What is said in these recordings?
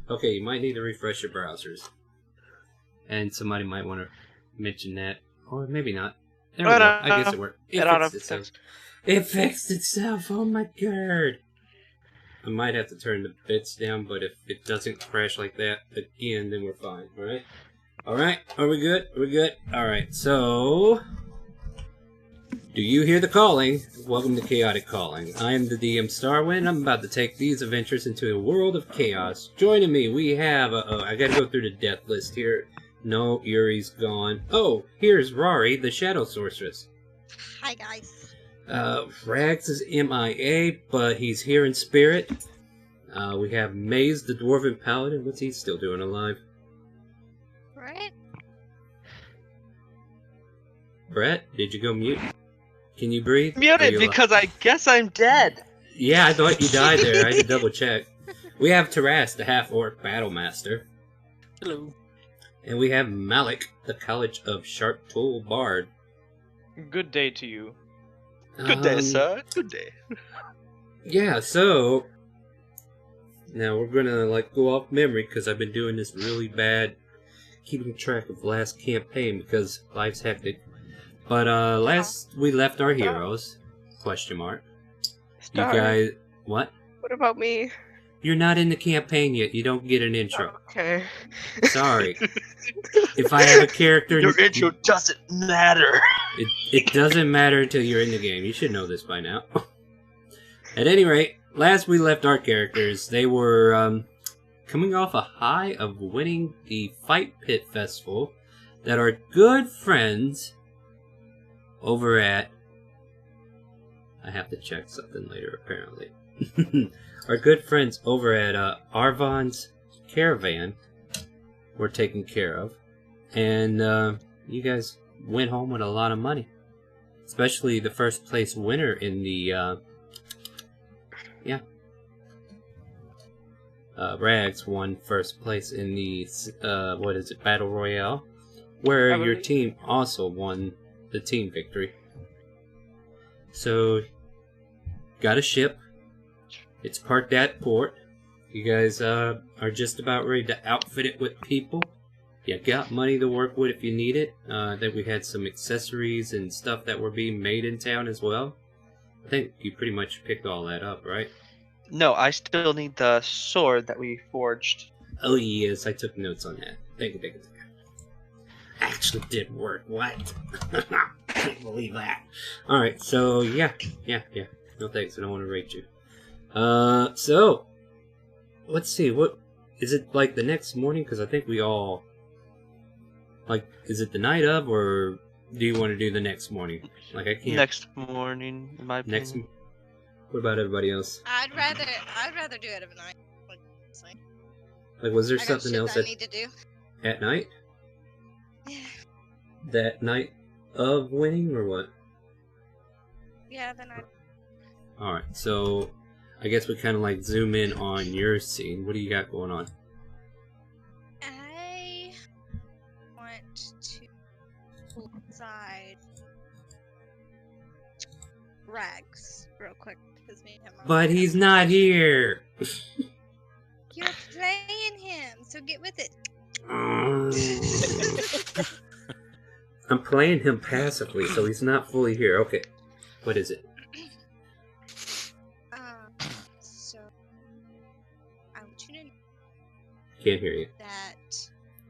Okay, you might need to refresh your browsers. And somebody might want to mention that. Or maybe not. There we go. I guess it worked. It fixed itself. It fixed itself! Oh my god! I might have to turn the bits down, but if it doesn't crash like that again, then we're fine. Alright? Alright, are we good? We're good? Alright, so... Do you hear the calling? Welcome to Chaotic Calling. I am the DM Starwind. I'm about to take these adventures into a world of chaos. Joining me, we have... I gotta go through the death list here. No, Yuri's gone. Oh, here's Rory, the Shadow Sorceress. Hi, guys. Rags is MIA, but he's here in spirit. We have Maze, the Dwarven Paladin. What's he still doing alive? Right? Brett, did you go mute? Can you breathe? Muted because I guess I'm dead. Yeah, I thought you died there. I had to double check. We have Taras, the half-orc battle master. Hello. And we have Malik, the College of Sharp Tool Bard. Good day to you. Good day, sir. Good day. Yeah, so... Now we're gonna, go off memory, because I've been doing this really bad, keeping track of last campaign, because life's hectic. But, last we left our heroes, question mark. Star. You guys... What? What about me? You're not in the campaign yet. You don't get an intro. Okay. Sorry. If I have a character... Your intro doesn't matter. It doesn't matter until you're in the game. You should know this by now. At any rate, last we left our characters, they were coming off a high of winning the Fight Pit Festival that our good friends over at... I have to check something later, apparently. Our good friends over at Arvon's Caravan were taken care of. And you guys went home with a lot of money. Especially the first place winner in the... Rags won first place in the, Battle Royale. Where your team also won the team victory. So, got a ship. It's parked at port. You guys are just about ready to outfit it with people. You got money to work with if you need it. Then we had some accessories and stuff that were being made in town as well. I think you pretty much picked all that up, right? No, I still need the sword that we forged. Oh yes, I took notes on that. Thank you. Actually did work. What? Can't believe that. Alright, so yeah. No thanks, I don't want to rate you. So, let's see, what, is it like the next morning? Because I think we all, is it the night of, or do you want to do the next morning? I can't. Next morning, in my opinion. What about everybody else? I'd rather do it at night. Was there something else that I need to do at night? That night of winning, or what? Yeah, the night. Alright, so I guess we kind of zoom in on your scene. What do you got going on? I want to pull aside Rags real quick. But he's not here! You're playing him, so get with it. I'm playing him passively, so he's not fully here. Okay. What is it? So I want you to know Can't hear you. that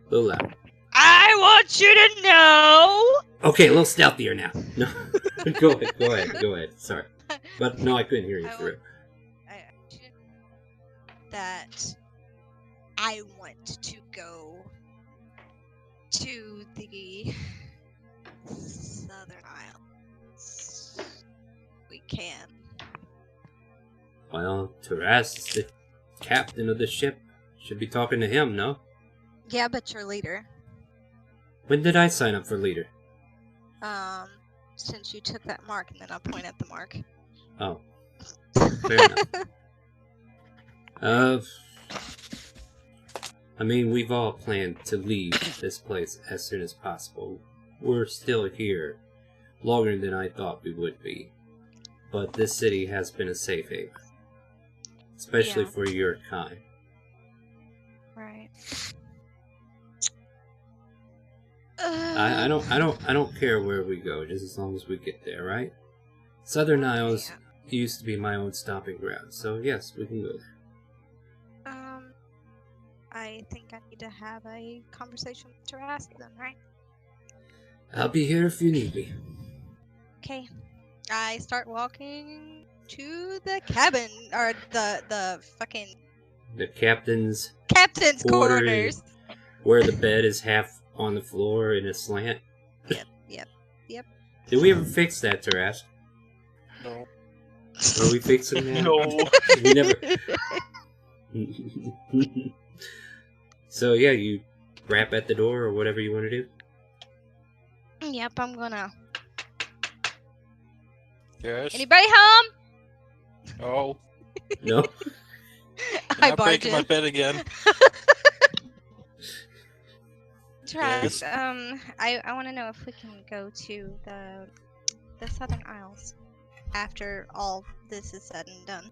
A little loud. I want you to know! Okay, a little stealthier now. No. Go ahead. Sorry. But no, I couldn't hear you for real. That I want to go to the Southern Isles. We can. Well, Taras is the captain of the ship. Should be talking to him, no? Yeah, but you're leader. When did I sign up for leader? Since you took that mark, and then I'll point at the mark. Oh. Fair enough. I mean, we've all planned to leave this place as soon as possible. We're still here longer than I thought we would be. But this city has been a safe haven. Especially for your kind. Right. I don't care where we go, just as long as we get there, right? Southern Isles used to be my own stomping ground, so yes, we can go there. I think I need to have a conversation with Taras then, right? I'll be here if you need me. Okay. I start walking to the cabin, or the fucking... The captain's quarters. Where the bed is half on the floor in a slant. Yep. Did we ever fix that, Taras? No. Are we fixing that? No. We never... So yeah, you rap at the door or whatever you want to do? Yep, I'm gonna... Yes. Anybody home? Oh. No? I Not barge breaking in. my bed again. Travis, I want to know if we can go to the Southern Isles after all this is said and done.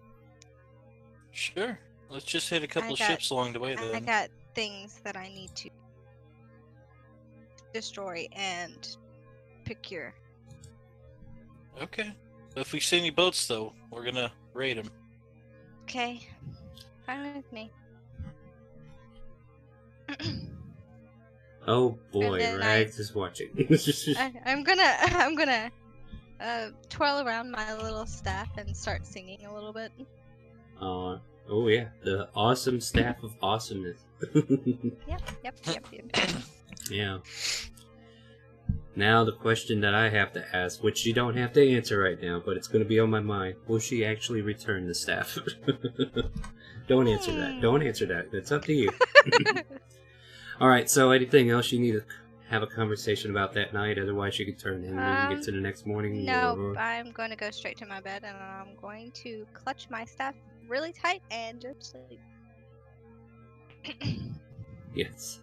Sure. Let's just hit a couple ships along the way then. I got things that I need to destroy and procure. Okay. If we see any boats, though, we're gonna raid them. Okay. Fine with me. Oh boy, Rags is watching. I'm gonna twirl around my little staff and start singing a little bit. Oh yeah, the awesome staff of awesomeness. Yep. Yeah. Now the question that I have to ask, which you don't have to answer right now, but it's going to be on my mind: will she actually return the staff? Don't answer that. Don't answer that. It's up to you. All right. So, anything else you need to have a conversation about that night? Otherwise, you could turn in and get to the next morning. No, I'm going to go straight to my bed, and I'm going to clutch my staff really tight and just sleep. Yes.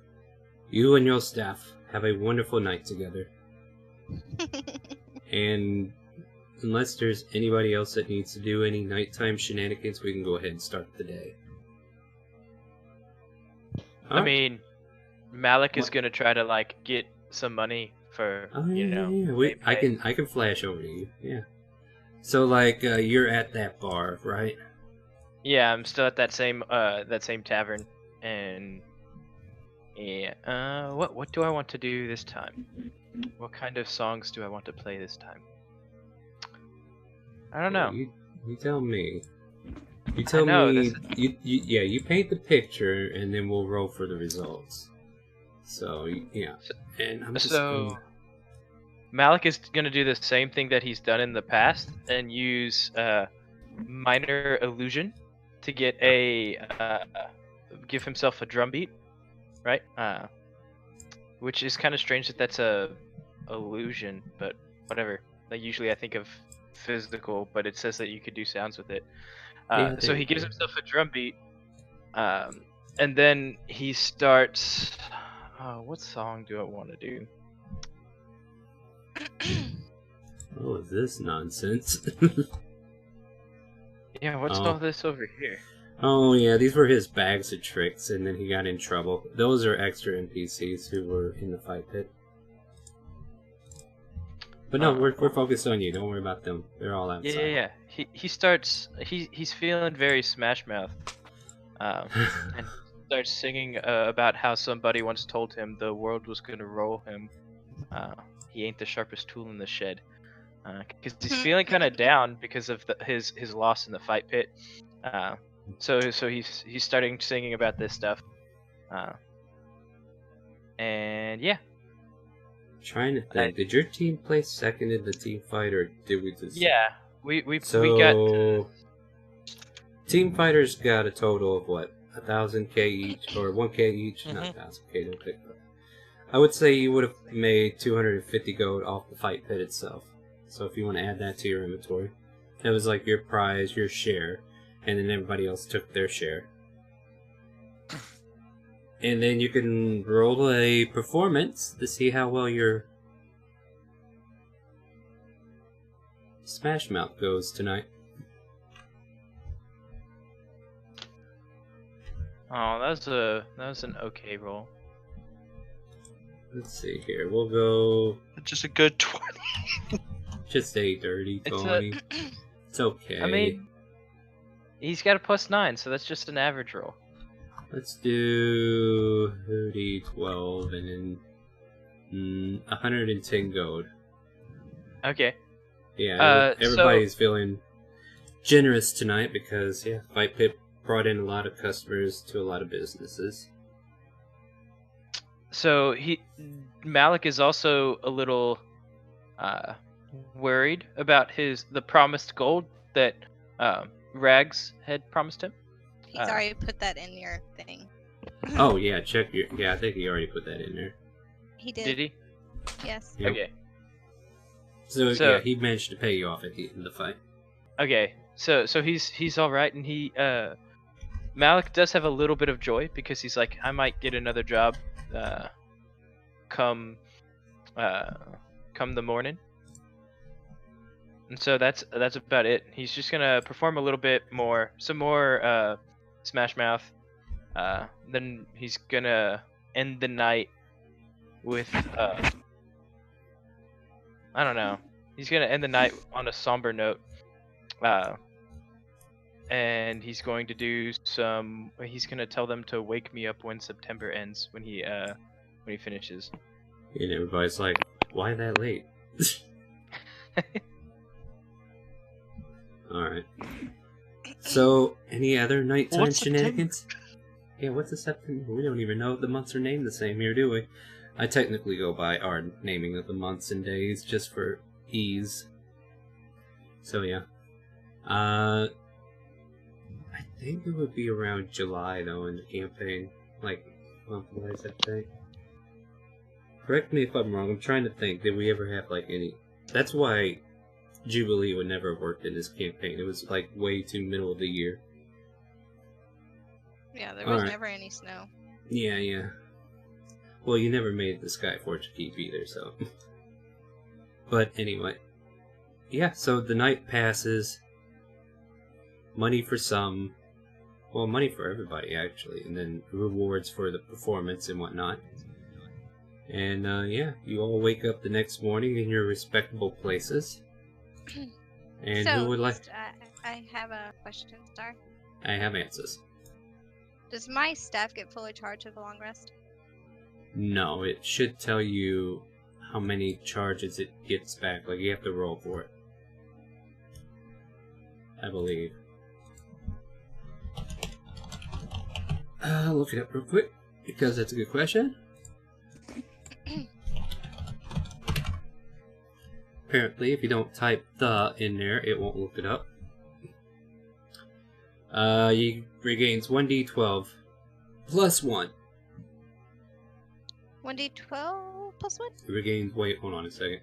You and your staff have a wonderful night together. And unless there's anybody else that needs to do any nighttime shenanigans, we can go ahead and start the day. I mean, Malik is gonna try to get some money for I can flash over to you. Yeah. So you're at that bar, right? Yeah, I'm still at that same tavern, and yeah. What do I want to do this time? What kind of songs do I want to play this time? I don't know. You tell me. You tell me. You paint the picture, and then we'll roll for the results. So yeah, and I'm just Malik is gonna do the same thing that he's done in the past, and use minor illusion to get give himself a drum beat, right? Which is kind of strange that that's a illusion, but whatever. Usually I think of physical, but it says that you could do sounds with it. So he gives himself a drum beat, and then he starts. What song do I want to do? Oh, is this nonsense? Yeah, what's all this over here? Oh yeah, these were his bags of tricks, and then he got in trouble. Those are extra NPCs who were in the fight pit. But no, we're focused on you. Don't worry about them. They're all outside. Yeah. He starts. He's feeling very Smash Mouth, and starts singing about how somebody once told him the world was gonna roll him. He ain't the sharpest tool in the shed. Because he's feeling kind of down because of his loss in the fight pit. So he's starting singing about this stuff. And yeah. Trying to think. Did your team place second in the team fight, or did we just? Yeah, we got. Team fighters got a total of what, 1,000k each or 1k each? Mm-hmm. Not 1,000k. Don't pick up. I would say you would have made 250 gold off the fight pit itself. So if you want to add that to your inventory, that was your prize, your share, and then everybody else took their share. And then you can roll a performance to see how well your Smash Mouth goes tonight. Oh, that was an okay roll. Let's see here. We'll go Just a good 20. just a dirty 20. It's okay. I mean, he's got a +9, so that's just an average roll. Let's do 12 and then 110 gold. Okay. Yeah, everybody's feeling generous tonight because Fight Pit brought in a lot of customers to a lot of businesses. So Malik is also a little worried about the promised gold that Rags had promised him. He's already put that in your thing. Oh yeah, check your. Yeah, I think he already put that in there. He did. Did he? Yes. Yep. Okay. So yeah, he managed to pay you off at the end of the fight. Okay. So he's all right, and Malik does have a little bit of joy because he's like, I might get another job, come the morning. And so that's about it. He's just gonna perform a little bit more, some more Smash Mouth. Then he's gonna end the night with I don't know. He's gonna end the night on a somber note. And he's going to do some. He's gonna tell them to wake me up when September ends, when he finishes. And everybody's like, "Why that late?" All right. So, any other nighttime shenanigans? Yeah, what's the September? We don't even know if the months are named the same here, do we? I technically go by our naming of the months and days just for ease. So yeah. I think it would be around July though in the campaign. Like, month-wise, I think. Correct me if I'm wrong, I'm trying to think, did we ever have like any... That's why Jubilee would never have worked in this campaign. It was like way too middle of the year. Yeah, there was never any snow. Yeah. Well, you never made the Skyforge keep either, so... But anyway. Yeah, so the night passes. Money for some. Well, money for everybody, actually. And then rewards for the performance and whatnot. And, yeah, you all wake up the next morning in your respectable places. And so, who would like... I have a question, Star. I have answers. Does my staff get fully charged with a long rest? No, it should tell you how many charges it gets back. Like, you have to roll for it. I believe. Look it up real quick, because that's a good question. Apparently, if you don't type "the" in there, it won't look it up. You regains 1d12 plus 1. 1d12 plus 1? It regains, wait, hold on a second.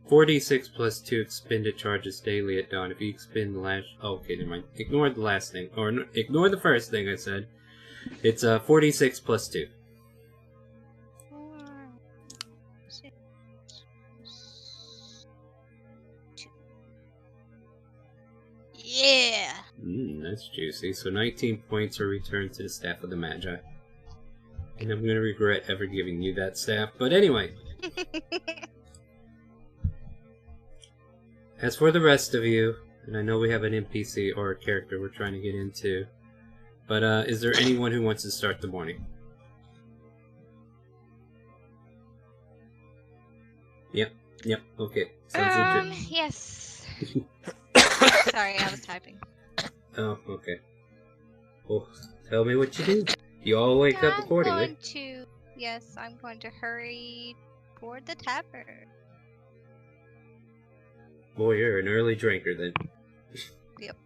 4d6 plus 2 expended charges daily at dawn. If you expend the last... Oh, okay, never mind. Ignore the last thing. Or ignore the first thing I said. It's 4d6 plus 2. 4, 6, 2. Yeah! That's juicy. So 19 points are returned to the staff of the Magi. And I'm going to regret ever giving you that staff. But anyway. As for the rest of you, and I know we have an NPC or a character we're trying to get into, but is there anyone who wants to start the morning? Yep, okay. Sounds legit. Yes. Sorry, I was typing. Oh, okay. Well, tell me what you do. You all wake up accordingly. I'm going to hurry toward the tavern. Boy, you're an early drinker then. Yep.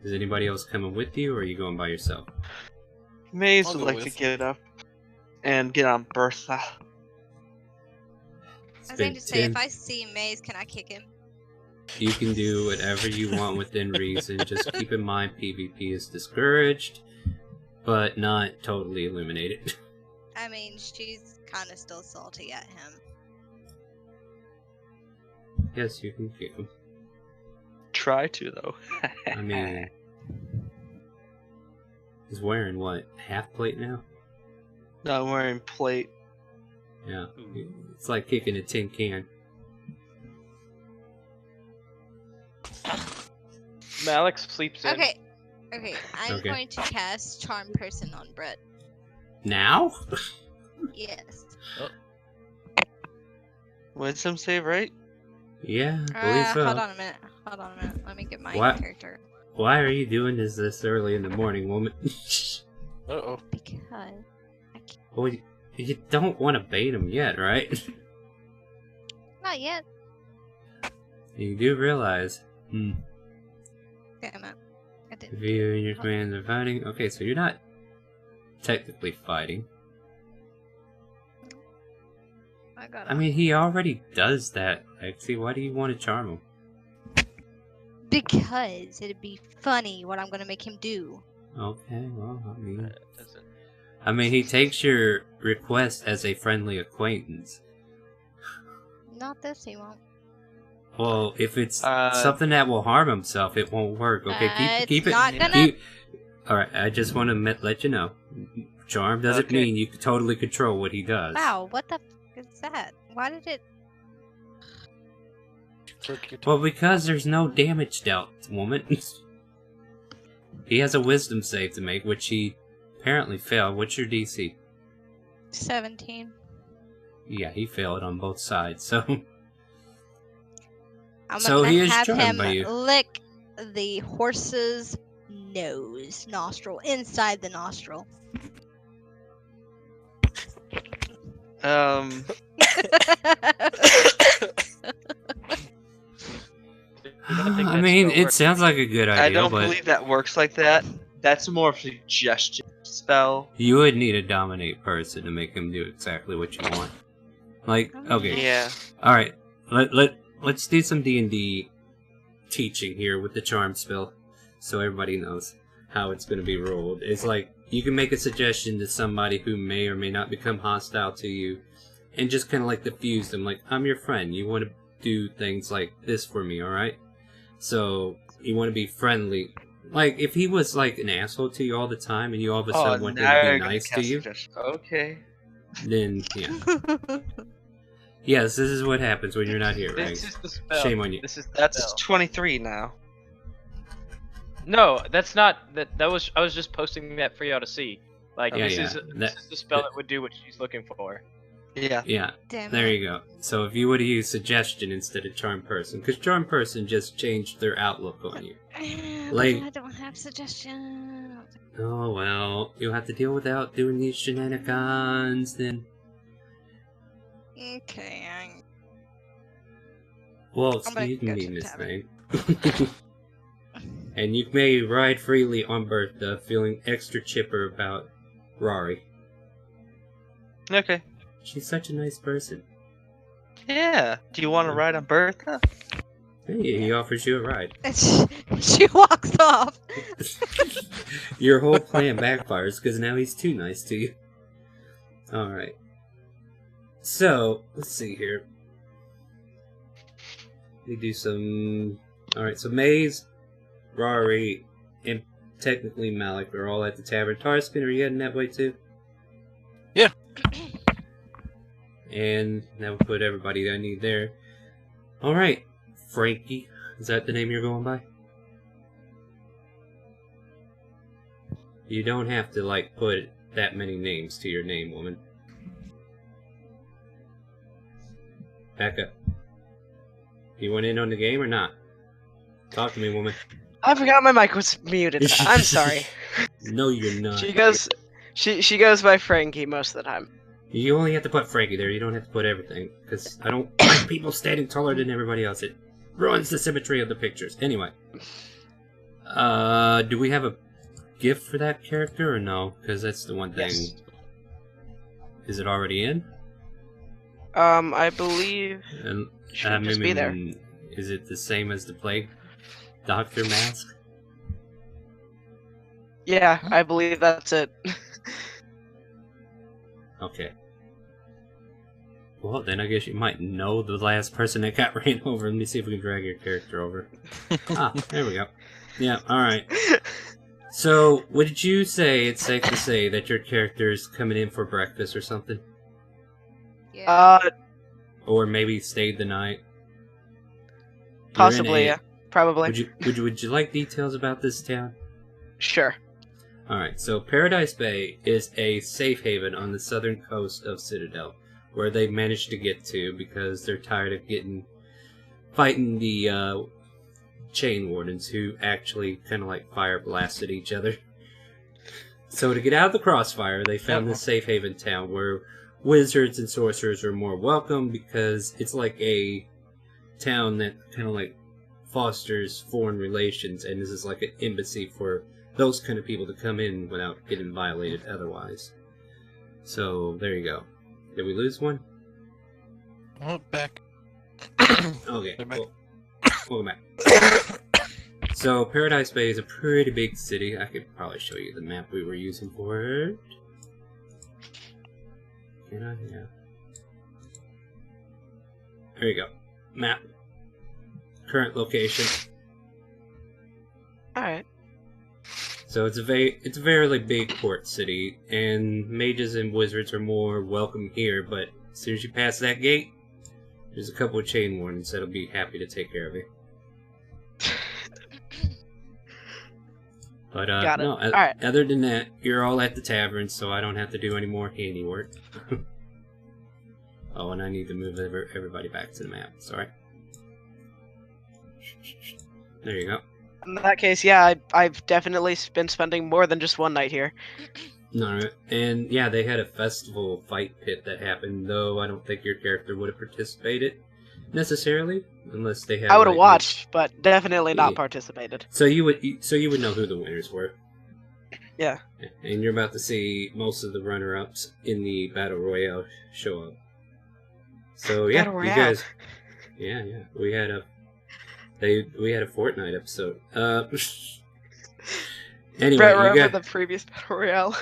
Is anybody else coming with you, or are you going by yourself? Maze would like to get up and get on Bertha. I was going to say, if I see Maze, can I kick him? You can do whatever you want within reason. Just keep in mind PvP is discouraged, but not totally eliminated. I mean, she's kind of still salty at him. Yes, you can kick him. Try to, though. I mean, He's wearing what? Half plate now? No, I'm wearing plate. Yeah. It's like kicking a tin can. Malik sleeps in. Okay. Okay, I'm going to cast Charm Person on Brett. Now? Yes. Wisdom save, right? Yeah, I believe so. Hold on a minute. Let me get my character. Why are you doing this early in the morning, woman? Uh-oh. Because I can't. Well, you don't want to bait him yet, right? Not yet. You do realize. Damn it. I didn't. If you and your commands are fighting... Okay, so you're not technically fighting. I mean, he already does that, Lexi. Why do you want to charm him? Because it'd be funny what I'm gonna make him do. Okay, well, I mean, he takes your request as a friendly acquaintance. Not this, he won't. Well, if it's something that will harm himself, it won't work. Okay, keep it. All right, I just want to let you know. Charm doesn't mean you can totally control what he does. Wow, what the f is that? Why did it? Well, because there's no damage dealt, woman. He has a wisdom save to make, which he apparently failed. What's your DC? 17. Yeah, he failed on both sides, so... I'm so gonna he is have charmed him by you. lick the horse's nostril, inside the nostril. I mean, it sounds like a good idea, I don't believe that works like that. That's more of a suggestion spell. You would need a dominate person to make him do exactly what you want. Like, okay. Yeah. Alright, let's do some D&D teaching here with the charm spell, so everybody knows how it's going to be rolled. It's like, you can make a suggestion to somebody who may or may not become hostile to you, and just kind of like diffuse them, like, I'm your friend, you want to do things like this for me, alright? So, you want to be friendly. Like, if he was like an asshole to you all the time, and you all of a sudden want him to be nice to you, okay, then, yeah. Yes, this is what happens when you're not here, right? This is the spell. Shame on you. That's 23 now. No, that's not. That was. I was just posting that for y'all to see. Like, this is the spell that would do what she's looking for. Yeah. Yeah. Damn there it. you go. So if you would have used suggestion instead of charm person, because charm person just changed their outlook on you. Like, I don't have suggestion. oh well, you'll have to deal without doing these shenanigans then. Okay, Well, excuse me, Miss Thing. And you may ride freely on Bertha, feeling extra chipper about Rory. Okay. She's such a nice person. Yeah. Do you want to ride on Bertha? Hey, he offers you a ride. She walks off. Your whole plan backfires because now he's too nice to you. Alright. So, let's see here. We do some... Alright, so Maze, Rory, and technically Malik are all at the tavern. Tarskin, are you heading that way too? Yeah. And that will put everybody that I need there. Alright, Frankie. Is that the name you're going by? You don't have to, like, put that many names to your name, woman. Back up. You went in on the game or not? Talk to me, woman. I forgot my mic was muted. I'm sorry. No, you're not. She goes by Frankie most of the time. You only have to put Frankie there. You don't have to put everything. Because I don't like people standing taller than everybody else. It ruins the symmetry of the pictures. Anyway. Do we have a gift for that character or no? Because that's the one thing. Yes. Is it already in? I believe And, it should just be there. Is it the same as the Plague Doctor mask? Yeah, I believe that's it. Okay. Well, then I guess you might know the last person that got ran over. Let me see if we can drag your character over. Ah, there we go. Yeah, alright. So, would you say it's safe to say that your character is coming in for breakfast or something? Yeah. Or maybe stayed the night? Possibly, yeah. Probably. Would you like details about this town? Sure. Alright, so Paradise Bay is a safe haven on the southern coast of Citadel, where they managed to get to because they're tired of fighting the chain wardens who actually kind of like fire blasted each other. So to get out of the crossfire, they found this safe haven town where wizards and sorcerers are more welcome because it's like a town that kind of like fosters foreign relations, and this is like an embassy for those kind of people to come in without getting violated otherwise. So there you go. Did we lose one? Oh, back. Okay. Welcome back. So Paradise Bay is a pretty big city. I could probably show you the map we were using for it. Can I? Yeah. There you go. Map. Current location. Alright. So it's a very big port city, and mages and wizards are more welcome here, but as soon as you pass that gate, there's a couple of chain wardens that'll be happy to take care of you. But no, other than that, you're all at the tavern, so I don't have to do any more handiwork. Oh, and I need to move everybody back to the map. Sorry. There you go. In that case, yeah, I've definitely been spending more than just one night here. No, and yeah, they had a festival fight pit that happened, though I don't think your character would have participated necessarily, unless they had. I would have watched, but definitely not participated. So you would know who the winners were. Yeah. And you're about to see most of the runner-ups in the Battle Royale show up. So yeah, you guys. Yeah, we had a Fortnite episode. Anyway, remember the previous Battle Royale.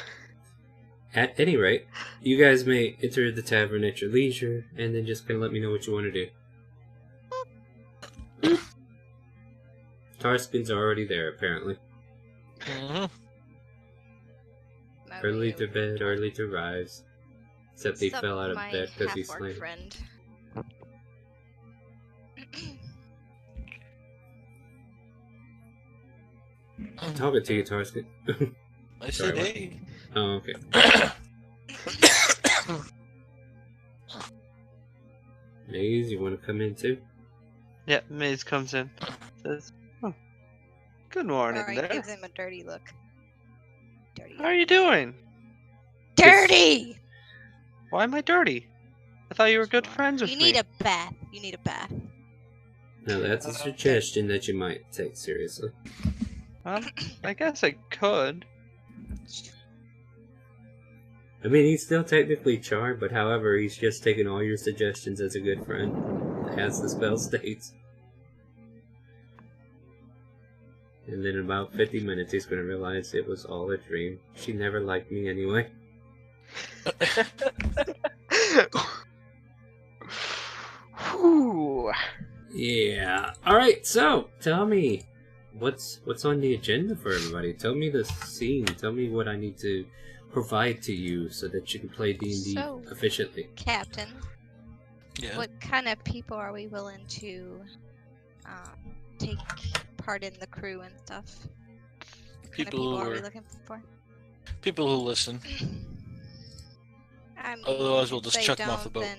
At any rate, you guys may enter the tavern at your leisure, and then just kind of let me know what you want to do. Tarskin's already there, apparently. Mm-hmm. Early to bed, early to rise. Except he fell out of bed because he's late. Friend. I'm talking to you, Tarskin. I said hey. Oh, okay. Maze, you want to come in too? Yeah, Maze comes in. Says, oh, good morning there. Gives him a dirty look. Dirty. How are you doing? Dirty! Why am I dirty? I thought you were good friends with me. You need a bath. You need a bath. Now that's a suggestion that you might take seriously. I guess I could. I mean, he's still technically charmed, but however, he's just taking all your suggestions as a good friend, as the spell states. And then in about 50 minutes, he's going to realize it was all a dream. She never liked me anyway. Whew. Yeah. Alright, so, tell me, what's on the agenda for everybody? Tell me the scene. Tell me what I need to provide to you so that you can play D&D efficiently. Captain, Yeah. what kind of people are we willing to take part in the crew and stuff? What kind of people are we looking for? People who listen. I mean, Otherwise, we'll just if they chuck them off the don't, boat.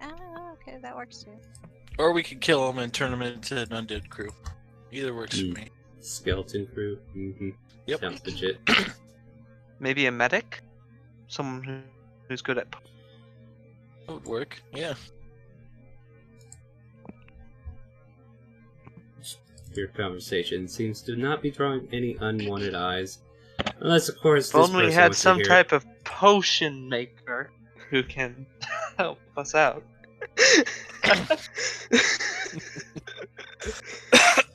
then... Oh, okay, that works too. Or we can kill them and turn them into an undead crew. Either works for me. Skeleton crew. Mm-hmm. Yep. Sounds legit. Maybe a medic? Someone who's good at... That would work, yeah. Your conversation seems to not be drawing any unwanted eyes. Unless, of course, If this only we person had wants to some hear type of potion maker who can help us out.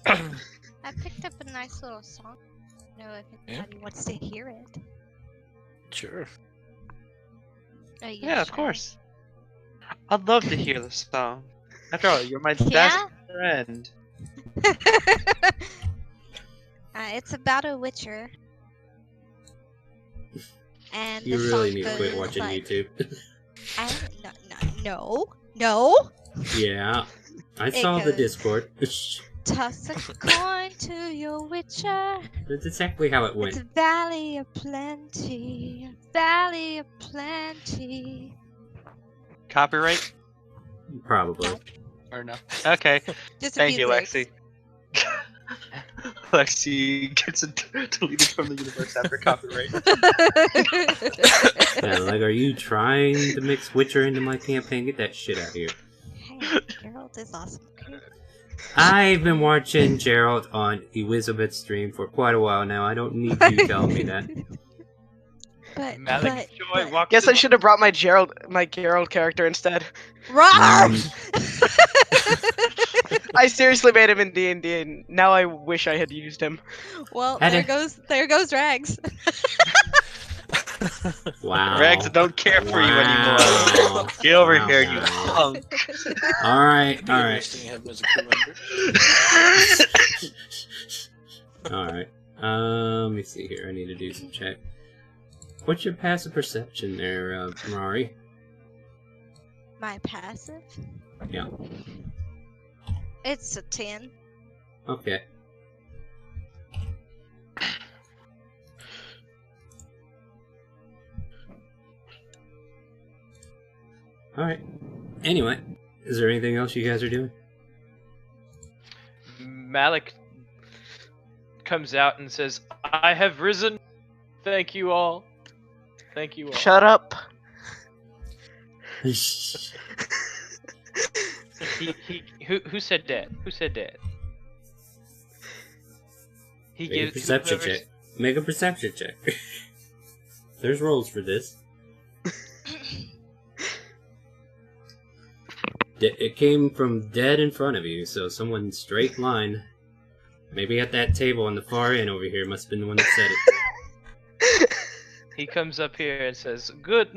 I picked up a nice little song. I don't know if anybody wants to hear it. Sure. Yeah, of course. I'd love to hear the song. After all, you're my best friend. It's about a witcher. And You the really song need to quit goes watching like, YouTube. No. Yeah, I It saw the goes- Discord. Toss a coin to your witcher. That's exactly how it It's went. a valley of plenty. Valley of plenty. Copyright Probably. No. or no? Okay. Just a Thank few you, lyrics. Lexi. Lexi gets deleted from the universe after copyright. Yeah, like, are you trying to mix Witcher into my campaign? Get that shit out of here. Hey, Geralt is awesome. Okay. I've been watching Gerald on Elizabeth's stream for quite a while now. I don't need you telling me that. Malik Joy but walks Guess in I should have brought my Gerald character instead. Rawr! I seriously made him in D&D, and now I wish I had used him. Well, Had there goes Rags. Wow. Rex, I don't care for you anymore. Wow. Get over Wow, here, you guys. punk. Alright, Be alright. interesting to have him as a crew member. Alright. Let me see here. I need to do some check. What's your passive perception there, Mari? My passive? Yeah. It's a 10. Okay. Alright. Anyway, is there anything else you guys are doing? Malik comes out and says, "I have risen. Thank you all. Thank you all." Shut up. Who said that? Who said that? He Make a gives perception whoever's- check. Make a perception check. There's rolls for this. It came from dead in front of you, so someone straight line. Maybe at that table on the far end over here must have been the one that said it. He comes up here and says, "Good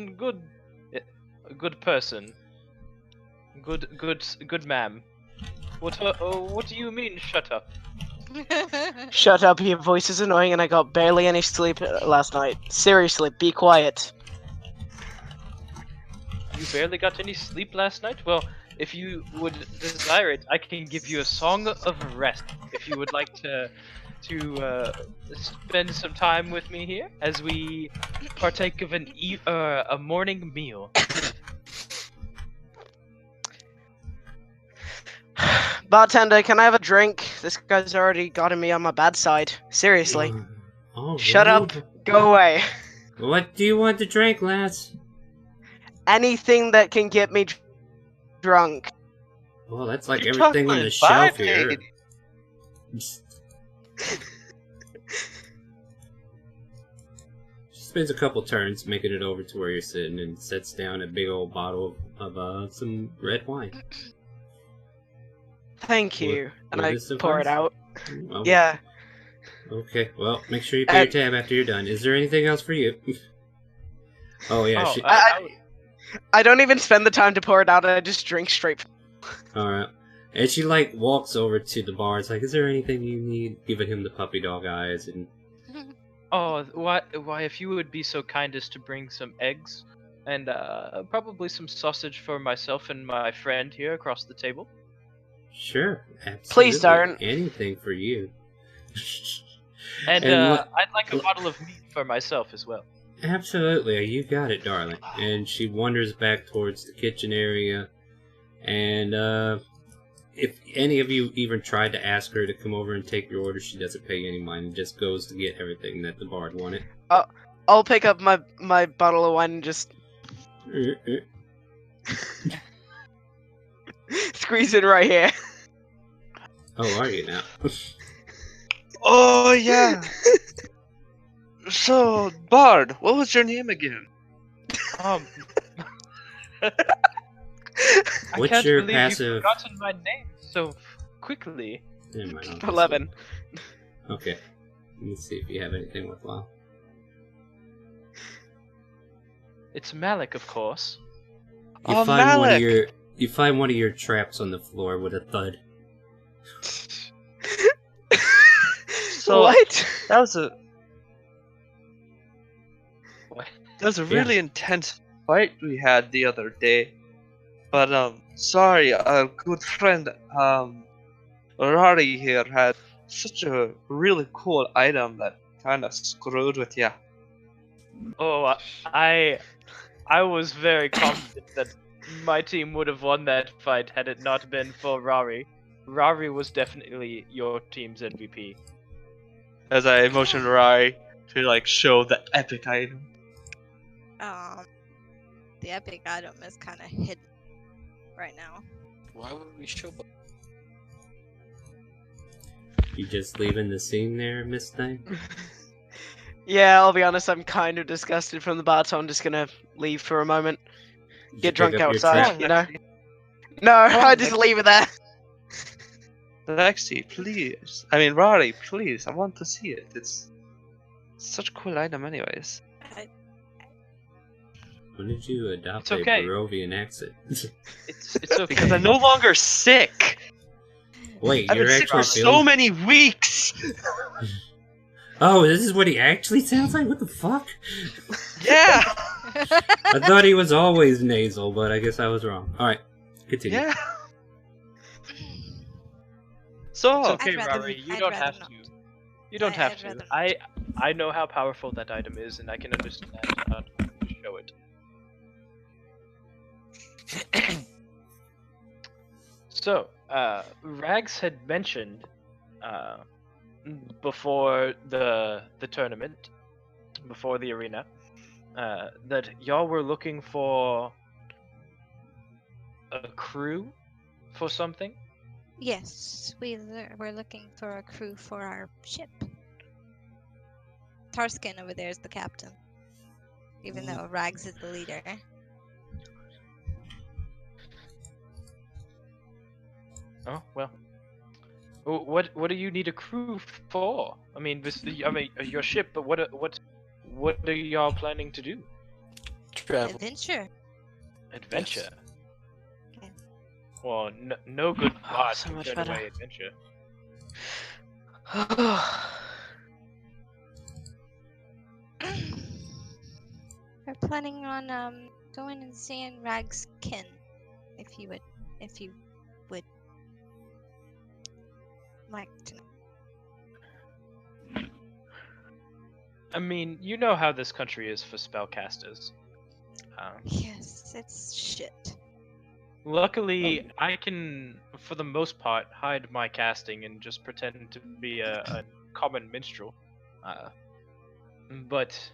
person. Good ma'am. What do you mean, shut up?" Shut up, your voice is annoying and I got barely any sleep last night. Seriously, be quiet. You barely got any sleep last night? Well, if you would desire it, I can give you a song of rest. If you would like to spend some time with me here as we partake of a morning meal. Bartender, can I have a drink? This guy's already gotten me on my bad side. Seriously. Oh, Shut really? up. Go away. What do you want to drink, lass? Anything that can get me drunk. Well, that's like You're everything on talking the shelf barmaid. here. She spends a couple turns making it over to where you're sitting and sets down a big old bottle of some red wine. Thank you. And will I this pour it suffice? out. Well, Yeah. Okay, well, make sure you pay your tab after you're done. Is there anything else for you? Oh, yeah. Oh, she... I don't even spend the time to pour it out. I just drink straight. Alright. And she, like, walks over to the bar. It's like, is there anything you need? Giving him the puppy dog eyes. And Oh, why, if you would be so kind as to bring some eggs and probably some sausage for myself and my friend here across the table. sure, absolutely. Please don't. Anything for you. And, And I'd like a bottle of meat for myself as well. Absolutely, you got it, darling. And she wanders back towards the kitchen area. And if any of you even tried to ask her to come over and take your order, she doesn't pay any mind and just goes to get everything that the bard wanted. I'll pick up my bottle of wine and just squeeze it right here. Oh, are you now? Oh, yeah. So, Bard, what was your name again? I What's can't your believe passive- you've forgotten my name so quickly. Never mind, I'll just- 11. Okay. Let me see if you have anything worthwhile. It's Malik, of course. You Oh, find one of Malik. you find one of your traps on the floor with a thud. So, So what? that was a What? that was a really intense fight we had the other day. But sorry, our good friend Rari here had such a really cool item that kind of screwed with ya. Oh, I was very confident that my team would have won that fight had it not been for Rari. Rari was definitely your team's MVP. As I motioned Rari to like show the epic item. The epic item is kind of hidden right now. Why would we show up? You just leaving the scene there, Miss Thing? Yeah, I'll be honest, I'm kind of disgusted from the bar, so I'm just gonna leave for a moment. Get drunk outside, you know? No, I just leave it there. Lexi, please. I mean, Rari, please. I want to see it. It's such a cool item, anyways. When did you adopt It's okay. a Barovian accent? It's okay. Because I'm no longer sick. Wait, I've you're been sick for actually so many weeks. Oh, this is what he actually sounds like? What the fuck? Yeah. I thought he was always nasal, but I guess I was wrong. Alright, continue. Yeah. So, It's okay, I'd rather- Rari. You I'd don't rather have not. to. You don't have I'd to. rather I know how powerful that item is, and I can understand how to show it. So, Rags had mentioned before the tournament, before the arena, that y'all were looking for a crew for something. Yes, we're looking for a crew for our ship. Tarskin over there is the captain, even though Rags is the leader. Oh well. What do you need a crew for? I mean, your ship, but what are y'all planning to do? Travel. Adventure. Adventure. Okay. Well, no good boss so can much turn better. away adventure. We're planning on going and seeing Rags' kin, if you would like to know. I mean, you know how this country is for spellcasters. Yes, it's shit. Luckily, I can, for the most part, hide my casting and just pretend to be a common minstrel. But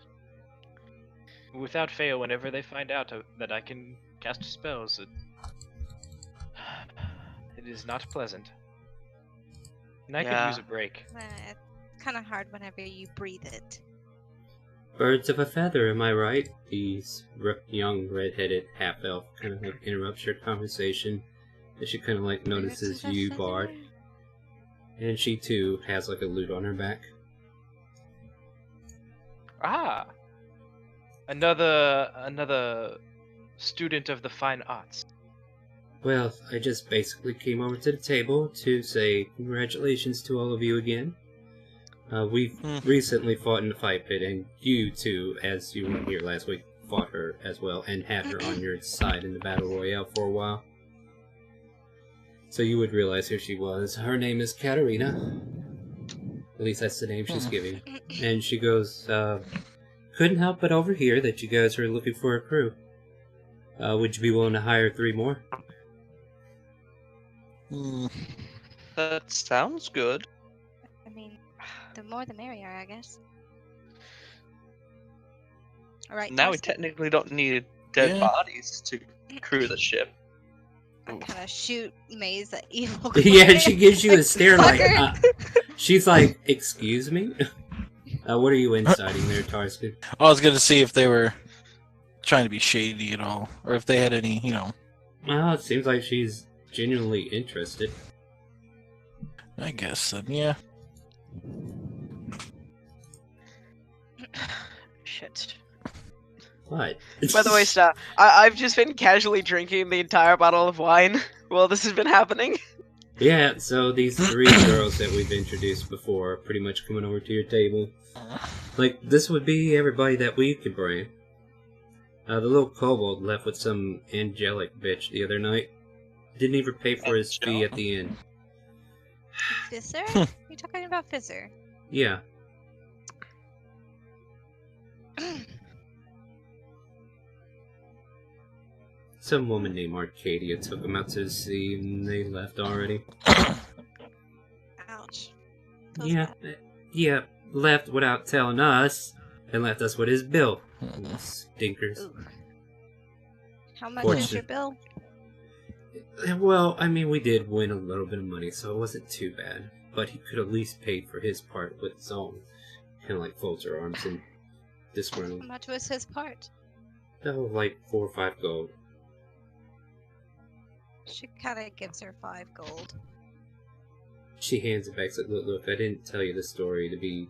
without fail, whenever they find out that I can cast spells, it is not pleasant. And I could use a break. It's kind of hard whenever you breathe it. Birds of a feather, am I right? The young red-headed half-elf kind of like interrupts your conversation as she kind of like notices Birds of a you, feather? Bard. And she too has like a lute on her back. Ah! Another student of the fine arts. Well, I just basically came over to the table to say congratulations to all of you again. We've recently fought in the fight pit, and you too, as you weren't here last week, fought her as well, and had her on your side in the Battle Royale for a while. So you would realize who she was. Her name is Katarina. At least that's the name she's giving. And she goes, couldn't help but overhear that you guys are looking for a crew. Would you be willing to hire 3 more? that sounds good. I mean, the more the merrier, I guess. Alright, Now we Tarskin? technically don't need dead Yeah. bodies to crew the ship. I kind of shoot Maze that evil. Yeah, glare. she gives you a stare like, Fucker. she's like, excuse me? What are you inciting there, Tarskin? I was gonna see if they were trying to be shady at all, or if they had any, you know. Well, it seems like she's genuinely interested. I guess then, yeah. Shit. What? By the way, Star, I've just been casually drinking the entire bottle of wine while this has been happening. Yeah, so these 3 girls that we've introduced before are pretty much coming over to your table. Like, this would be everybody that we could bring. The little kobold left with some angelic bitch the other night. Didn't even pay for his fee at the end. Fizzer? You talking about Fizzer? Yeah. Some woman named Arcadia took him out to the sea and they left already. Ouch. Yeah, left without telling us and left us with his bill. Stinkers. Ooh. How much is your bill? Well, I mean, we did win a little bit of money, so it wasn't too bad. But he could at least pay for his part with his own. Kind of like folds her arms and disgruntled. How much was his part? Oh, like 4 or 5 gold. She kind of gives her 5 gold. She hands it back. Like, look, I didn't tell you the story to be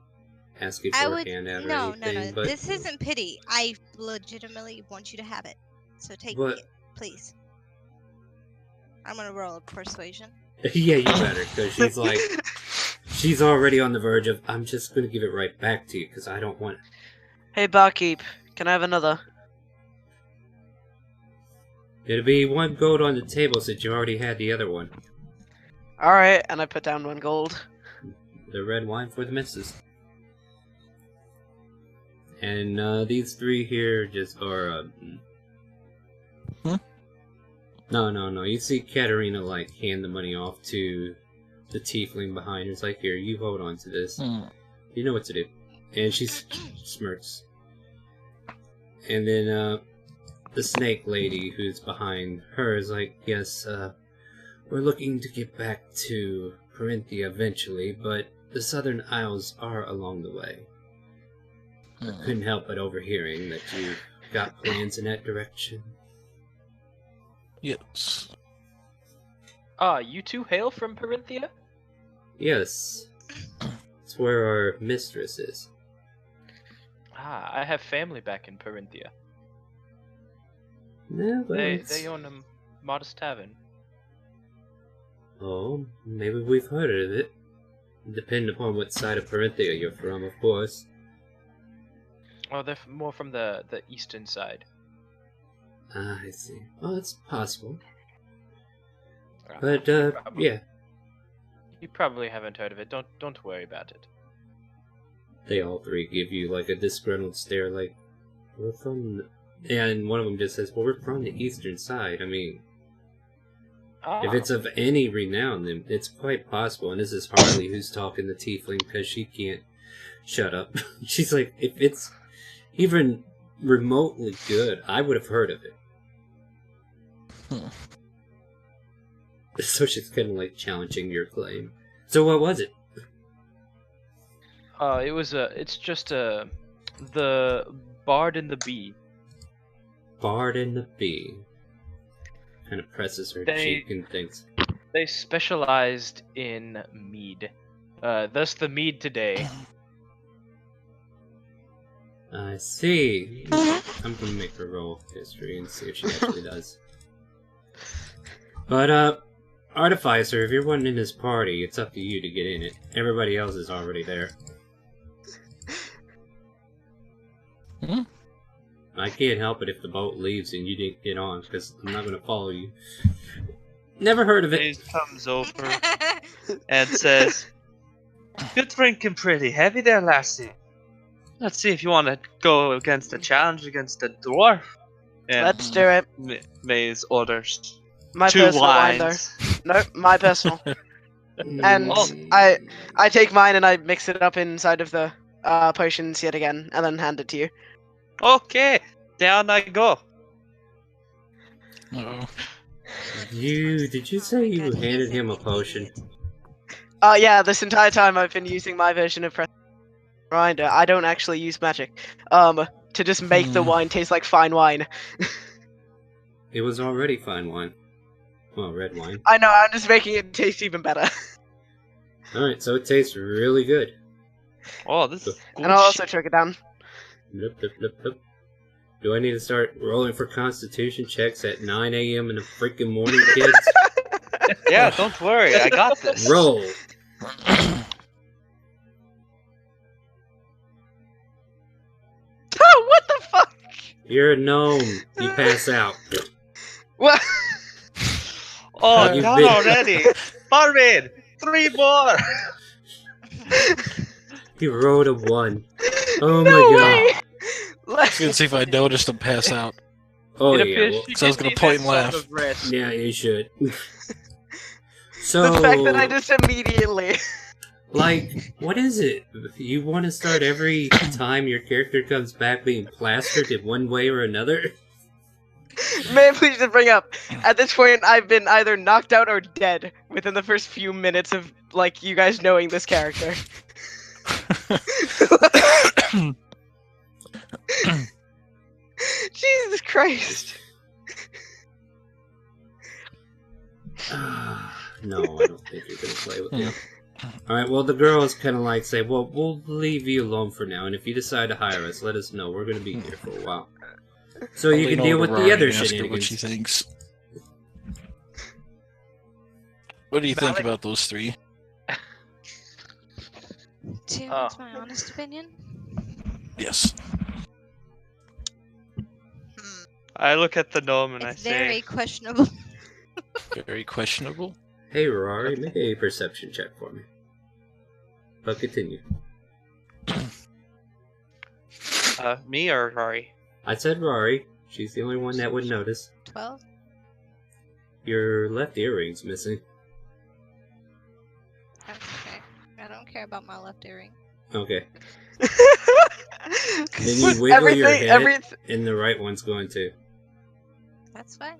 asking for a handout or anything. No. But This isn't pity. I legitimately want you to have it. So take it, please. I'm gonna roll a persuasion. Yeah, you better, because she's like, she's already on the verge of, I'm just gonna give it right back to you, because I don't want. Hey, barkeep, can I have another? It'll be 1 gold on the table since you already had the other one. Alright, and I put down 1 gold. The red wine for the missus. And these 3 here just are. No. You see Katerina like hand the money off to the tiefling behind her. It's like, here, you hold on to this. You know what to do. And she smirks. And then the snake lady who's behind her is like, yes, we're looking to get back to Corinthia eventually, but the Southern Isles are along the way. I couldn't help but overhearing that you got plans in that direction. Yes. You 2 hail from Corinthia? Yes. It's where our mistress is. I have family back in Corinthia. No, but They own a modest tavern. Oh, maybe we've heard of it. Depending upon what side of Corinthia you're from, of course. Oh, they're more from the eastern side. Ah, I see. Well, it's possible. But, yeah. You probably haven't heard of it. Don't worry about it. They all 3 give you, like, a disgruntled stare, like, we're from... And one of them just says, well, we're from the eastern side. I mean, if it's of any renown, then it's quite possible. And this is Harley who's talking to Tiefling because she can't shut up. She's like, if it's even remotely good, I would have heard of it. So she's kind of like challenging your claim. So what was it? It's just the Bard and the Bee. Bard and the Bee. Kind of presses her cheek and thinks. They specialized in mead. Thus the mead today. I see. I'm gonna make her roll history and see if she actually does. But, Artificer, if you're wanting in this party, it's up to you to get in it. Everybody else is already there. I can't help it if the boat leaves and you didn't get on, because I'm not gonna follow you. Never heard of it. He comes over and says, "Good drinking pretty heavy there, lassie. Let's see if you want to go against a challenge against a dwarf." And Let's do it. Maze orders My 2 personal wine, wines. though. Nope, my personal. And I take mine and I mix it up inside of the potions yet again, and then hand it to you. Okay, down I go. Uh-oh. Did you say you handed him a potion? Yeah, this entire time I've been using my version of Reminder. I don't actually use magic. To just make the wine taste like fine wine. It was already fine wine. Well, red wine. I know, I'm just making it taste even better. Alright, so it tastes really good. Oh, this is And I'll also chug it down. Nope. Do I need to start rolling for constitution checks at 9 a.m. in the freaking morning, kids? Yeah, don't worry, I got this. Roll. Oh, what the fuck? You're a gnome. You pass out. What? Oh, You've done been- already. Marvin, 3 more. You rolled a 1. Oh No my way! god. I was gonna see if I noticed him pass out. Oh It yeah. appears Well, she So I was can gonna need point that and sort laugh. of rest. yeah, you should. So, The fact that I just immediately. like, what is it? You want to start every time your character comes back being plastered in one way or another? May I please just bring up, at this point, I've been either knocked out or dead within the first few minutes of, like, you guys knowing this character. Jesus Christ. No, I don't think you're gonna play with him. Alright, well, the girls kind of like say, well, we'll leave you alone for now, and if you decide to hire us, let us know. We're gonna be here for a while. So you can deal with the other What she shenanigans. thinks. What do you think about those 3? That's my honest opinion. Yes. I look at the gnome and It's I very say, questionable. Very questionable. Hey, Rory, make a perception check for me. But continue. me or Rory? I said Rory. She's the only one that would notice. 12? Your left earring's missing. That's okay. I don't care about my left earring. Okay. Then you wiggle your head, and the right one's going to. That's fine.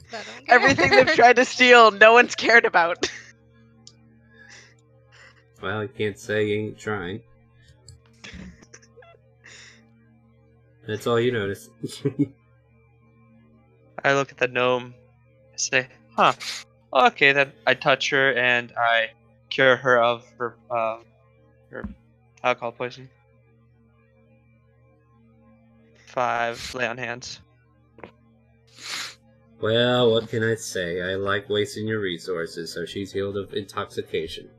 I don't care. Everything they've tried to steal, no one's cared about. Well, I can't say you ain't trying. That's all you notice. I look at the gnome. I say, huh. Okay, then I touch her and I cure her of her alcohol poison. 5 lay on hands. Well, what can I say? I like wasting your resources, so she's healed of intoxication.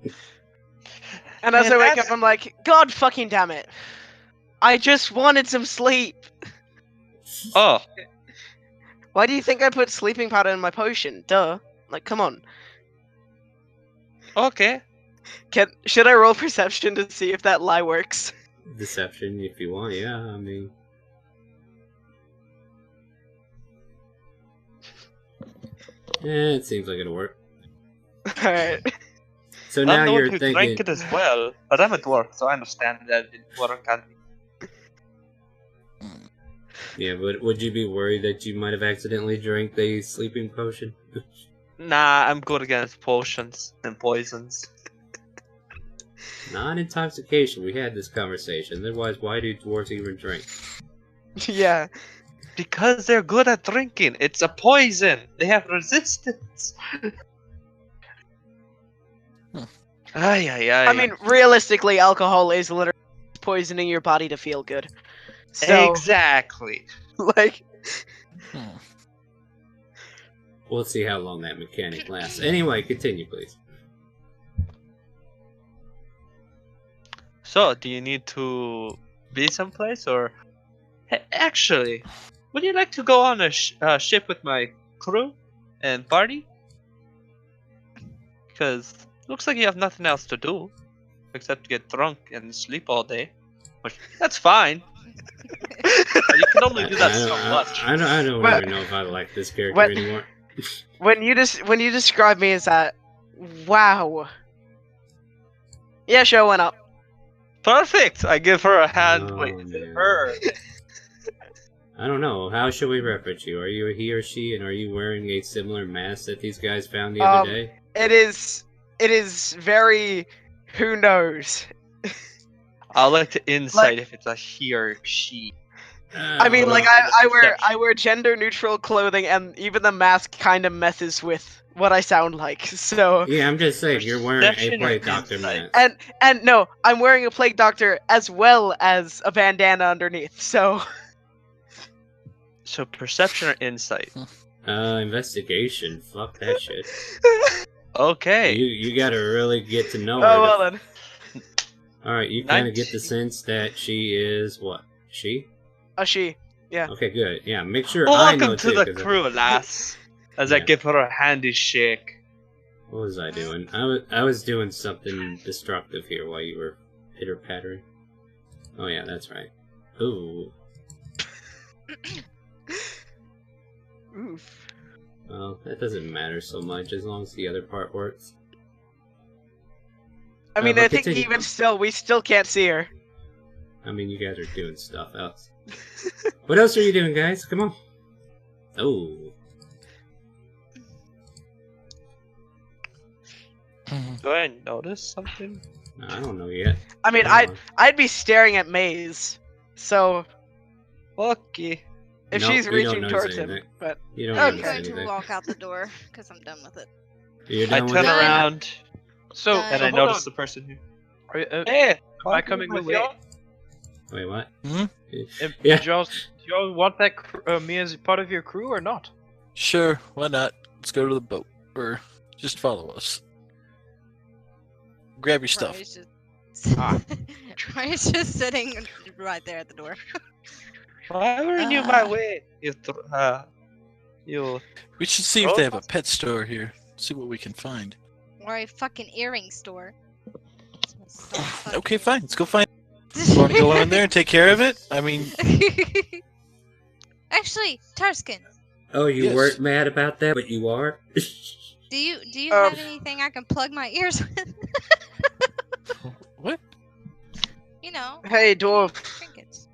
And as Man, I wake that's- up, I'm like, God fucking damn it. I just wanted some sleep. Oh, Why do you think I put sleeping powder in my potion? Duh. Like, come on. okay. Should I roll perception to see if that lie works? Deception, if you want, yeah, I mean... it seems like it'll work. Alright. So now I'm the one you're who thinking... drank it as well, but I'm at work, so I understand that it didn't work on me. Yeah, but would you be worried that you might have accidentally drank the sleeping potion? Nah, I'm good against potions and poisons. Not intoxication, we had this conversation. Otherwise, why do dwarves even drink? Yeah. Because they're good at drinking. It's a poison. They have resistance. Ay, ay, ay. I mean, realistically, alcohol is literally poisoning your body to feel good. So, exactly. like, We'll see how long that mechanic lasts. Anyway, continue, please. So, do you need to be someplace, or actually, would you like to go on a ship with my crew and party? Because looks like you have nothing else to do except get drunk and sleep all day. Which, that's fine. You can only do that so much. I don't But- even know if I like this character What- anymore. when you describe me as that, wow. Yeah, show went up. Perfect. I give her a hand. Oh, Wait, is it man. her? I don't know. How should we reference you? Are you a he or she, and are you wearing a similar mask that these guys found the other day? It is very, who knows. I'll like to insight if it's a he or she. I mean, well, like well, I wear gender neutral clothing, and even the mask kind of messes with what I sound like. So Yeah, I'm just saying, you're wearing a Perception or Plague Doctor insight? mask. and no, I'm wearing a plague doctor as well as a bandana underneath. So So perception or insight? Investigation. Fuck that shit. Okay. You gotta really get to know her. Oh well then. Alright, you kind of get the sense that she is what? She? She. Yeah. Okay, good. Yeah, make sure Well, I know welcome to too. the crew, lass. As Yeah. I give her a handy shake. What was I doing? I was doing something destructive here while you were pitter-pattering. Oh yeah, that's right. Ooh. Oof. Well, that doesn't matter so much as long as the other part works. I mean, but I think continue. even still, we still can't see her. I mean, you guys are doing stuff else. What else are you doing, guys? Come on. Oh. Do I notice something? No, I don't know yet. I mean, Come on. I'd be staring at Maze. So Okay. if No, she's you don't reaching notice towards him, anything. but You don't I'm notice going to anything. walk out the door because I'm done with it. You're I done with turn it? around So, Done. and I hold notice on. the person here. Are, Hey, am I coming with y'all? Wait, what? Hmm? Yeah. Do y'all want that me as part of your crew or not? Sure, why not? Let's go to the boat. Or just follow us. Grab your stuff. Troy's Troy's just sitting right there at the door. Why were you my way? You. We should see if they have a pet store here. See what we can find. Or a fucking earring store. Okay, fine. Let's go find. You want to go in there and take care of it? I mean, Actually, Tarskin, Oh, you Yes. weren't mad about that, but you are? do you have anything I can plug my ears with? what? You know. Hey, dwarf. Trinkets.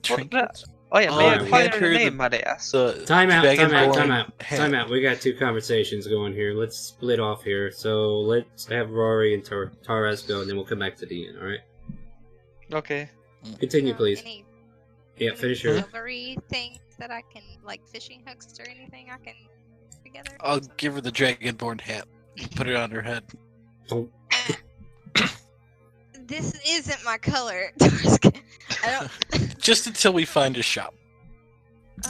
Trinkets? Oh yeah, Oh, may I we acquire had your heard name, the- my ass? Time out, time out, time Dragonborn out. hat. Time out. We got two conversations going here. Let's split off here. So let's have Rory and Taras go, and then we'll come back to the end, alright? Okay. Continue, please. Any Yeah, finish your... silvery things that I can, like fishing hooks or anything I can put together? I'll give her the Dragonborn hat. Put it on her head. Oh, This isn't my color. Tarskin. I don't. Just until we find a shop.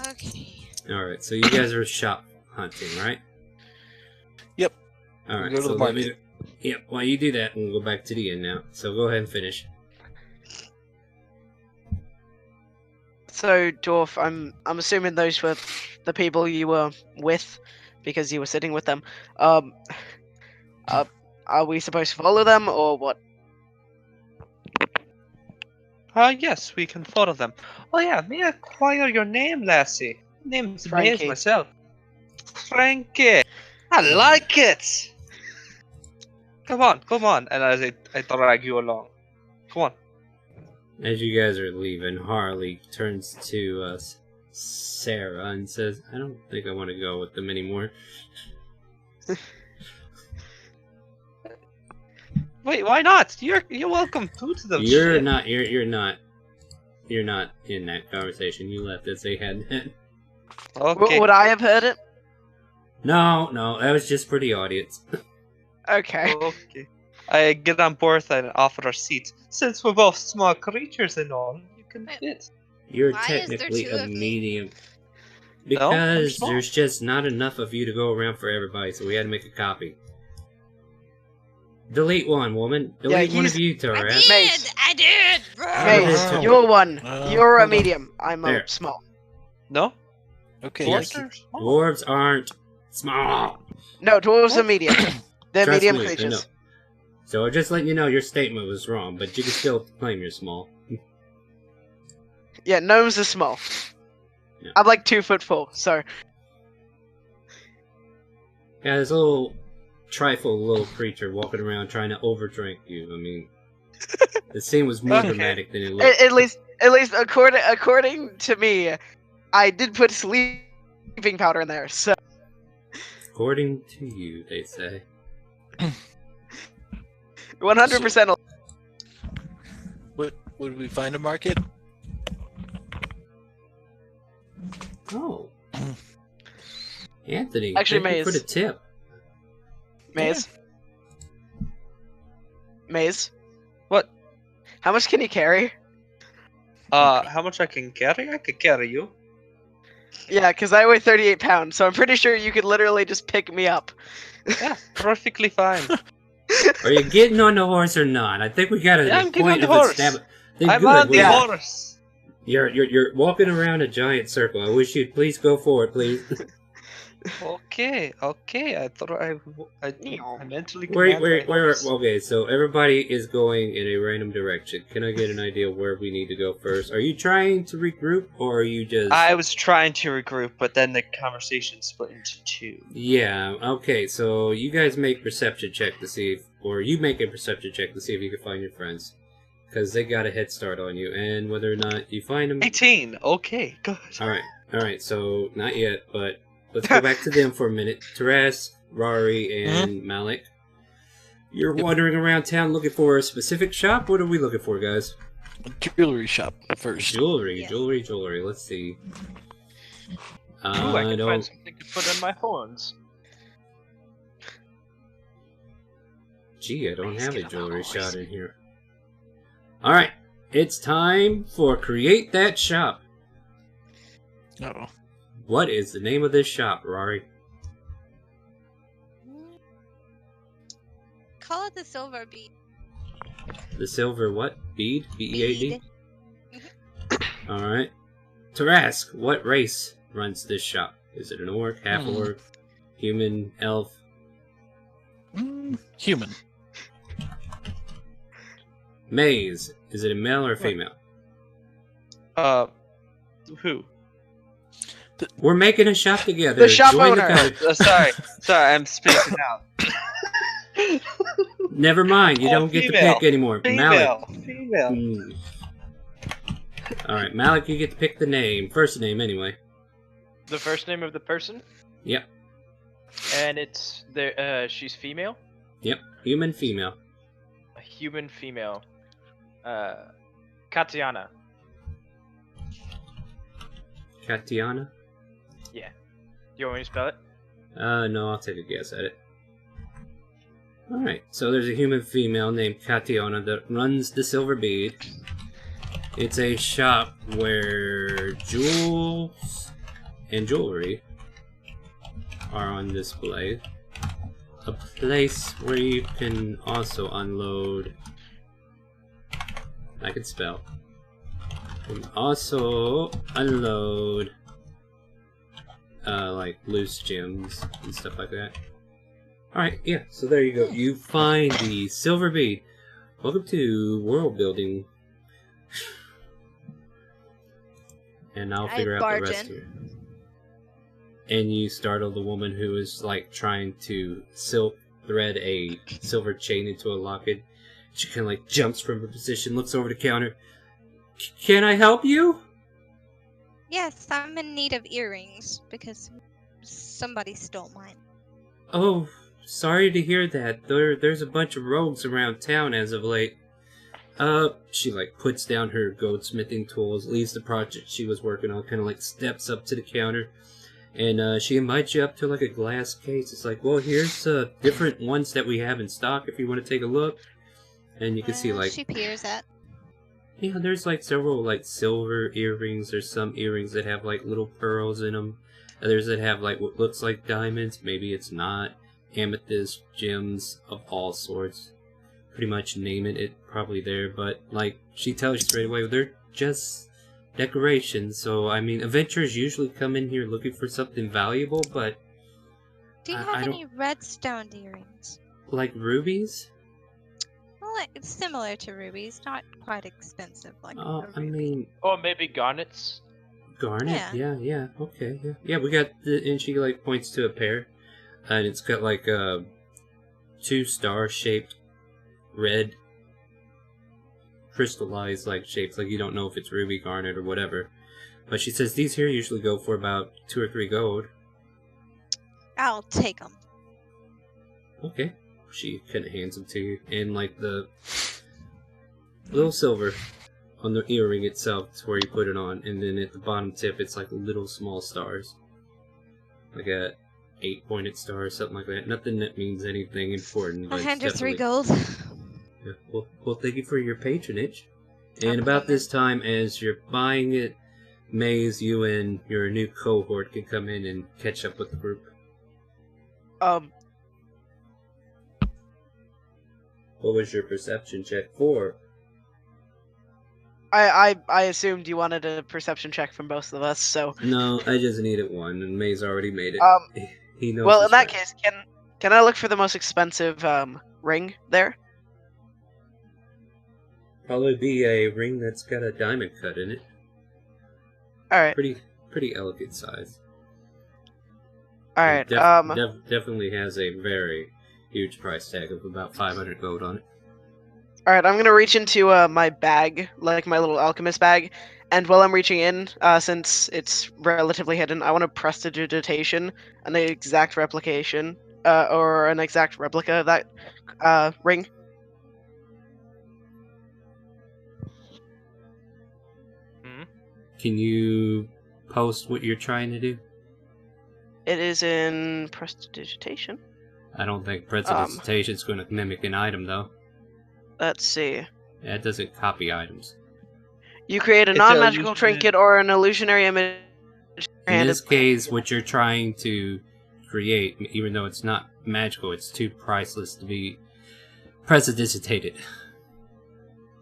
Okay. alright, so you guys are shop hunting, right? Yep. Alright, We'll go to so the let me... market. Yep, while you do that, we'll go back to the end now. So go ahead and finish. So, dwarf, I'm assuming those were the people you were with, because you were sitting with them. Are we supposed to follow them or what? Yes, we can follow them. Oh yeah, may I acquire your name, lassie? Name's Maze Frankie. myself. Frankie. I like it. Come on. And as I drag you along. Come on. As you guys are leaving, Harley turns to Sarah and says, I don't think I want to go with them anymore. Wait, why not? You're welcome to them. You're shit. not in that conversation. You left as they had that. Okay. Would I have heard it? No, that was just for the audience. Okay. Okay. I get on board and offer a seat. Since we're both small creatures and all, you can Wait. fit. You're Why is there technically two a of me? medium. No, Because small. there's just not enough of you to go around for everybody, so we had to make a copy. Delete one, woman. Delete one of you, I Taras. did! Mace. I did! Maze, Oh. you're one. You're a hold on. medium. I'm There. a small. No? Okay. Yes. Dwarves are small. Dwarves aren't small. No, dwarves are medium. They're Trust medium me, I know. creatures. So I'm just letting you know your statement was wrong, but you can still claim you're small. Yeah, gnomes are small. Yeah. I'm like 2'4", so Yeah, this little trifle little creature walking around trying to overdrink you. I mean, the scene was more Okay. dramatic than it looked. at least according to me, I did put sleeping powder in there. So According to you, they say. 100%. What would we find a market? Oh. Anthony, Actually, thank you for Maze. the tip. Maze. Maze. What? How much can you carry? How much I can carry? I can carry you. Yeah, because I weigh 38 pounds, so I'm pretty sure you could literally just pick me up. Yeah, perfectly fine. Are you getting on the horse or not? I think we got Yeah, a I'm getting point on of the horse. establishment. I'm on the horse. You're walking around a giant circle. I wish you'd please go forward, please. Okay. I thought I mentally Wait. command my horse. Okay, so everybody is going in a random direction. Can I get an idea where we need to go first? Are you trying to regroup, or are you just... I was trying to regroup, but then the conversation split into two. Yeah, okay, so you guys make perception check to see if... Or you make a perception check to see if you can find your friends. Because they got a head start on you, and whether or not you find them... 18! Okay, good. Alright, so not yet, but let's go back to them for a minute. Taras, Rari, and Malik. You're wandering around town looking for a specific shop? What are we looking for, guys? Jewelry shop first. Jewelry. Let's see. Ooh, I can find something to put on my horns. Gee, I don't have a jewelry shop in here. Alright, it's time for Create That Shop. Uh-oh. What is the name of this shop, Rari? Call it the Silver Bead. The silver what? Bead? B-E-A-D? Bead. Alright. Tarask, what race runs this shop? Is it an orc, half-orc, human, elf? Human. Maze, is it a male or a female? Who? We're making a shop together. The shop Join owner. Sorry, I'm spacing out. Never mind, you don't get to pick anymore. Malik. Female. Alright, Malik, you get to pick the name. First name, anyway. The first name of the person? Yep. And it's she's female? Yep. Human, female. A human female. Katiana. Katiana? Yeah. Do you want me to spell it? No, I'll take a guess at it. Alright, so there's a human female named Katiana that runs the Silver Bead. It's a shop where jewels and jewelry are on display. A place where you can also unload... I can spell. And also unload like loose gems and stuff like that. Alright, yeah, so there you go. You find the Silver Bead. Welcome to world building. And I'll figure out the rest here. And you startle the woman who is like trying to silk thread a silver chain into a locket. She kind of like jumps from her position, looks over the counter. Can I help you? Yes, I'm in need of earrings because somebody stole mine. Oh, sorry to hear that. There's a bunch of rogues around town as of late. She like puts down her goldsmithing tools, leaves the project she was working on, kind of like steps up to the counter, and she invites you up to like a glass case. It's like, well, here's different ones that we have in stock if you want to take a look. And you can see like she peers at. Yeah, there's like several like silver earrings. There's some earrings that have like little pearls in them. Others that have like what looks like diamonds. Maybe it's not. Amethyst, gems of all sorts. Pretty much name it probably there. But like she tells you straight away, they're just decorations. So I mean, adventurers usually come in here looking for something valuable. But do you have any redstone earrings? Like rubies? Well, it's similar to rubies, not quite expensive like. I mean. Or maybe garnets. Garnet? Yeah. Okay, yeah. We got and she like points to a pair, and it's got like 2 star-shaped, red, crystallized like shapes. Like you don't know if it's ruby, garnet, or whatever. But she says these here usually go for about 2 or 3 gold. I'll take them. Okay. She kind of hands them to you, and like the little silver on the earring itself is where you put it on, and then at the bottom tip it's like little small stars, like a 8-pointed star or something like that. Nothing that means anything important. I'll hand her 3 gold. Yeah, well, thank you for your patronage. And about this time, as you're buying it, Maze, you and your new cohort can come in and catch up with the group. What was your perception check for? I assumed you wanted a perception check from both of us, so. No, I just needed one, and Maze already made it. He knows. Well, in that case, can I look for the most expensive ring there? Probably be a ring that's got a diamond cut in it. All right. Pretty elegant size. All right. Definitely has a very huge price tag of about 500 gold on it. All right, I'm gonna reach into my bag, like my little alchemist bag, and while I'm reaching in, since it's relatively hidden, I want to prestidigitation, an exact replication, or an exact replica of that ring. Can you post what you're trying to do? It is in prestidigitation. I don't think prestidigitation is going to mimic an item, though. Let's see. Yeah, it doesn't copy items. You create a non-magical trinket or an illusionary image. In this case, what you're trying to create, even though it's not magical, it's too priceless to be prestidigitated.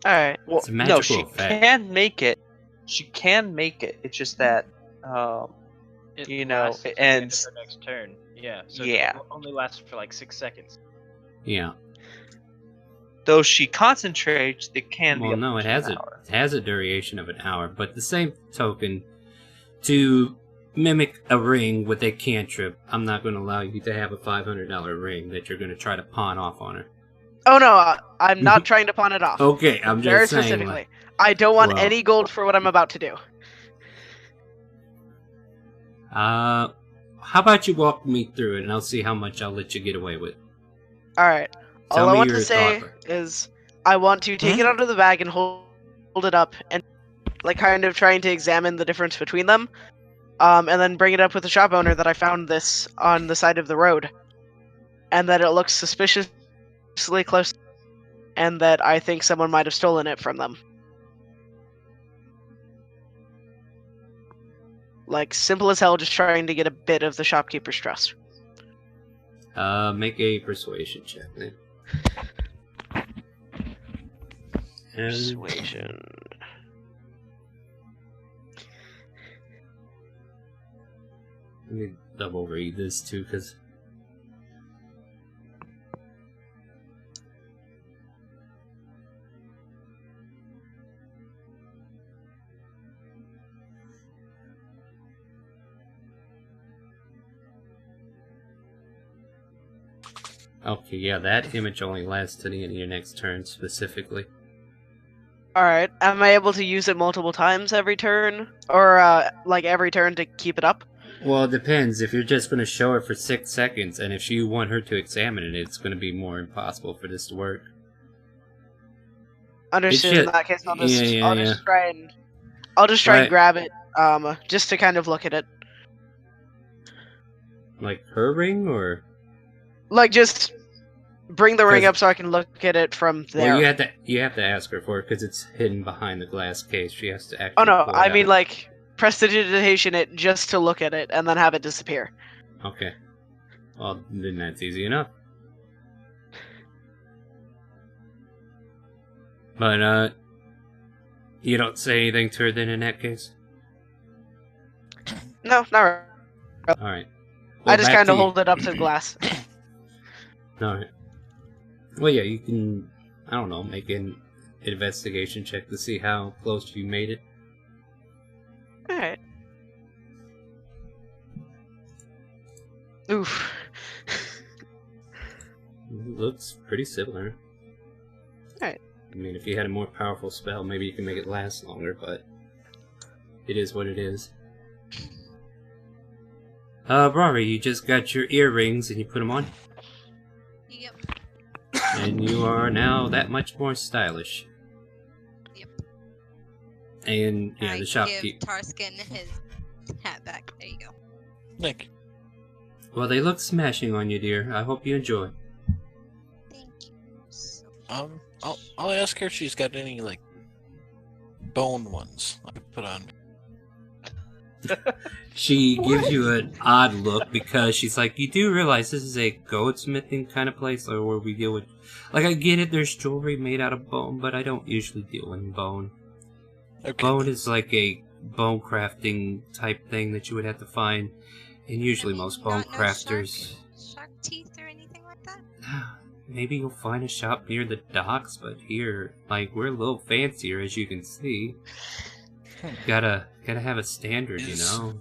Alright. Well, it's a magical no, she effect. can make it. She can make it. It's just that, It you know, lasts it until the end ends. of her next turn. Yeah. So Yeah. It only lasts for like 6 seconds. Yeah. Though she concentrates, it can be. Well, no, it has a duration of an hour, but the same token, to mimic a ring with a cantrip, I'm not going to allow you to have a $500 ring that you're going to try to pawn off on her. Oh no, I'm not trying to pawn it off. Okay, I'm just very saying. specifically. Like, I don't want any gold for what I'm about to do. how about you walk me through it, and I'll see how much I'll let you get away with. All right. Tell All I me want your to say thought. is I want to take it out of the bag and hold it up and like kind of trying to examine the difference between them. And then bring it up with the shop owner that I found this on the side of the road. And that it looks suspiciously close and that I think someone might have stolen it from them. Like simple as hell, just trying to get a bit of the shopkeeper's trust. Make a persuasion check, then. Persuasion. Let me double read this too, because okay, yeah, that image only lasts to the end of your next turn specifically. Alright, am I able to use it multiple times every turn? Or, like, every turn to keep it up? Well, it depends. If you're just going to show her for 6 seconds, and if you want her to examine it, it's going to be more impossible for this to work. Understood. In that case, I'll just try and grab it, just to kind of look at it. Like her ring, or? Like, just bring the ring up so I can look at it from there. Well, you have to ask her for it because it's hidden behind the glass case. She has to actually. Oh no, I mean like prestidigitation it just to look at it and then have it disappear. Okay. Well, then that's easy enough. But you don't say anything to her then in that case? No, not really. All right. Well, I just kind of hold it up to the glass. Alright. Well, yeah, you can, I don't know, make an investigation check to see how close you made it. Alright. Oof. Looks pretty similar. Alright. I mean, if you had a more powerful spell, maybe you can make it last longer, but it is what it is. Rory, you just got your earrings and you put them on? Yep. And you are now that much more stylish. Yep. And, yeah, the shopkeeper. Give Tarskin his hat back. There you go. Nick. Well, they look smashing on you, dear. I hope you enjoy. Thank you so I'll ask her if she's got any, like, bone ones I could put on. She gives you an odd look because she's like, you do realize this is a goldsmithing kind of place, or where we deal with... Like, I get it, there's jewelry made out of bone, but I don't usually deal in bone. Okay. Bone is like a bone crafting type thing that you would have to find, and usually most bone crafters... Shark teeth or anything like that? Maybe you'll find a shop near the docks, but here, like, we're a little fancier, as you can see. Gotta have a standard, you know?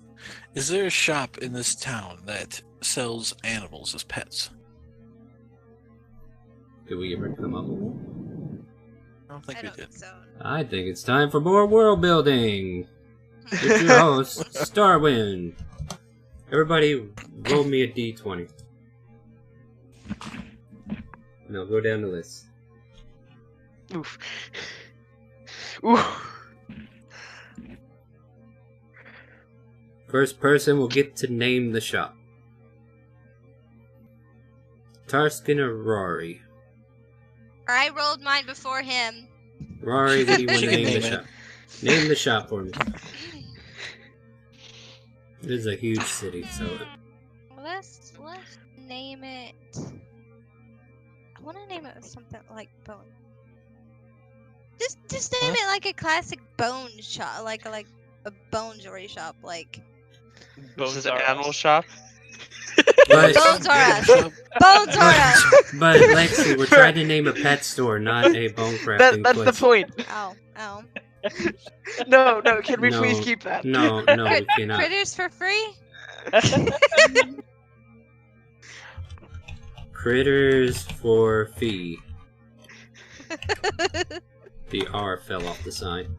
Is there a shop in this town that sells animals as pets? Did we ever come up with it? I don't think we did. So. I think it's time for more world building! It's your host, Starwind. Everybody, roll me a d20. No, go down the list. Oof. Oof. First person will get to name the shop. Tarskin or Rory? I rolled mine before him. Rory, what do you want to She can name the name it. shop? Name the shop for me. It is a huge city, so... Let's name it. I want to name it something like bone. Just name it like a classic bone shop, like a bone jewelry shop, like. This is an animal shop. But, Bones are us. Bones are us. but Lexi, we're trying to name a pet store, not a bone crafting That's place. the point. Ow. No, can we No. please keep that? No, we cannot. Critters for free? Critters for fee. The R fell off the sign.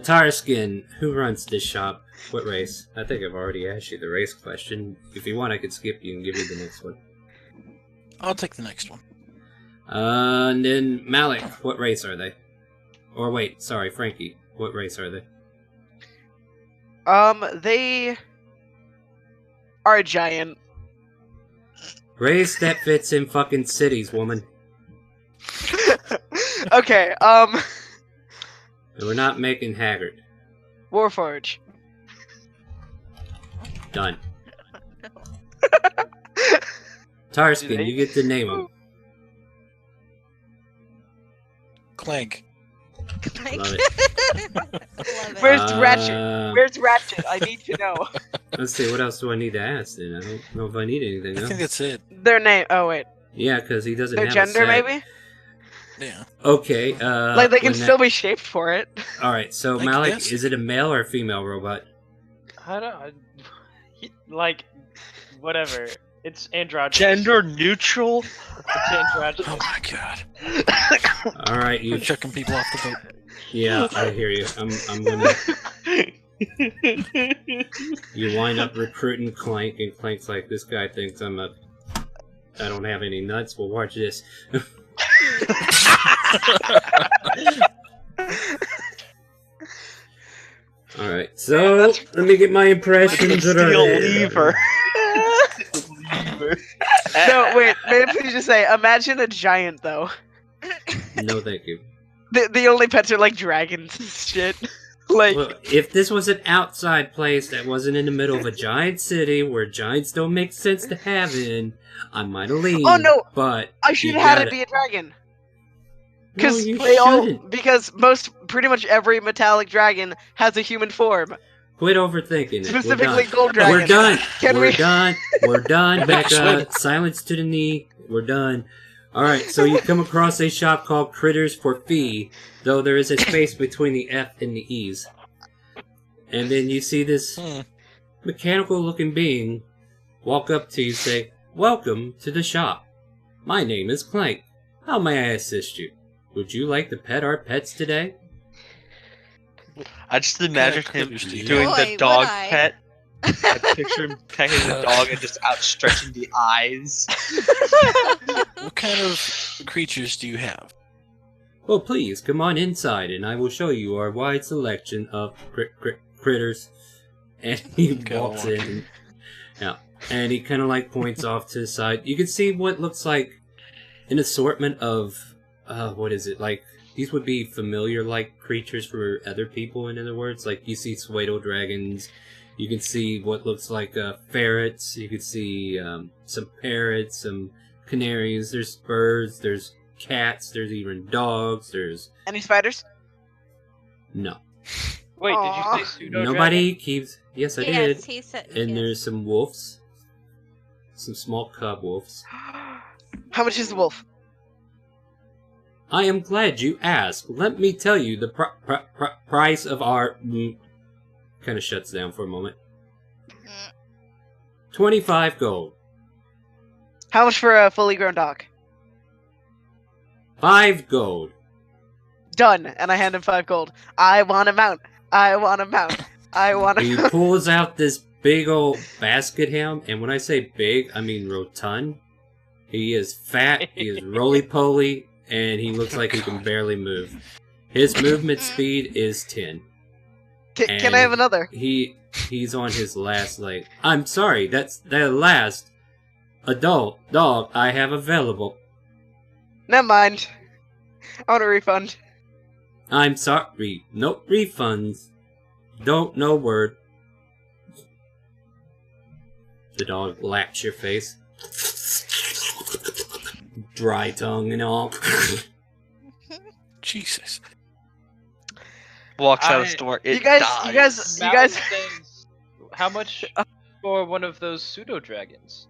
Tarskin, who runs this shop? What race? I think I've already asked you the race question. If you want, I could skip you and give you the next one. I'll take the next one. And then Malik, what race are they? Or wait, sorry, Frankie, what race are they? They are a giant. Race that fits in fucking cities, woman. Okay, And we're not making Haggard. Warforge. Done. Tarskin, you get to name them. Clank. Love it. Love it. Where's Ratchet? Where's Ratchet? I need to know. Let's see, what else do I need to ask then? I don't know if I need anything I else. think that's it. Their name. Oh wait. Yeah, because he doesn't Their have gender, a set. maybe. Yeah. Okay, Like they can when still be shaped for it. Alright, so I Malik, guess. is it a male or a female robot? I don't. Like, whatever. It's androgynous. Gender neutral. It's androgynous. Oh my god. Alright, You're you... chucking people off the boat. Yeah, I hear you. I'm gonna... You wind up recruiting Clank, and Clank's like, this guy thinks I don't have any nuts. Well, watch this. Alright, so let me get my impressions. Steel lever. No, wait. Maybe please just say, imagine a giant though. No, thank you. The only pets are like dragons and shit. Like, Well, if this was an outside place that wasn't in the middle of a giant city where giants don't make sense to have in, I might have leaned. Oh, no! But I should you have had gotta- it be a dragon. No, Because you they all, shouldn't. because pretty much every metallic dragon has a human form. Quit overthinking it. Specifically We're done. gold dragon. We're done. Can We're we- done. We're done. Back Swim. up. Silence to the knee. We're done. Alright, so you come across a shop called Critters for Fee, though there is a space between the F and the E's. And then you see this mechanical looking being walk up to you, say, "Welcome to the shop. My name is Clank. How may I assist you? Would you like to pet our pets today?" I just imagine What kind of him critters do you doing have? the Boy, dog would I. pet. I picture him petting the dog and just outstretching the eyes. What kind of creatures do you have? Well, please, come on inside and I will show you our wide selection of critters. And he Go walks on. in. And, yeah, and he kind of like points off to the side. You can see what looks like an assortment of, what is it, like these would be familiar-like creatures for other people, in other words. Like, you see Pseudo dragons, you can see what looks like ferrets, you can see some parrots, some canaries, there's birds, there's cats, there's even dogs, there's... Any spiders? No. Wait, Aw. did you say pseudo Nobody keeps... Yes, I did. Yes, he said. And yes. there's some wolves. Some small cub wolves. How much is the wolf? I am glad you asked. Let me tell you the price of our... Kind of shuts down for a moment. 25 gold. How much for a fully grown dog? 5 gold. Done. And I hand him 5 gold. I want a mount. I want a mount. I want He a pulls out this big old basket hound, and when I say big, I mean rotund. He is fat, he is roly-poly, and he looks like he can barely move. His movement speed is 10. Can I have another? He's on his last leg. I'm sorry, that's the last adult dog I have available. Never mind. I want a refund. I'm sorry, no refunds. Don't know word. The dog laps your face. Dry tongue and all. Jesus. Walks out of the store. You guys. How much for one of those pseudo dragons?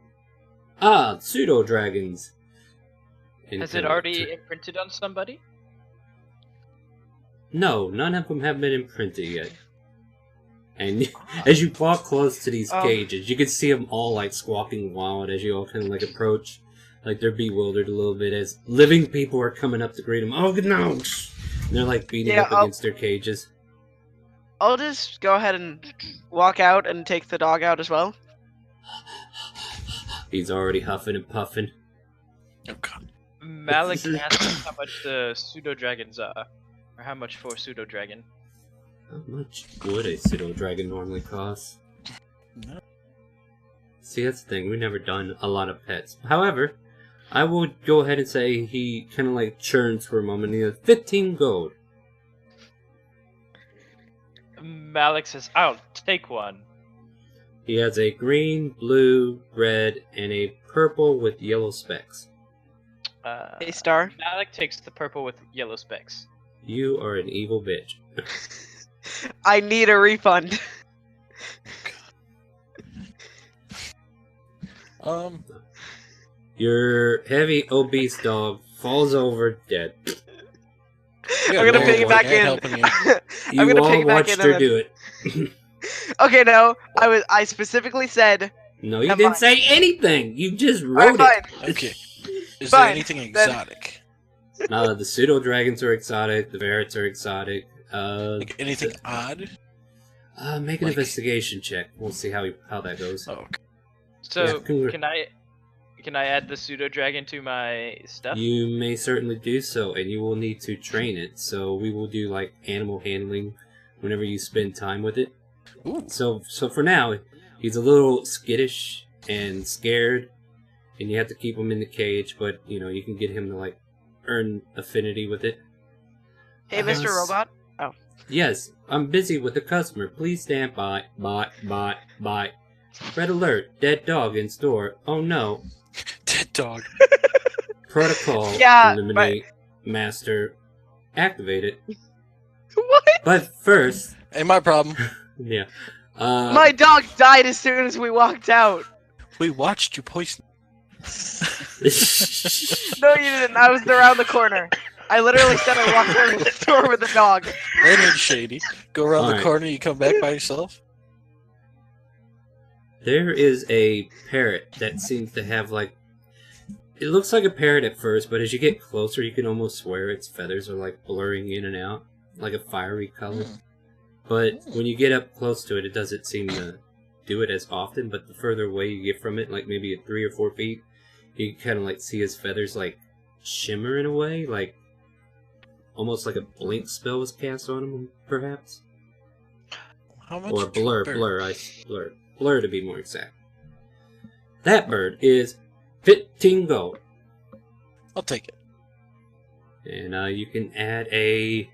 Ah, pseudo dragons. Has it already imprinted on somebody? No, none of them have been imprinted yet. And as you walk close to these cages, you can see them all like squawking wild as you all kind of like approach. Like they're bewildered a little bit as living people are coming up to greet them. Oh no! And they're like beating up against their cages. I'll just go ahead and walk out and take the dog out as well. He's already huffing and puffing. Oh god. Malik asked how much the pseudo dragons are, or how much for a pseudo dragon. How much would a pseudo dragon normally cost? No. See, that's the thing. We've never done a lot of pets. However, I will go ahead and say he kind of like churns for a moment. He has 15 gold. Malik says, "I'll take one." He has a green, blue, red, and a purple with yellow specks. A star. Malik takes the purple with yellow specks. You are an evil bitch. I need a refund. Your heavy, obese dog falls over dead. I'm gonna pick it back in. I'm gonna pick it back in. You all watched her do it. Okay, no. I specifically said. No, you didn't say anything. You just wrote it. Okay. Is there anything exotic? The pseudo dragons are exotic. The ferrets are exotic. Like anything odd? Make an investigation check. We'll see how that goes. Oh, okay. So can I add the pseudo dragon to my stuff? You may certainly do so, and you will need to train it. So we will do like animal handling whenever you spend time with it. Ooh. So for now, he's a little skittish and scared, and you have to keep him in the cage. But you know you can get him to like earn affinity with it. Hey, Mr. Robot. Oh. Yes, I'm busy with a customer. Please stand by. Bye. Red alert. Dead dog in store. Oh no. Dead dog. Protocol. Yeah, Eliminate. Master. Activate it. What? But first. Ain't my problem. Yeah. My dog died as soon as we walked out. We watched you poison. No, you didn't. I was around the corner. I literally said I walked out of the store with the dog. That ain't shady. Go around the corner, you come back by yourself? There is a parrot that seems to have like... It looks like a parrot at first, but as you get closer, you can almost swear its feathers are like blurring in and out. Like a fiery color. But when you get up close to it, it doesn't seem to do it as often, but the further away you get from it, like maybe at 3 or 4 feet, you can kind of like see his feathers like shimmer in a way, like almost like a blink spell was cast on him, perhaps. How much? Or blur to be more exact. That bird is 15 gold. I'll take it. And you can add a...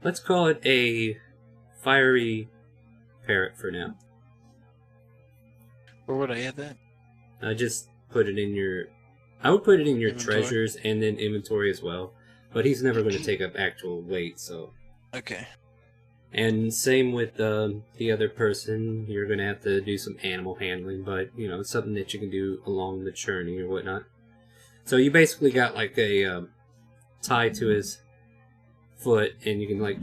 Let's call it a fiery parrot for now. Where would I add that? Just put it in your... I would put it in your Inventory? treasures and then inventory as well. But he's never going to take up actual weight, so... Okay. And same with the other person. You're going to have to do some animal handling, but, you know, it's something that you can do along the journey or whatnot. So you basically got like a tie to his foot, and you can like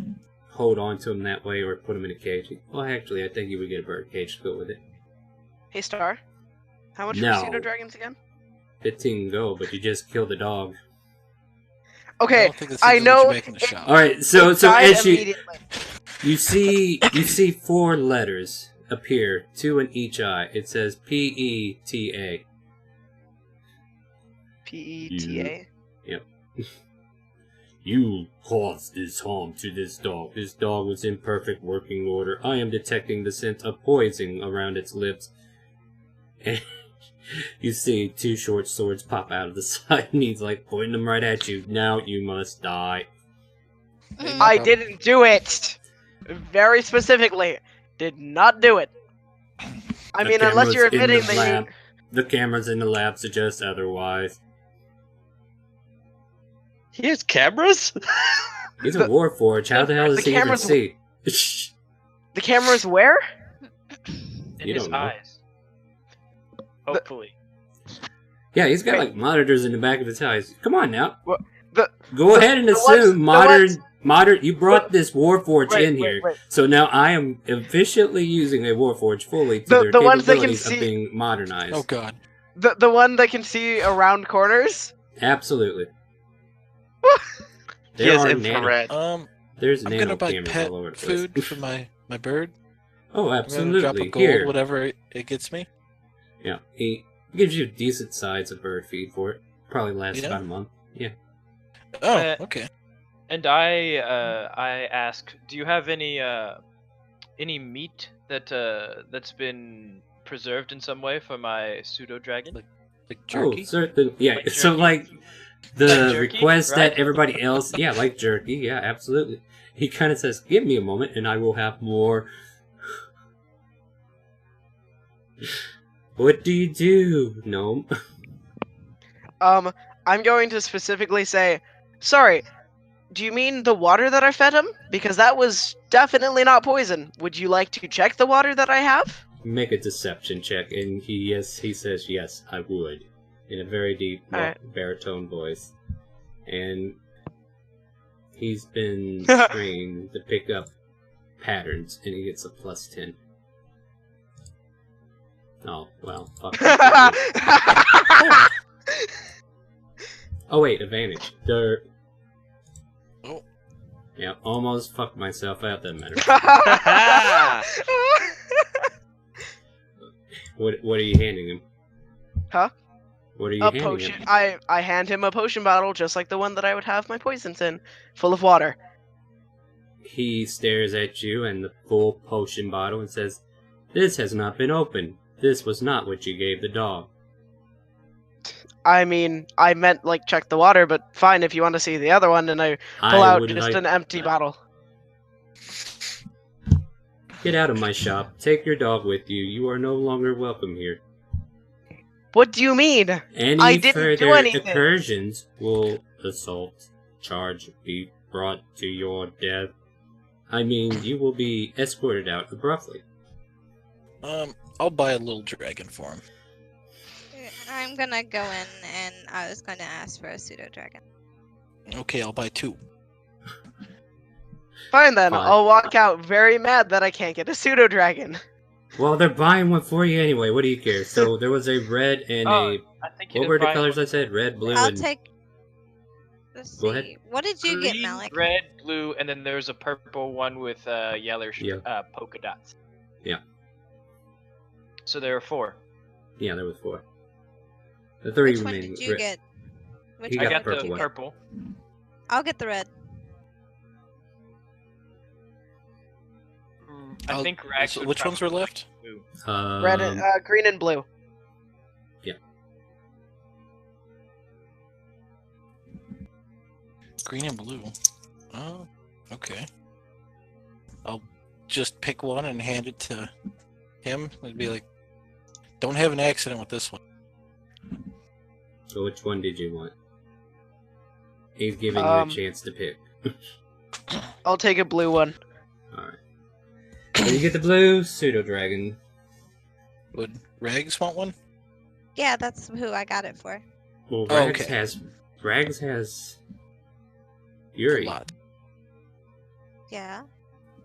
hold on to him that way or put him in a cage. Well, actually, I think you would get a bird cage to go with it. Hey, Star. How much No. are pseudo dragons again? 15 go, but you just killed the dog. Okay, don't think that's I something we should know. make in the shop. All right, so died as you immediately. you see 4 letters appear, 2 in each eye. It says PETA. PETA. Yep. You caused this harm to this dog. This dog was in perfect working order. I am detecting the scent of poison around its lips. And you see 2 short swords pop out of the side, and he's like pointing them right at you. Now you must die. I didn't do it. Very specifically, did not do it. I The mean, unless you're camera's in admitting the that lab. The cameras in the lab suggest otherwise. He has cameras? He's a warforged. How the hell does the he even cameras- see? the camera's where? In You his don't know. eyes. Hopefully. Yeah, he's got Wait. like monitors in the back of his eyes. Come on now. The- Go ahead and the assume ones- modern. You brought this warforged Wait, in wait, here, wait. so now I am efficiently using a warforged fully to The- their the ones that can capabilities see- of being modernized. Oh god. The one that can see around corners? Absolutely. He There has are infrared. There's I'm nano gonna buy cameras pet all over the place. food for my bird. Oh, I'm gonna drop a absolutely. gold, Here, whatever it gets me. yeah, he gives you a decent size of bird feed for it. Probably lasts Yeah. about a month. Yeah. Oh, okay. And I ask, do you have any meat that's been preserved in some way for my pseudo dragon? Like jerky. Oh, certain. Yeah. Like So jerky? like the Like jerky, request right? that everybody else, yeah, like jerky. Yeah, absolutely. He kind of says, "Give me a moment, and I will have more." What do you do, gnome? I'm going to specifically say, sorry, do you mean the water that I fed him? Because that was definitely not poison. Would you like to check the water that I have? Make a deception check, and he says yes, I would, in a very deep Alright. baritone voice, and he's been trained to pick up patterns, and he gets a +10. Oh well, fuck. Oh wait, advantage. Dirt. Oh. Yeah, almost fucked myself out. Doesn't matter. What are you handing him? Huh? What are you A handing potion. him? I hand him a potion bottle just like the one that I would have my poisons in, full of water. He stares at you and the full potion bottle and says, "This has not been opened. This was not what you gave the dog." I mean, I meant like check the water, but fine if you want to see the other one, and I pull out would just like- an empty bottle. Get out of my shop. Take your dog with you. You are no longer welcome here. What do you mean? Any I didn't do further anything. incursions will assault charge be brought to your death. I mean, you will be escorted out abruptly. I'll buy a little dragon for him. I'm gonna go in and I was gonna ask for a pseudo dragon. Okay, I'll buy 2. Fine then, Fine. I'll walk out very mad that I can't get a pseudo dragon. Well, they're buying one for you anyway. What do you care? So there was a red and Oh, a... I think you What did were the buy colors I said? Red, blue, I'll and... take. Let's Go ahead. see. What did you get, green, Malik? red, blue, and then there's a purple one with yellow Yeah. polka dots. Yeah. So there are 4. Yeah, there was 4. The 3 Which one remaining. did you get? Which He I got got the purple the one. purple. I'll get the red. I think Rax So would which ones were probably left? blue. Red, and, green, and blue. Green and blue. Oh, okay. I'll just pick one and hand it to him. It'd be like, don't have an accident with this one. So which one did you want? He's giving you a chance to pick. I'll take a blue one. Alright. So you get the blue pseudo dragon. Would Rags want one? Yeah, that's who I got it for. Well, Rags has Yuri. A lot. Yeah.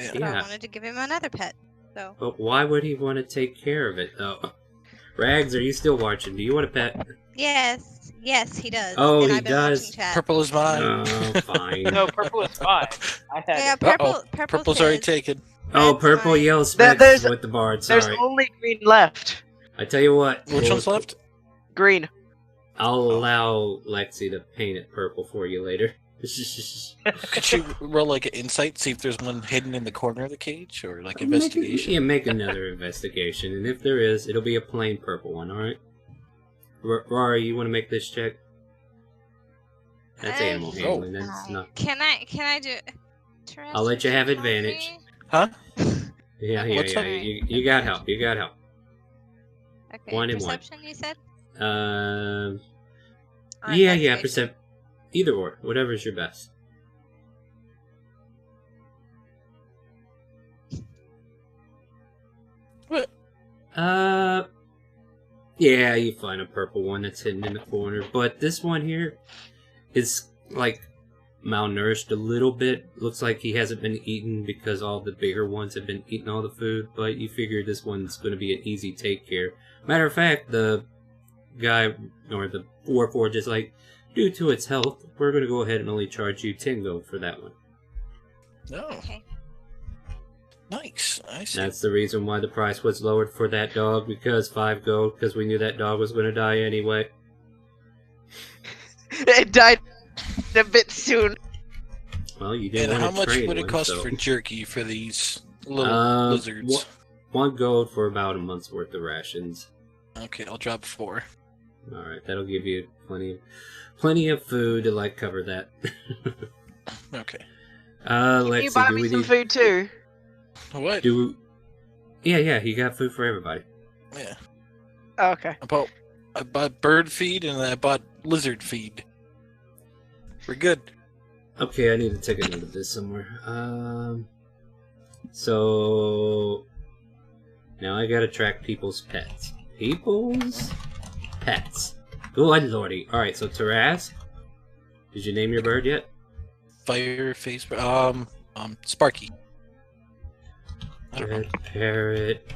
Yeah. But I wanted to give him another pet, so. But why would he want to take care of it, though? Rags, are you still watching? Do you want a pet? Yes, he does. Oh, and he I've been does. watching chat. Purple is mine. Oh, fine. No, purple is fine. I had Yeah, it. Purple's already taken. Oh, Red's purple mine. yells There's- specs with the bard, sorry. There's only green left. I tell you what. Which one's left? Green. I'll allow Lexi to paint it purple for you later. Could you roll like an insight, see if there's one hidden in the corner of the cage, or like investigation? Make another investigation, and if there is, it'll be a plain purple one, alright? Rory, you want to make this check? That's animal handling, that's not... Can I do? I'll let you have advantage. Huh? Yeah, What's up? you got help, Okay. One and one. Perception, you said? Yeah, Investigation. percent. Either or, whatever's your best. What? Yeah, you find a purple one that's hidden in the corner, but this one here is like malnourished a little bit. Looks like he hasn't been eaten because all the bigger ones have been eating all the food, but you figure this one's going to be an easy take care. Matter of fact, the guy, or the Warforged is like, due to its health, we're going to go ahead and only charge you 10 gold for that one. No. Okay. Nice. I see. That's the reason why the price was lowered for that dog, because 5 gold, because we knew that dog was going to die anyway. It died a bit soon. Well, you didn't And how want to much train would it one, cost so... for jerky for these little lizards? 1 gold for about a month's worth of rations. Okay, I'll drop 4. Alright, that'll give you plenty of food to, like, cover that. Okay. Let's You see, buy do me we some need... food too. What? Yeah, you got food for everybody. Yeah. Oh, okay. I bought bird feed and I bought lizard feed. We're good. Okay, I need to take a note of this somewhere. So... Now I gotta track people's pets. People's pets. Good lordy. Alright, so Taraz, did you name your bird yet? Fireface. Sparky. I don't know. Red parrot,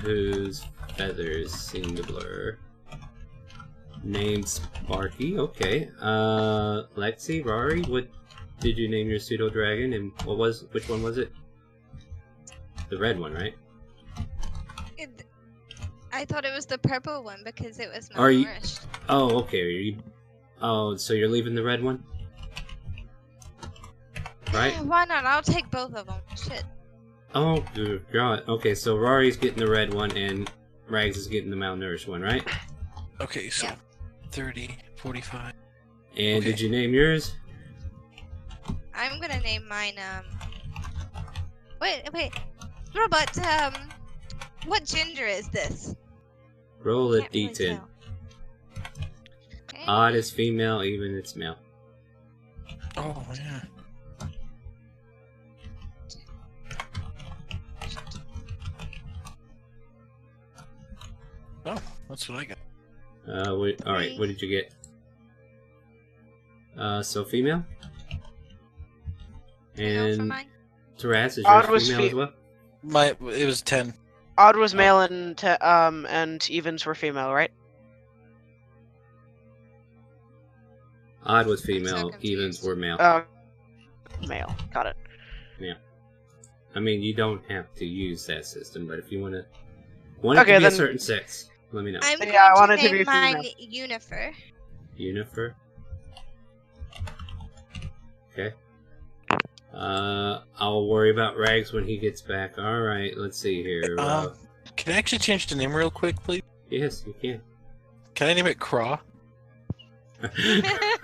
whose feathers seem to blur. Named Sparky, okay. Lexi, Rory, what did you name your pseudo dragon, and which one was it? The red one, right? I thought it was the purple one because it was Are you- malnourished. Oh, okay. So you're leaving the red one? Right? Why not? I'll take both of them. Shit. Oh, good God. Okay, so Rory's getting the red one, and Rags is getting the malnourished one, right? Okay, so Yeah. 30, 45. And Okay. did you name yours? I'm gonna name mine, Wait. Robot, what gender is this? Roll a Can't really d10. tell. Okay. Odd is female, even it's male. Oh, yeah. Oh, that's what I got. Alright, what did you get? So female? Male for And mine? Taraz, is Odd yours was female as well? It was 10. Odd was male and evens were female, right? Odd was so female, confused. evens were male. Male. Got it. I mean, you don't have to use that system, but if you want it Okay, to be a then- certain sex, let me know. I'm Yeah, I going want to it to name be mine female. Unifer. Unifer. Okay. I'll worry about Rags when he gets back. Alright, let's see here. Can I actually change the name real quick, please? Yes, you can. Can I name it Craw?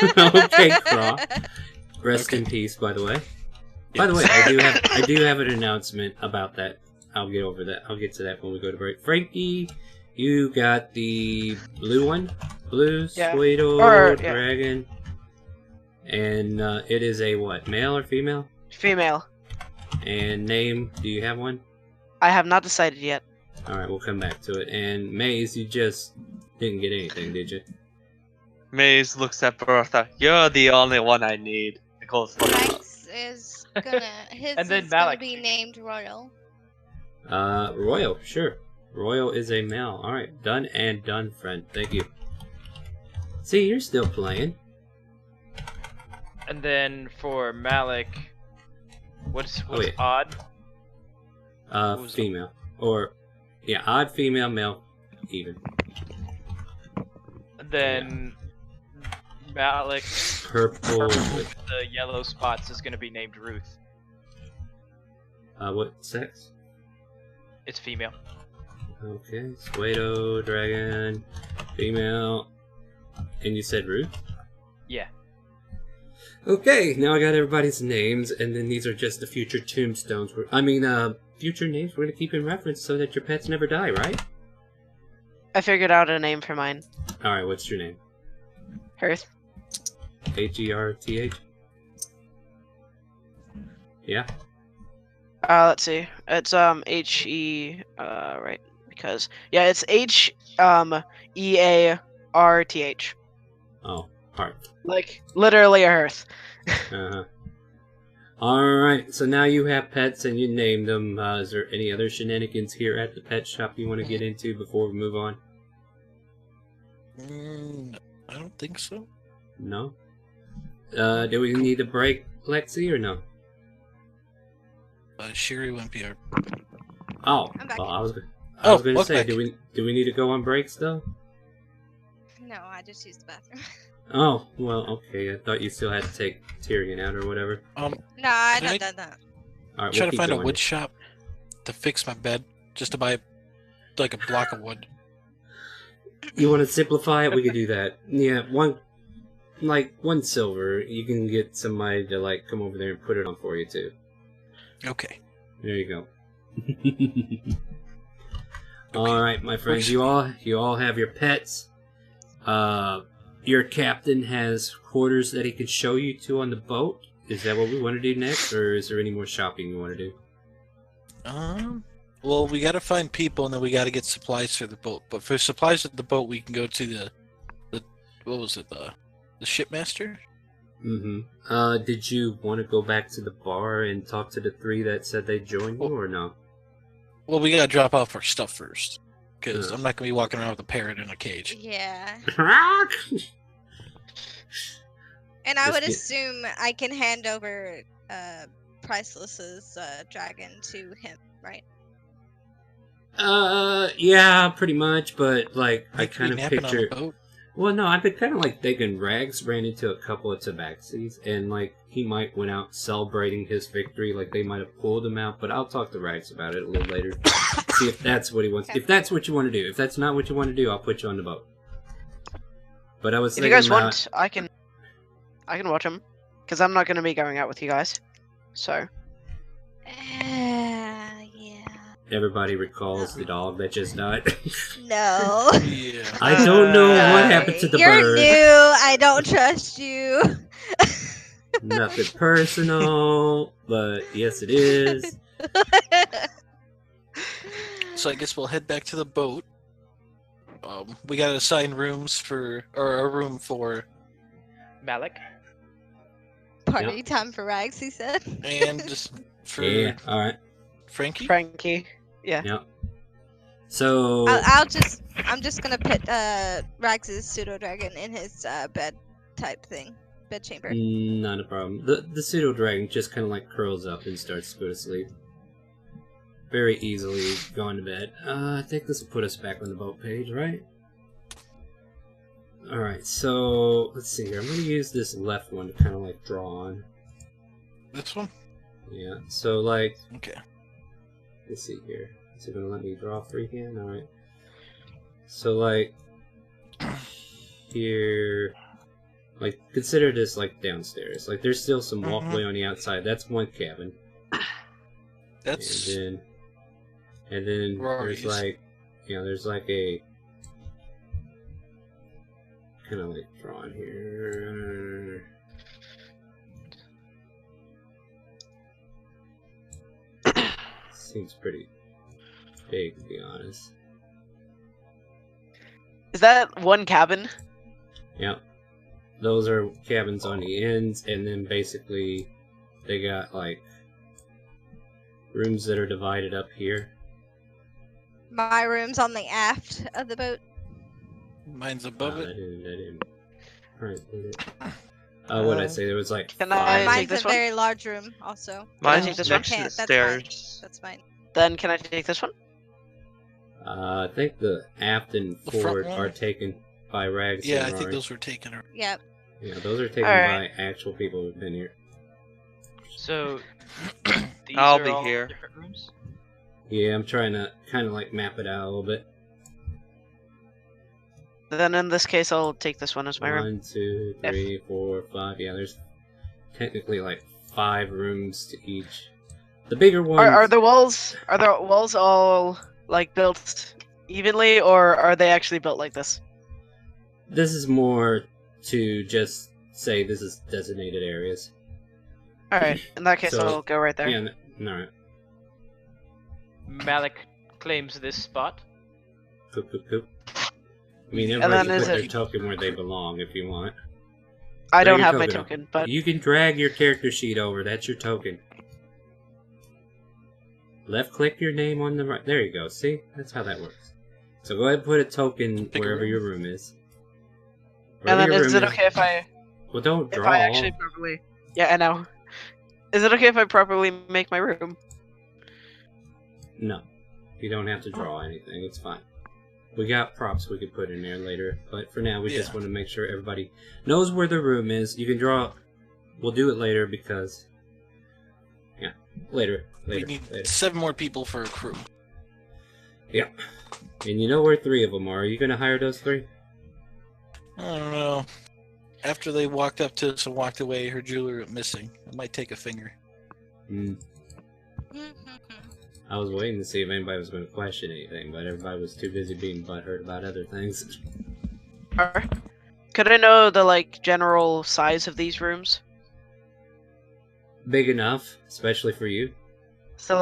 Okay, Craw. Rest in peace, by the way. By the way, I do have an announcement about that. I'll get over that. I'll get to that when we go to break. Frankie, you got the blue one, blue Suedo dragon, and it is a what? Male or female? Female. And name? Do you have one? I have not decided yet. All right, we'll come back to it. And Maze, you just didn't get anything, did you? Maze looks at Bertha. You're the only one I need. Rex is gonna And then is Malik. gonna be named Royal. Royal, sure. Royal is a male. All right, done and done, friend. Thank you. See, you're still playing. And then for Malik, what's wait. odd? Female. Or, yeah, odd female, male, even. And then Malik, Purple. with the yellow spots, is going to be named Ruth. What sex? It's female. Okay, Suedo, dragon, female. And you said Ruth? Yeah. Okay, now I got everybody's names, and then these are just the future tombstones. Future names we're going to keep in reference so that your pets never die, right? I figured out a name for mine. Alright, what's your name? Hearth. Herth? Yeah? Let's see. It's H-E, right, because, yeah, it's H-E-A-R-T-H. Oh, heart. Like, literally a hearth. Uh-huh. Alright, so now you have pets and you named them. Is there any other shenanigans here at the pet shop you want to get into before we move on? I don't think so. No? Do we need a break, Lexi, or no? Sherry went PR. Oh, I'm back. well, I was going to say, back. do we need to go on breaks though? No, I just used the bathroom. Oh, well, okay. I thought you still had to take Tyrion out or whatever. No, I Can I- done that. All right, Trying we'll to find a going. wood shop to fix my bed, just to buy like a block of wood. You want to simplify it? We could do that. Yeah, one silver. You can get somebody to come over there and put it on for you too. Okay. There you go. All right, my friends. You all have your pets. Your captain has quarters that he can show you to on the boat. Is that what we want to do next, or is there any more shopping we want to do? Well, we got to find people, and then we got to get supplies for the boat. But for supplies at the boat, we can go to the what was it, the shipmaster? Mm-hmm. Did you want to go back to the bar and talk to the three that said they'd join you, or no? Well, we got to drop off our stuff first, because I'm not gonna be walking around with a parrot in a cage. Yeah. And I Just would get- assume I can hand over Priceless's dragon to him, right? Yeah, pretty much, but I Like, kind of napping on picture. a boat? Well, no, I've been kind of thinking Rags ran into a couple of tabaxis, and he might went out celebrating his victory, they might have pulled him out. But I'll talk to Rags about it a little later. See if that's what he wants. Okay. If that's what you want to do. If that's not what you want to do, I'll put you on the boat. But I was If you thinking guys about, want, I can watch them, because I'm not going to be going out with you guys. So, Yeah. everybody recalls the dog that just died. No. Yeah. I don't know what Sorry. happened to the You're bird. new. I don't trust you. Nothing personal, but yes, it is. So I guess we'll head back to the boat. We got to assign rooms or a room for, Malik? Party time for Rags, he said. and just for Yeah. All right. Frankie. Frankie. Yeah. Yeah. So. I'm just gonna put Rags's pseudo dragon in his bed type thing, bed chamber. Not a problem. The pseudo dragon just kind of curls up and starts to go to sleep. Very easily going to bed. I think this will put us back on the boat page, right? Alright, so let's see here. I'm going to use this left one to kind of draw on. This one. Yeah, so Okay. let's see here. Is it going to let me draw freehand? Alright. So here. Like, consider this like downstairs. Like, there's still some walkway on the outside. That's one cabin. That's... And then Rory's. there's like, there's like a kind of like drawn here. Seems pretty big, to be honest. Is that one cabin? Yep. Those are cabins on the ends, and then basically they got like rooms that are divided up here. My room's on the aft of the boat. Mine's above it. I didn't. Alright, did it? What'd I say? There was like Can I five. take Mine's this a one? very large room, also. Mine's take this next one? to the That's fine. stairs. That's fine. Then can I take this one? I think the aft and The front forward one? are taken by Rags. Yeah, and I think Rory. those were taken. Yep. Yeah, those are taken Alright. by actual people who've been here. So these I'll are be all here. different rooms? Yeah, I'm trying to kind of like map it out a little bit. Then in this case, I'll take this one as my room. 1, 2, 3, 4, 5. Yeah, there's technically like 5 rooms to each. The bigger ones. Are the walls all like built evenly, or are they actually built like this? This is more to just say this is designated areas. All right. In that case, So, I'll go right there. Yeah, alright. Malik claims this spot. Poop, poop, poop. I mean, And everybody then can is put their it- token where they belong if you want. I Drag don't your have my token token, over. but You can drag your character sheet over. That's your token. Left click your name on the right. There you go. See? That's how that works. So go ahead and put a token Pick a wherever room. your room is. and Wherever then your is room it okay if I Well, don't draw. actually properly? Yeah, I know. Is it okay if I properly make my room? No. You don't have to draw anything. It's fine. We got props we could put in there later, but for now we just Yeah. want to make sure everybody knows where the room is. You can draw. We'll do it later because. Yeah, later. We need Later. 7 more people for a crew. Yeah. And you know where 3 of them are. Are you going to hire those 3? I don't know. After they walked up to us and walked away, her jewelry went missing. I might take a finger. Hmm. Mm-hmm. I was waiting to see if anybody was going to question anything, but everybody was too busy being butthurt about other things. Could I know the general size of these rooms? Big enough, especially for you. So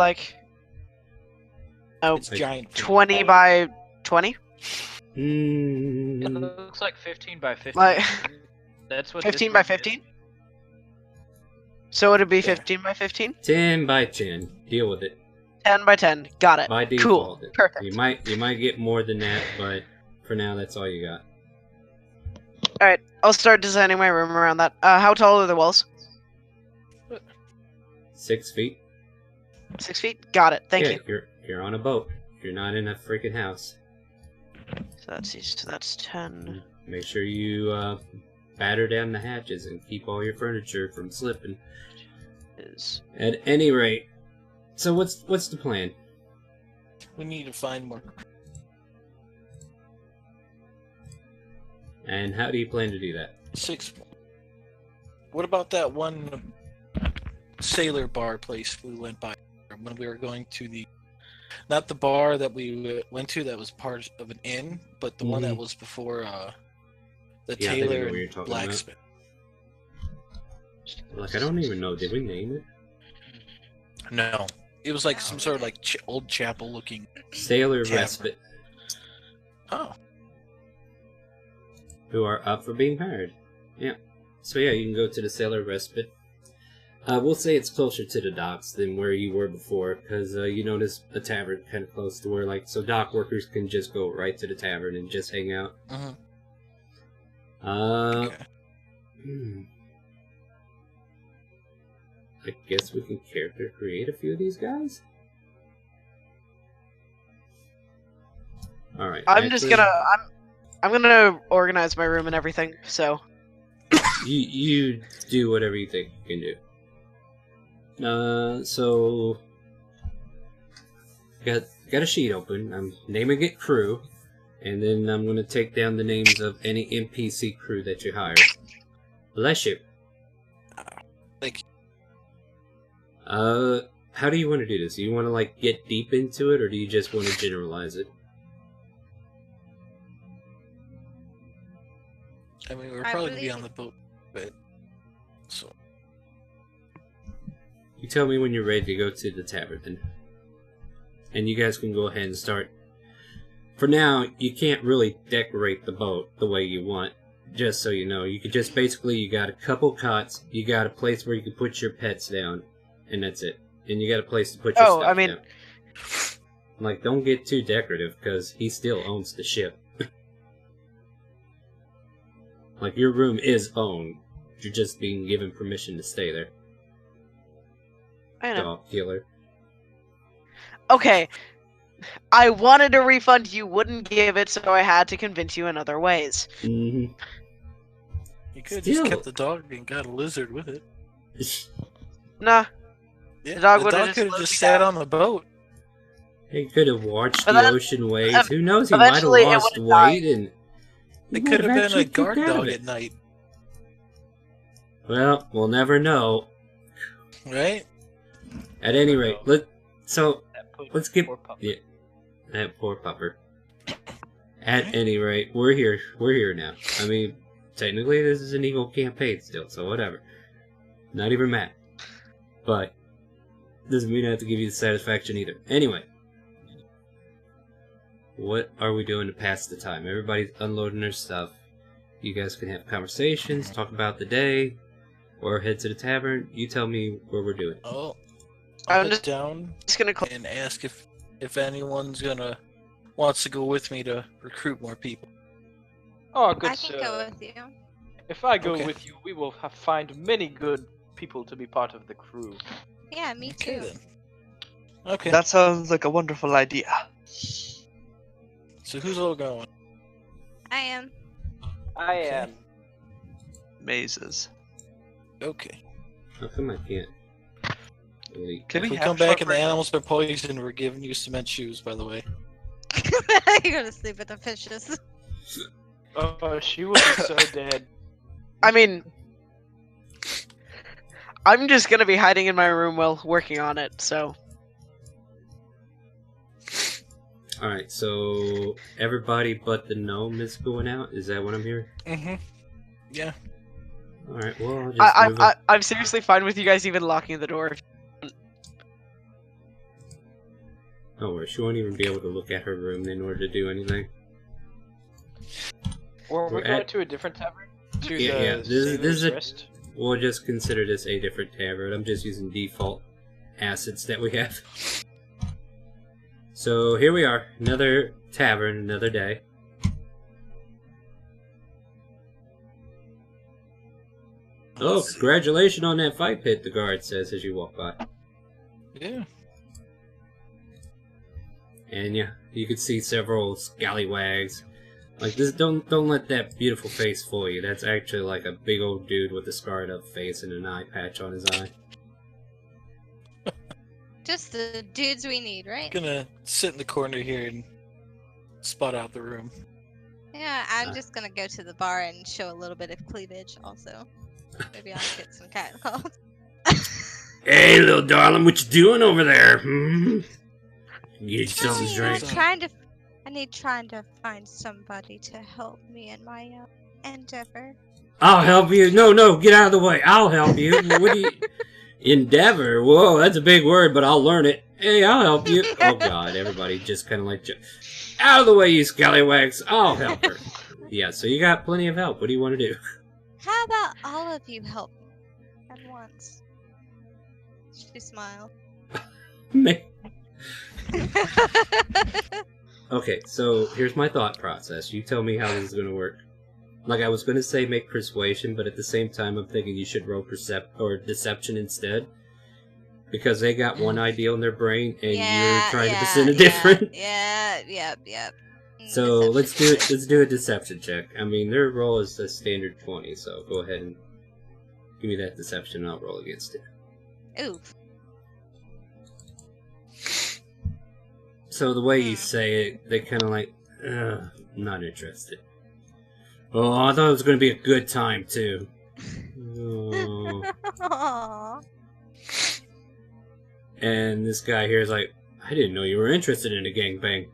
It's Like, giant. 20 by 20? It Mm, looks like 15 by 15. Like That's what 15 this by room is. 15? So would it be Yeah. 15 by 15? 10 by 10. Deal with it. 10 by 10. Got it. By Cool. default. Perfect. You might get more than that, but for now that's all you got. Alright, I'll start designing my room around that. How tall are the walls? 6 feet. 6 feet? Got it. Thank Yeah, you. You're on a boat. You're not in a freaking house. So that's 10. Make sure you batter down the hatches and keep all your furniture from slipping. Is At any rate, so what's the plan? We need to find more. And how do you plan to do that? 6. What about that one sailor bar place we went by when we were going to the... Not the bar that we went to that was part of an inn, but the one that was before the Yeah, I think I know tailor what you're and talking about. blacksmith. Like, I don't even know. Did we name it? No. It was like some sort of old chapel looking... Sailor Tavern. Respite, Oh. who are up for being hired. Yeah. So yeah, you can go to the Sailor Respite. We'll say it's closer to the docks than where you were before, because you notice a tavern kind of close to where, so dock workers can just go right to the tavern and just hang out. Okay. I guess we can character create a few of these guys. All right. I'm gonna organize my room and everything, so You do whatever you think you can do. So got a sheet open. I'm naming it crew, and then I'm gonna take down the names of any NPC crew that you hire. Bless you. Thank you. How do you want to do this? Do you want to, like, get deep into it, or do you just want to generalize it? I mean, we're probably gonna be on the boat, but so. You tell me when you're ready to go to the tavern, then. And you guys can go ahead and start. For now, you can't really decorate the boat the way you want, just so you know. You could just basically, you got a couple cots, you got a place where you can put your pets down, and that's it. And you got a place to put your stuff down. Like, don't get too decorative, because he still owns the ship. Like, your room is owned. You're just being given permission to stay there. I know. Dog killer. Okay. I wanted a refund, you wouldn't give it, so I had to convince you in other ways. Mm-hmm. You could have just kept the dog and got a lizard with it. Nah. Yeah, the dog could have just sat on the boat. He could have watched the ocean waves. Who knows? He might have eventually it lost would've weight, died. and It could have been a guard dog at night. Well, we'll never know. Right? At any rate, let's get That poor pupper. At any rate, we're here. We're here now. I mean, technically, this is an Eagle campaign still, so whatever. Not even mad, but doesn't mean I have to give you the satisfaction either. Anyway, what are we doing to pass the time? Everybody's unloading their stuff. You guys can have conversations, talk about the day, or head to the tavern. You tell me where we're doing. Oh, I'm I'll just sit down gonna and ask if anyone's wants to go with me to recruit more people. Oh, good I can go with you. If I go Okay. with you, we will find many good people to be part of the crew. Yeah, me Okay too. then. Okay. That sounds like a wonderful idea. So who's all going? I am. I Okay. am. Mazes. Okay. How come I can't? Really? Can If we have come back and the short animals are poisoned, we're giving you cement shoes, by the way. You're gonna sleep with the fishes. Oh, she would be so dead. I mean, I'm just gonna be hiding in my room while working on it, so. Alright, so everybody but the gnome is going out? Is that what I'm hearing? Mm-hmm. Yeah. Alright, well, I'll just move up. I'm seriously fine with you guys even locking the door. No worries, she won't even be able to look at her room in order to do anything. Or we're We're going at- to a different tavern? To Yeah, the this is Sailor's a- Rest? We'll just consider this a different tavern. I'm just using default assets that we have. So here we are, another tavern, another day. Oh, congratulations on that fight pit, the guard says as you walk by. Yeah. And yeah, you could see several scallywags. Like this, don't let that beautiful face fool you. That's actually like a big old dude with a scarred up face and an eye patch on his eye. Just the dudes we need, right? Gonna sit in the corner here and spot out the room. Yeah, I'm just gonna go to the bar and show a little bit of cleavage also. Maybe I'll get some cat calls. Hey, little darling, what you doing over there? Hmm? Get something to drink. I need trying to find somebody to help me in my endeavor. I'll help you. No, get out of the way. I'll help you. What do you... Endeavor? Whoa, that's a big word, but I'll learn it. Hey, I'll help you. Oh, God, everybody just kind of like... Out of the way, you scallywags. I'll help her. Yeah, so you got plenty of help. What do you want to do? How about all of you help me at once? She smiled. Okay, so here's my thought process. You tell me how this is going to work. Like, I was going to say make persuasion, but at the same time, I'm thinking you should roll deception instead. Because they got one idea in their brain, and you're trying to present a different. Yep. So let's do a deception check. I mean, their roll is a standard 20, so go ahead and give me that deception, and I'll roll against it. Oof. So the way you say it, they kind of like, not interested. Oh, I thought it was going to be a good time, too. Oh. And this guy here is like, I didn't know you were interested in a gangbang.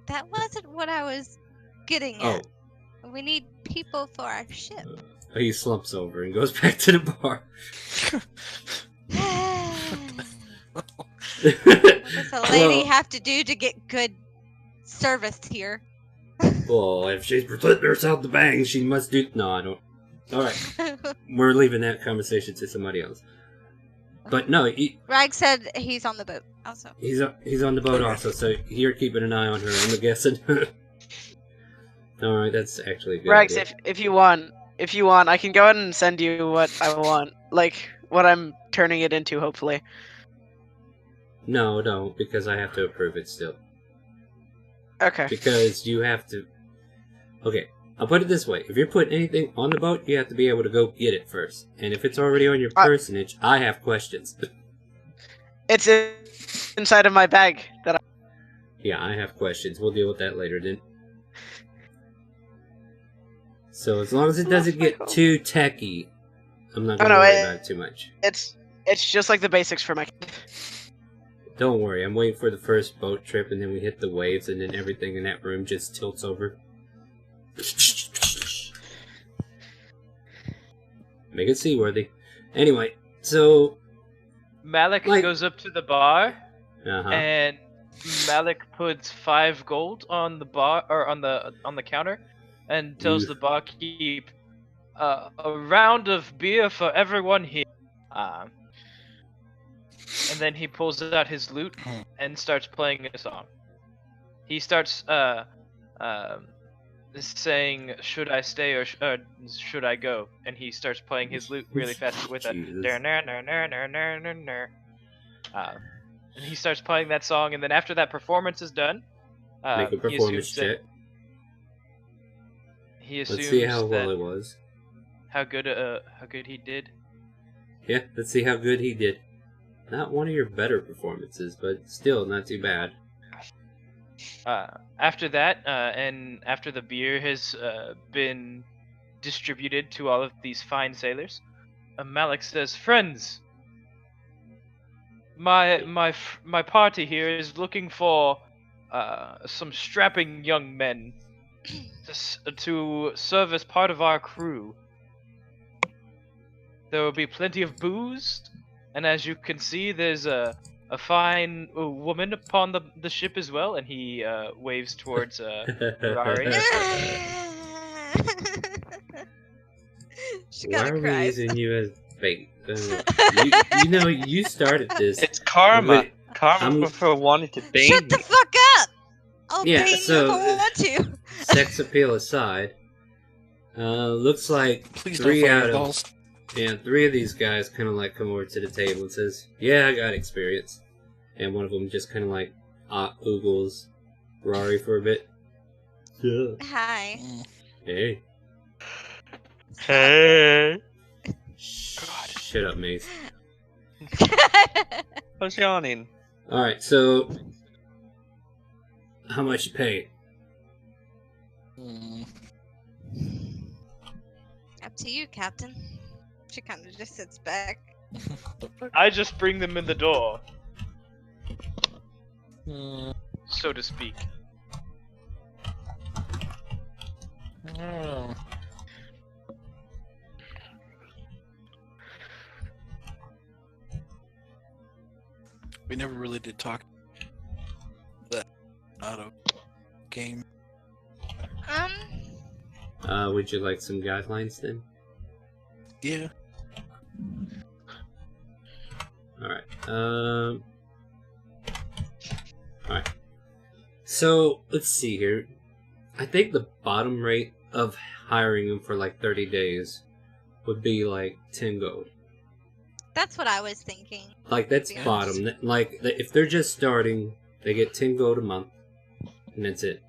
That wasn't what I was getting at. We need people for our ship. He slumps over and goes back to the bar. What does a lady have to do to get good service here? Well, if she's presenting herself to bang, she must do... No, I don't... Alright. We're leaving that conversation to somebody else. But no, Rag said he's on the boat also. He's on the boat also, so you're keeping an eye on her, I'm guessing. Alright, that's actually a good. Rags, idea. if you want, I can go ahead and send you what I want. Like, what I'm turning it into, hopefully. No, don't, because I have to approve it still. Okay. Because you have to... Okay, I'll put it this way. If you're putting anything on the boat, you have to be able to go get it first. And if it's already on your personage, I have questions. It's inside of my bag that I... Yeah, I have questions. We'll deal with that later then. So as long as it doesn't get too techy, I'm not going to worry about it too much. It's just like the basics for my... Don't worry, I'm waiting for the first boat trip and then we hit the waves and then everything in that room just tilts over. Make it seaworthy. Anyway, so... Malik goes up to the bar, Uh-huh. and Malik puts 5 gold on the bar or on the counter, and tells the barkeep, "A round of beer for everyone here." And then he pulls out his lute and starts playing a song. He starts saying, "Should I stay or should I go?" And he starts playing his lute really fast with a and he starts playing that song, and then after that performance is done, make a performance check. He assumes let's see how well it was. How good he did. Yeah, let's see how good he did. Not one of your better performances, but still not too bad. After that, and after the beer has been distributed to all of these fine sailors, Malik says, "Friends, my party here is looking for some strapping young men to serve as part of our crew. There will be plenty of booze, and as you can see, there's a fine woman upon the ship as well." And he waves towards Rari. Why are we using you as bait? You know, you started this. It's karma. Karma for wanting to bang. Shut the fuck up! I'll bang you if I want to. Sex appeal aside, looks like Please 3 out of 3 of these guys kind of like come over to the table and says, "Yeah, I got experience." And one of them just kind of like oogles Rari for a bit. Hi. Hey. Hey. Shut up, Mace. I was yawning. Alright, so... How much you pay? Up to you, Captain. She kind of just sits back. I just bring them in the door, so to speak. We never really did talk that out of game. Would you like some guidelines then? Yeah. Alright, Alright. So, let's see here. I think the bottom rate of hiring them for like 30 days would be like 10 gold. That's what I was thinking. Like, that's bottom. Like, if they're just starting, they get 10 gold a month, and that's it.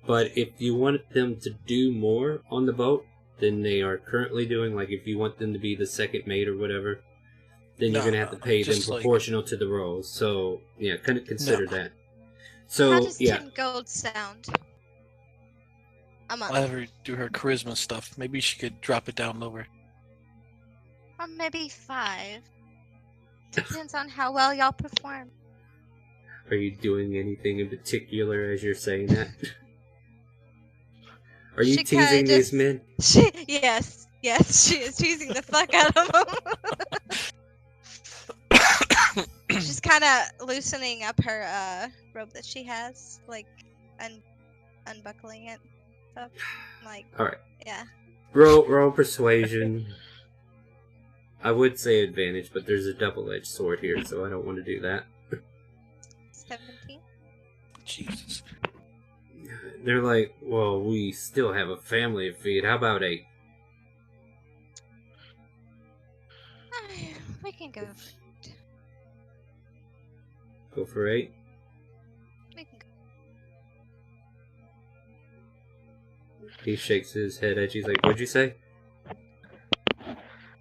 But if you want them to do more on the boat than they are currently doing, like if you want them to be the second mate or whatever, then you're going to have to pay them proportional to the roles. So, yeah, kind of consider that. So, how does 10 gold sound? I'm up. I'll have her do her charisma stuff. Maybe she could drop it down lower. Or maybe 5. Depends on how well y'all perform. Are you doing anything in particular as you're saying that? Are you She teasing kinda these men? Yes, she is teasing the fuck out of them. She's kind of loosening up her robe that she has, like unbuckling it. Stuff. Like, All right. yeah. Roll persuasion. I would say advantage, but there's a double-edged sword here, so I don't want to do that. 17. Jesus. They're like, well, we still have a family to feed. How about 8? We can go for it. Go for 8? We can go. He shakes his head at you. He's like, what'd you say?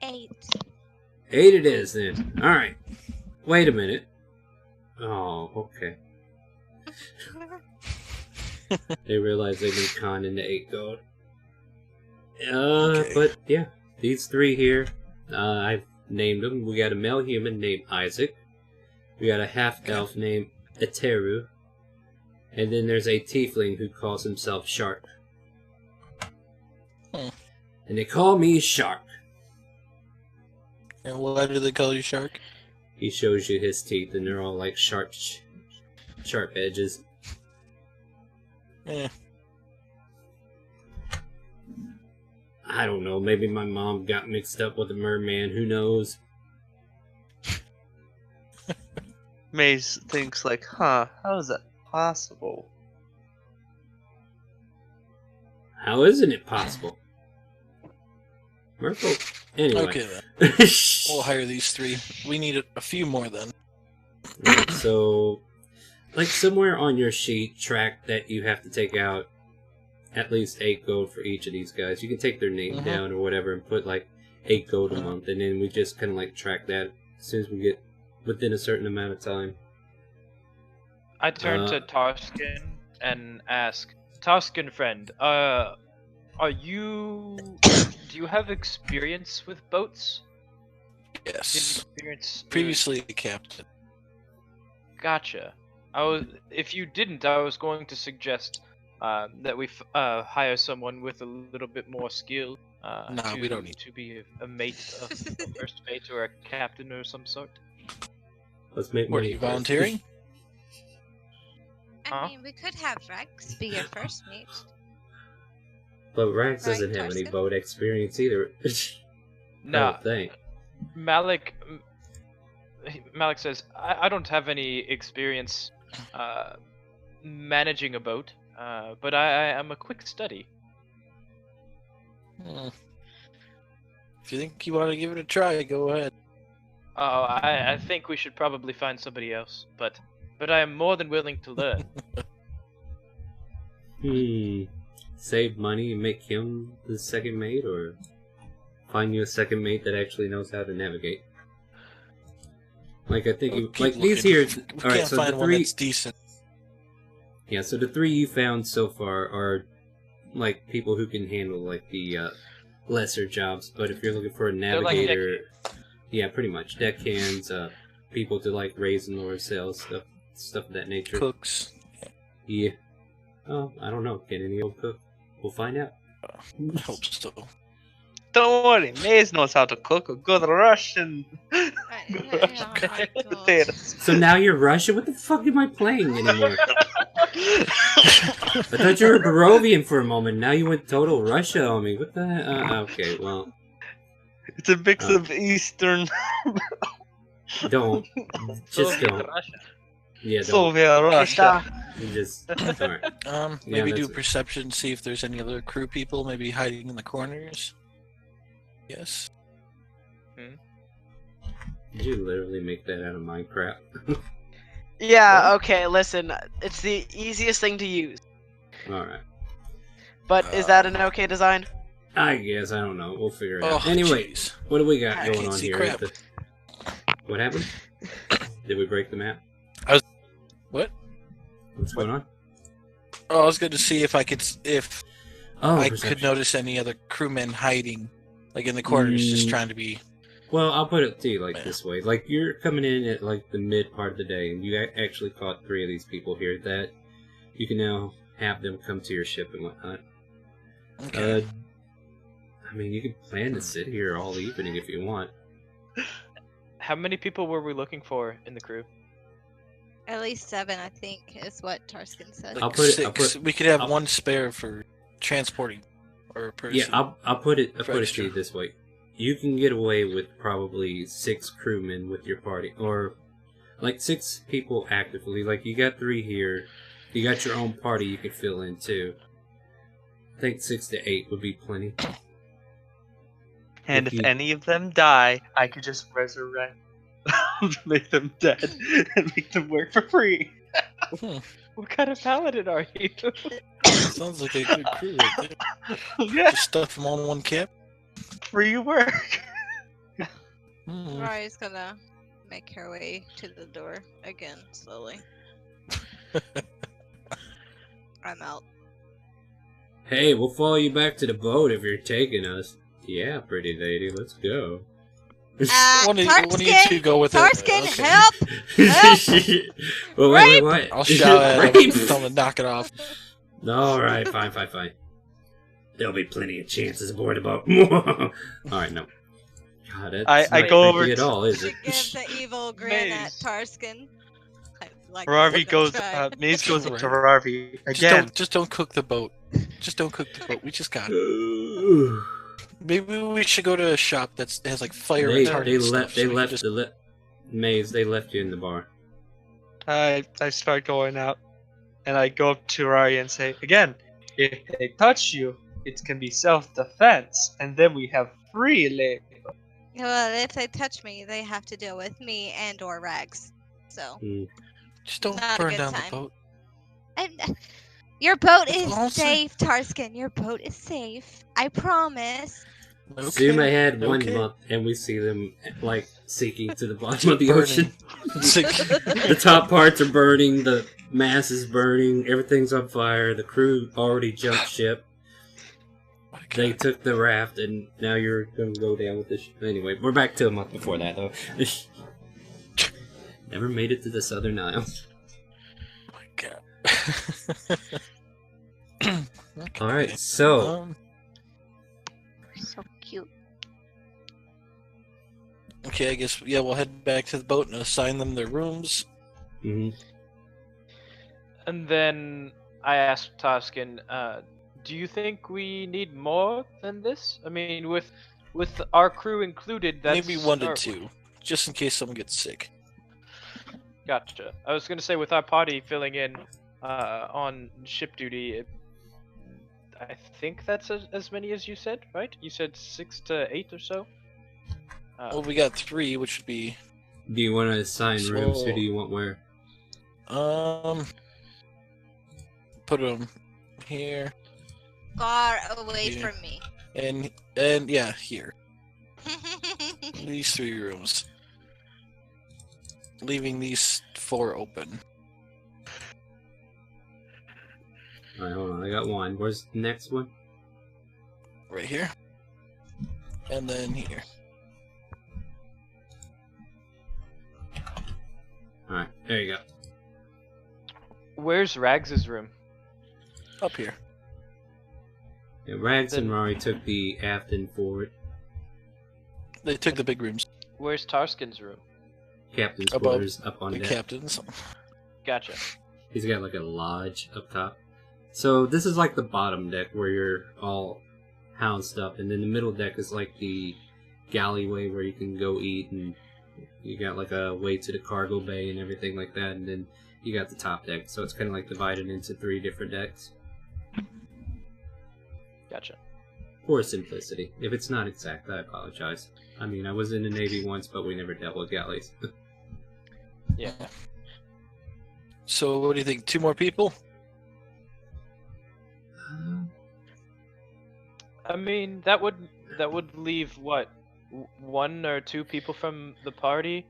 8. 8 it is, then. Alright. Wait a minute. Oh, okay. They realize they've been conned into 8 gold. Okay. But, yeah. These 3 here, I've named them. We got a male human named Isaac. We got a half-elf named Eteru. And then there's a tiefling who calls himself Shark. And they call me Shark. And why do they call you Shark? He shows you his teeth, and they're all like sharp edges. Eh. I don't know, maybe my mom got mixed up with a merman, who knows? Maze thinks like, huh, how is that possible? How isn't it possible? Merfolk. Anyway. Okay then. We'll hire these 3. We need a few more then. Right, so, like somewhere on your sheet, track that you have to take out at least 8 gold for each of these guys. You can take their name down or whatever and put like 8 gold a month, and then we just kind of like track that as soon as we get within a certain amount of time. I turn to Tarskin and ask, Tarskin friend, do you have experience with boats? Yes. Experience Previously a captain. Gotcha. If you didn't, I was going to suggest that we hire someone with a little bit more skill. We don't need to be a mate, a first mate, or a captain or some sort. Let's make What, are money you first. volunteering? I mean, we could have Rex be your first mate. But Rax Right, doesn't have any Tarskin? boat experience either. I No, don't think. Malik says, I don't have any experience managing a boat, but I am a quick study. If you think you want to give it a try, go ahead. Oh, I think we should probably find somebody else, but I am more than willing to learn. Save money and make him the second mate, or find you a second mate that actually knows how to navigate? Like, I think, We'll like keep these looking. here. We Alright, can't so find the one 3. that's decent. Yeah, so the 3 you found so far are like people who can handle like the lesser jobs. But if you're looking for a They're like navigator, yeah, pretty much deckhands, people to like raise and lower sails, stuff of that nature. Cooks. Yeah. Oh, I don't know. Can any old cook? We'll find out. I hope so. Don't worry, Maze knows how to cook a good Russian. Potatoes. So now you're Russian? What the fuck am I playing anymore? I thought you were Barovian for a moment. Now you went total Russia on me. What the hell? Okay, well. It's a mix of Eastern. Don't. Just don't. Yeah, don't. Soviet Russia. You just. Alright. Maybe do that's- perception, see if there's any other crew people, maybe hiding in the corners. Yes. Did you literally make that out of Minecraft? Yeah, okay, listen. It's the easiest thing to use. Alright. But is that an okay design? I guess, I don't know. We'll figure it out. Oh, Anyway, jeez. what do we got I going can't on see here? crap. What happened? Did we break the map? What? What's going on? Oh, I was going to see if I could, if I could notice any other crewmen hiding, like in the corners, just trying to be. Well, I'll put it to you like this way: like you're coming in at like the mid part of the day, and you actually caught 3 of these people here that you can now have them come to your ship and whatnot. Okay. I mean, you can plan to sit here all evening if you want. How many people were we looking for in the crew? At least 7, I think, is what Tarskin said. Like I'll put it- 6. We could have 1 spare for transporting, or a person. Yeah, I'll put it to you this way: you can get away with probably 6 crewmen with your party, or like 6 people actively. Like you got 3 here, you got your own party you could fill in too. I think 6 to 8 would be plenty. And if any of them die, I could just resurrect, make them dead, and make them work for free. What kind of paladin are you? Sounds like a good crew right there. Yeah, Just stuff them all in one cap. free work. Rari's gonna make her way to the door again, slowly. I'm out. Hey, we'll follow you back to the boat if you're taking us. Yeah, pretty lady, let's go. One of you two go with Tarskin, it. Okay. help! Well, wait. I'll shout at him, tell him to knock it off. Alright, fine. There'll be plenty of chances aboard the boat. Alright, no. God, that's I not go over creepy at all, is She it? gives the evil grin at Maze. Tarskin. Like, Rarvi don't goes. try. Maze goes up Right. to Rarvi again. Just don't cook the boat. Just don't cook the boat. We just got it. Maybe we should go to a shop that has like fire retardant stuff. They so we left can just... the Maze. They left you in the bar. I start going out, and I go up to Rari and say again, if they touch you, it can be self-defense, and then we have free labor. Well, if they touch me, they have to deal with me and or Rags. So, Just don't Not a burn good down time. the boat. your boat It's is awesome. safe, Tarskin. Your boat is safe. I promise. Okay. Suma had 1 okay. month, and we see them like sinking to the bottom of the Burning. ocean. It's like- The top parts are burning. The mass is burning. Everything's on fire. The crew already jumped ship. They took the raft, and now you're going to go down with this. Anyway, we're back to a month before that, though. Never made it to the Southern Isles. Oh my god. Okay. Alright, so. So cute. Okay, I guess we'll head back to the boat and assign them their rooms. Mhm. And then I asked Tarskin, do you think we need more than this? I mean, with our crew included, that's... Maybe 1 to 2, just in case someone gets sick. Gotcha. I was gonna say, with our party filling in on ship duty, I think that's as many as you said, right? You said 6 to 8 or so? Well, we got 3, which would be... Do you want to assign rooms? Who So- do you want where? Put them here, Far away Yeah. from me. and yeah, here. These 3 rooms. Leaving these 4 open. Alright, hold on. I got 1. Where's the next one? Right here. And then here. Alright, there you go. Where's Rags's room? Up here. Yeah, Rags and Rory took the aft and forward. They took the big rooms. Where's Tarskin's room? Captain's Above quarters up on The deck. captains. Gotcha. He's got like a lodge up top. So this is like the bottom deck where you're all housed up, and then the middle deck is like the galleyway where you can go eat, and you got like a way to the cargo bay and everything like that, and then you got the top deck. So it's kind of like divided into 3 different decks. Gotcha. For simplicity. If it's not exact, I apologize. I mean, I was in the Navy once, but we never dealt with galleys. Yeah. So what do you think? 2 more people? I mean, that would leave what, 1 or 2 people from the party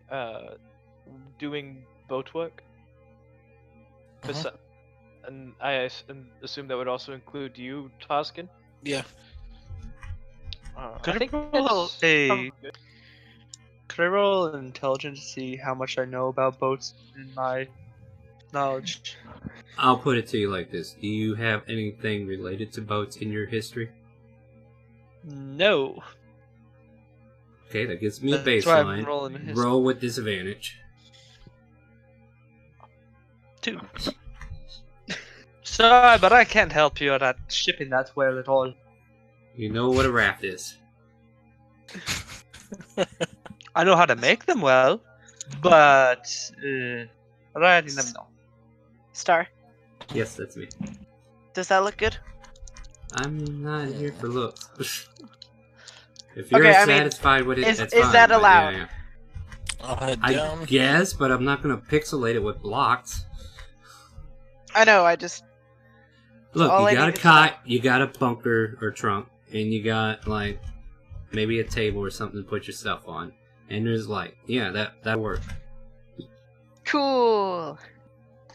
doing boat work. and I assume that would also include you, Toscan. Yeah. Could I think roll that's probably good. Could I roll intelligence to see how much I know about boats in my knowledge? I'll put it to you like this. Do you have anything related to boats in your history? No. Okay, that gives me a That's why I'm baseline. rolling history. Roll with disadvantage. 2. Sorry, but I can't help you at shipping that well at all. You know what a raft is. I know how to make them well, but writing them no. Star, Yes, that's me. does that look good? I'm not here for looks. If you're Okay, I mean, satisfied with it, is that's that fine, but allowed? yeah. I'll head I down. guess, but I'm not gonna pixelate it with blocks. I know. I just Look, all you I got a need is cot, you got a bunker or trunk, and you got like maybe a table or something to put your stuff on. And there's light. Yeah, that worked. cool.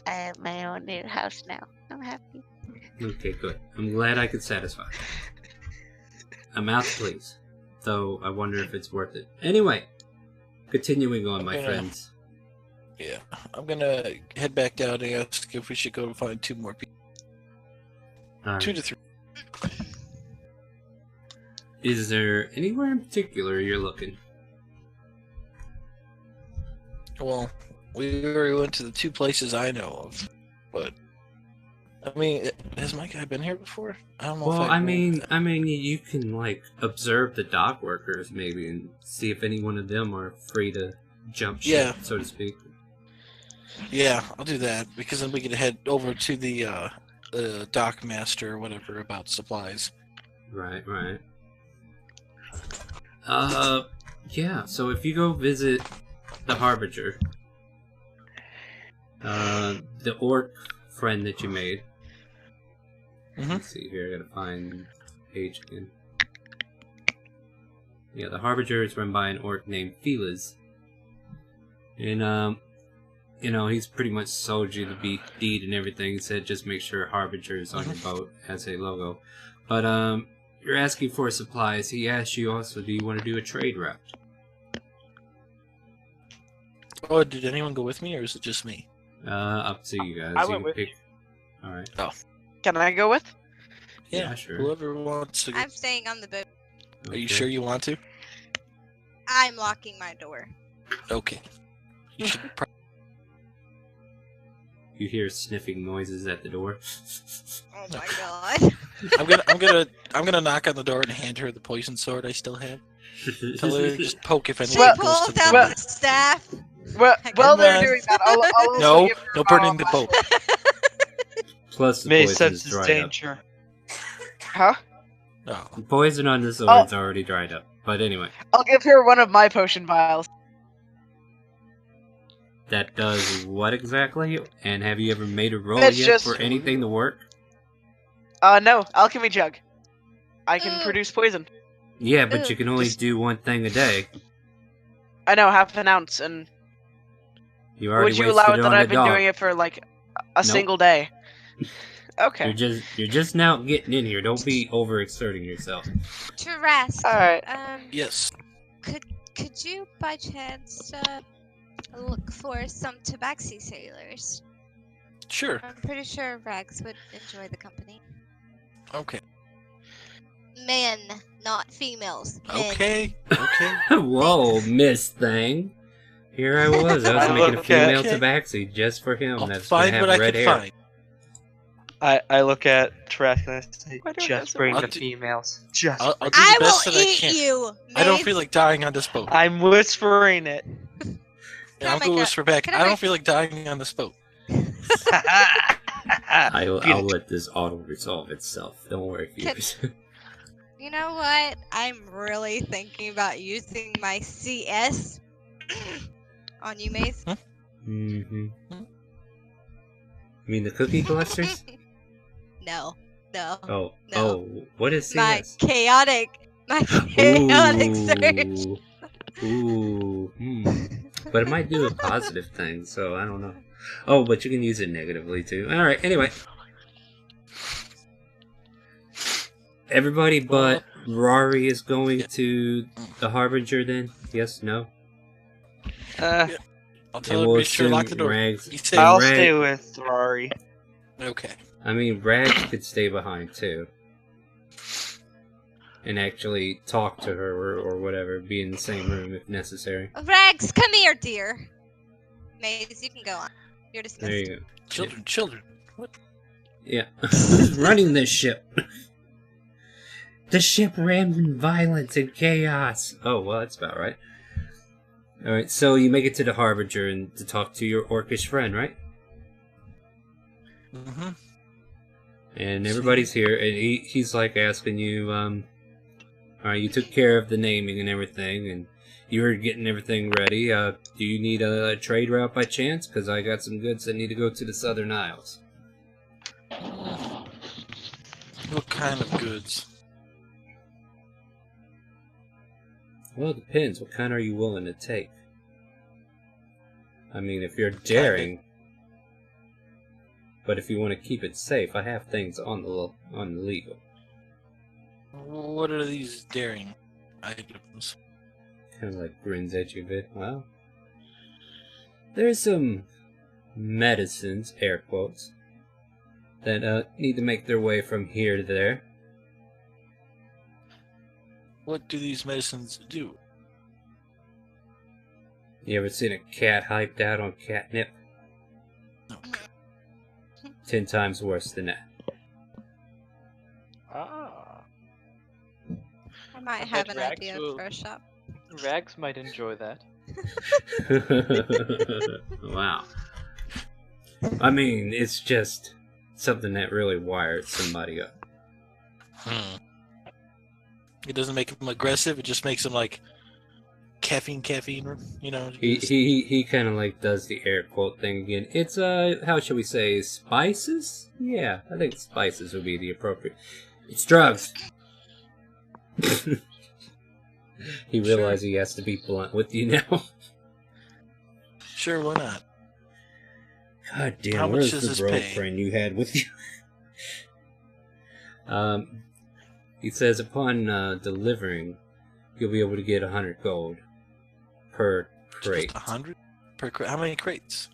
I have my own new house now. I'm happy. Okay, good. I'm glad I could satisfy. I'm out to please. Though I wonder if it's worth it. Anyway, continuing on, my Okay. friends. Yeah, I'm gonna head back down and ask if we should go find 2 more people. All 2 right. to 3. Is there anywhere in particular you're looking? Well, we already went to the 2 places I know of, but I mean, has my guy been here before? I don't know. Well, if I mean, you can like observe the dock workers maybe and see if any one of them are free to jump ship, Yeah. so to speak. Yeah, I'll do that because then we can head over to the dock master or whatever about supplies. Right. Yeah. So if you go visit the Harbinger, the orc friend that you made. Let's see here. I gotta find page again. Yeah, the Harbinger is run by an orc named Felix, and you know, he's pretty much sold you the deed and everything. He said just make sure Harbinger is on your boat as a logo. But you're asking for supplies. He asked you also, do you want to do a trade route? Oh, did anyone go with me, or is it just me? Up to you guys. I You went can with pick. All right. Can I go with? Yeah, sure. Whoever wants to go. I'm staying on the boat. Are you Okay. sure you want to? I'm locking my door. Okay. You should. You hear sniffing noises at the door. Oh my god. I'm gonna knock on the door and hand her the poison sword I still have. Tell her just poke if She anyone goes pulls to the out door. the staff. Well, I while got they're that. doing that, I'll also No, give her no burning the boat. Plus, the May poison's senses dried up. danger. Huh? No. The poison on the sword's already dried up. But anyway, I'll give her one of my potion vials. that does what exactly? And have you ever made a roll It's yet just- for anything to work? No, alchemy jug. I can Ugh. produce poison. Yeah, but Ugh, you can only just- do one thing a day. I know, half an ounce, and You already would you wasted allow it it on that the I've been dog. doing it for like a Nope. single day? Okay. You're just now getting in here. Don't be overexerting yourself. To rest. Alright. Yes. Could you by chance look for some tabaxi sailors? Sure. I'm pretty sure Rex would enjoy the company. Okay. Men, not females. Men. Okay. Okay. Whoa, Miss Thing. Here I was I making a look female at- tabaxi just for him. I'll That's gonna find have what I red can hair. find. I look at Trask and I say, Why do I have just so bring much? the females. Just. I'll do I the best will that I eat can. you. I don't mates. feel like dying on this boat. I'm whispering it. And Can I I'll make go a- whisper back. can I I don't make- feel like dying on this boat. I'll Get it. let this auto resolve itself. Don't worry, viewers. You know what? I'm really thinking about using my CS on you, Mace. Mm-hmm. You mean the cookie clusters? No. Oh, No. oh, what is My CS? chaotic search. Ooh, But it might do a positive thing, so I don't know. Oh, but you can use it negatively too. Alright, anyway. everybody but Rory is going to the Harbinger then? Yes, no? I'll tell her we'll be sure to lock the door. Rags, I'll stay with Rory. Okay. I mean, Rags could stay behind too. And actually talk to her or whatever, be in the same room if necessary. Rags, come here, dear. Maze, you can go on. You're dismissed. There you go. Children. What? Yeah. Who's running this ship? The ship ran in violence and chaos. Oh, well, that's about right. Alright, so you make it to the Harbinger and to talk to your orcish friend, right? Mm-hmm. And everybody's here, and he's like asking you, alright, you took care of the naming and everything, and you were getting everything ready. Do you need a trade route by chance? Because I got some goods that need to go to the Southern Isles. What kind of goods? Well, it depends. What kind are you willing to take? I mean, if you're daring, but if you want to keep it safe, I have things on the legal. What are these daring items? Kind of like grins at you a bit. Well, there's some medicines, air quotes, that need to make their way from here to there. What do these medicines do? You ever seen a cat hyped out on catnip? Okay. 10 times worse than that. Ah. I might I have bet an Rags idea will- for a shop. Rags might enjoy that. Wow. I mean, it's just something that really wires somebody up. It doesn't make him aggressive. It just makes him like caffeine. You know. He kind of like does the air quote thing again. It's how shall we say, spices? Yeah, I think spices would be the appropriate. It's drugs. He realized he has to be blunt with you now. Sure, why not? God damn, How much where's does the this bro pay? friend you had with you? He says upon delivering, you'll be able to get 100 gold per crate. Just 100 per crate. How many crates?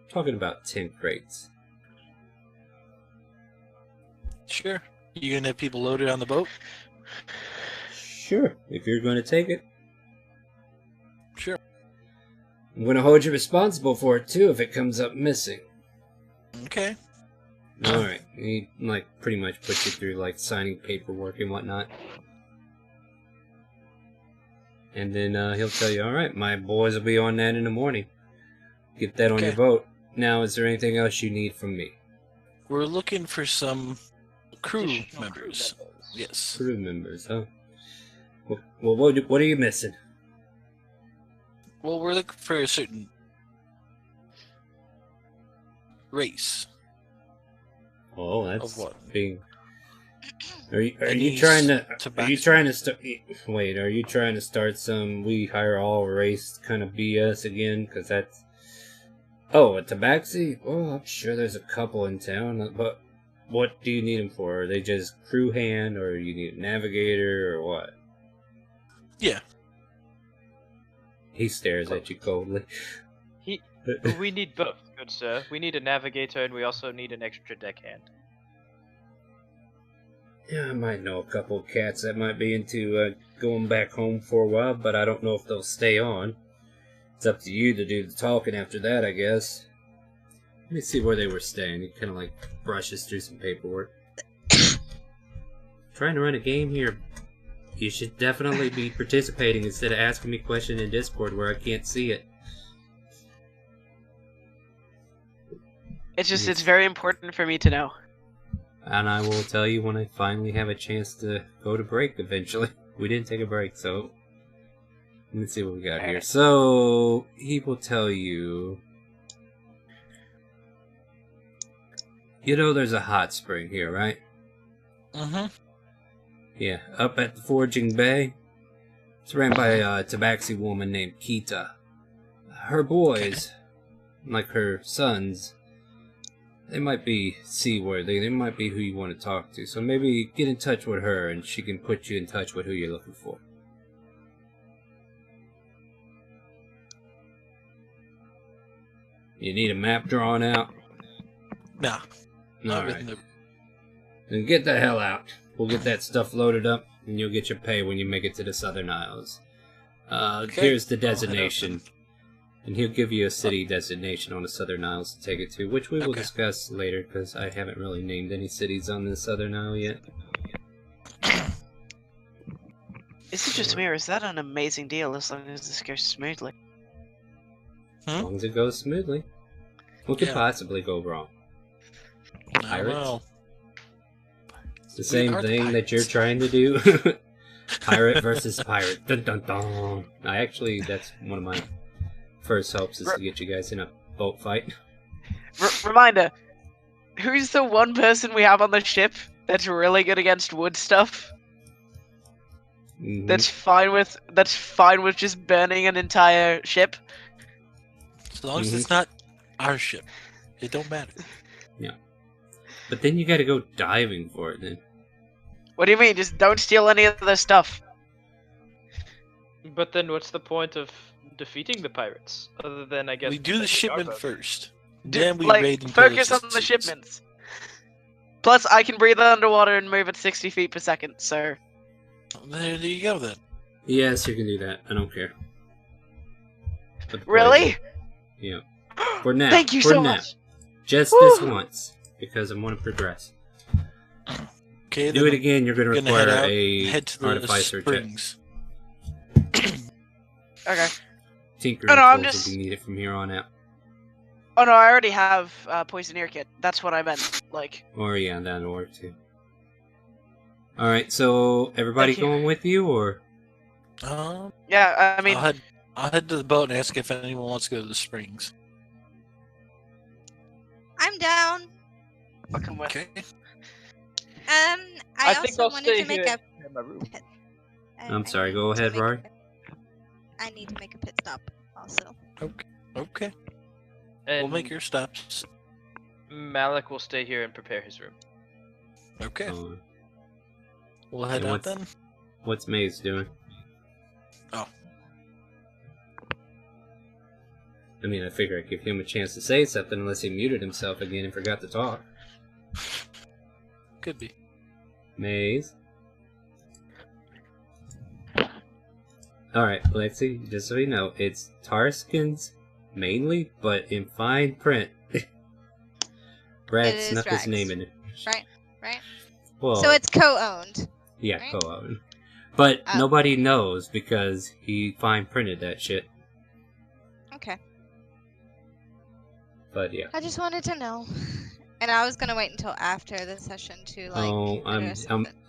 Talking about 10 crates. Sure. You gonna have people loaded on the boat? Sure, if you're going to take it. Sure. I'm going to hold you responsible for it too if it comes up missing. Okay. Alright, he like pretty much puts you through like signing paperwork and whatnot. And then he'll tell you, alright, my boys will be on that in the morning. Get that on your boat. Now, is there anything else you need from me? We're looking for some crew Additional members. crew members. Yes. Crew members, huh? Well, what are you missing? Well, we're looking for a certain race. Oh, that's Of what? being. Are you Any trying to? tobacco? Are you trying to start? Wait, are you trying to start some we hire all race kind of BS again? Because that's. Oh, a tabaxi? Well, I'm sure there's a couple in town, but what do you need them for? Are they just crew hand, or you need a navigator, or what? Yeah. He stares at you coldly. We need both, good sir. We need a navigator, and we also need an extra deckhand. Yeah, I might know a couple of cats that might be into going back home for a while, but I don't know if they'll stay on. It's up to you to do the talking after that, I guess. Let me see where they were staying. He kind of like brushes through some paperwork. Trying to run a game here. You should definitely be participating instead of asking me questions in Discord where I can't see it. It's just, it's very important for me to know. And I will tell you when I finally have a chance to go to break eventually. We didn't take a break, so... Let me see what we got here. So, he will tell you... You know there's a hot spring here, right? Mm-hmm. Yeah, up at the Forging Bay. It's ran by a tabaxi woman named Kita. Her boys, like her sons, they might be seaworthy. They might be who you want to talk to. So maybe get in touch with her, and she can put you in touch with who you're looking for. You need a map drawn out? Nah. Alright. Then get the hell out. We'll get that stuff loaded up, and you'll get your pay when you make it to the Southern Isles. Here's the designation. And he'll give you a city designation on the Southern Isles to take it to, which we will discuss later, because I haven't really named any cities on the Southern Isle yet. Is it just me, or is that an amazing deal as long as this goes smoothly? As long as it goes smoothly. What could possibly go wrong? Pirates? It's the same thing that you're trying to do. Pirate versus pirate. Dun dun dun. That's one of my first hopes is to get you guys in a boat fight. Reminder, who's the one person we have on the ship that's really good against wood stuff? Mm-hmm. That's fine with just burning an entire ship? As long as it's not our ship. It don't matter. Yeah. But then you gotta go diving for it then. What do you mean? Just don't steal any of the stuff. But then what's the point of defeating the pirates? Other than, I guess... We do the shipment first. Then we raid and focus on the shipments. Plus, I can breathe underwater and move at 60 feet per second, so... There you go, then. Yes, you can do that. I don't care. Really? Yeah. For now. Thank you so much. Just this once. Because I want to progress. Okay, do it again, you're going to require a artificer check. Okay. Tinkering tools will be needed from here on out. Oh no, I already have Poisoneer kit. That's what I meant, like. Or yeah, that'll work too. Alright, so everybody going with you, or? Yeah, I mean... I'll head to the boat and ask if anyone wants to go to the springs. I'm down. Fucking with. Okay. I think I'll wanted to make a... I'm sorry, go ahead, Rory. I need to make a pit stop, also. Okay. And we'll make your stops. Malik will stay here and prepare his room. Okay. We'll head out then. What's Maze doing? Oh. I mean, I figure I'd give him a chance to say something unless he muted himself again and forgot to talk. Could be. Maze? Alright, let's see. Just so you know, it's Tarskins mainly, but in fine print. Brad snuck his name in it. Right? Well, so it's co-owned. Yeah, right? co-owned. But nobody knows because he fine printed that shit. Okay. But yeah. I just wanted to know. And I was gonna wait until after the session to like. Oh,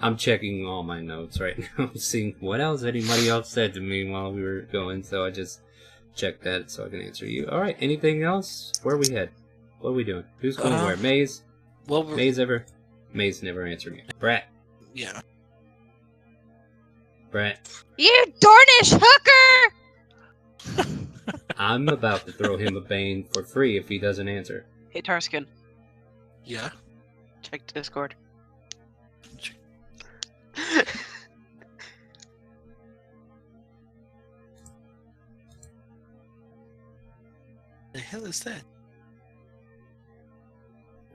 I'm checking all my notes right now, seeing what else anybody else said to me while we were going. So I just checked that so I can answer you. All right. Anything else? Where we head? What are we doing? Who's going where? Maze? Well, Maze never answered me. Brat. Yeah. Brat. You Dornish hooker! I'm about to throw him a bane for free if he doesn't answer. Hey Tarskin. Yeah? Check Discord. The hell is that?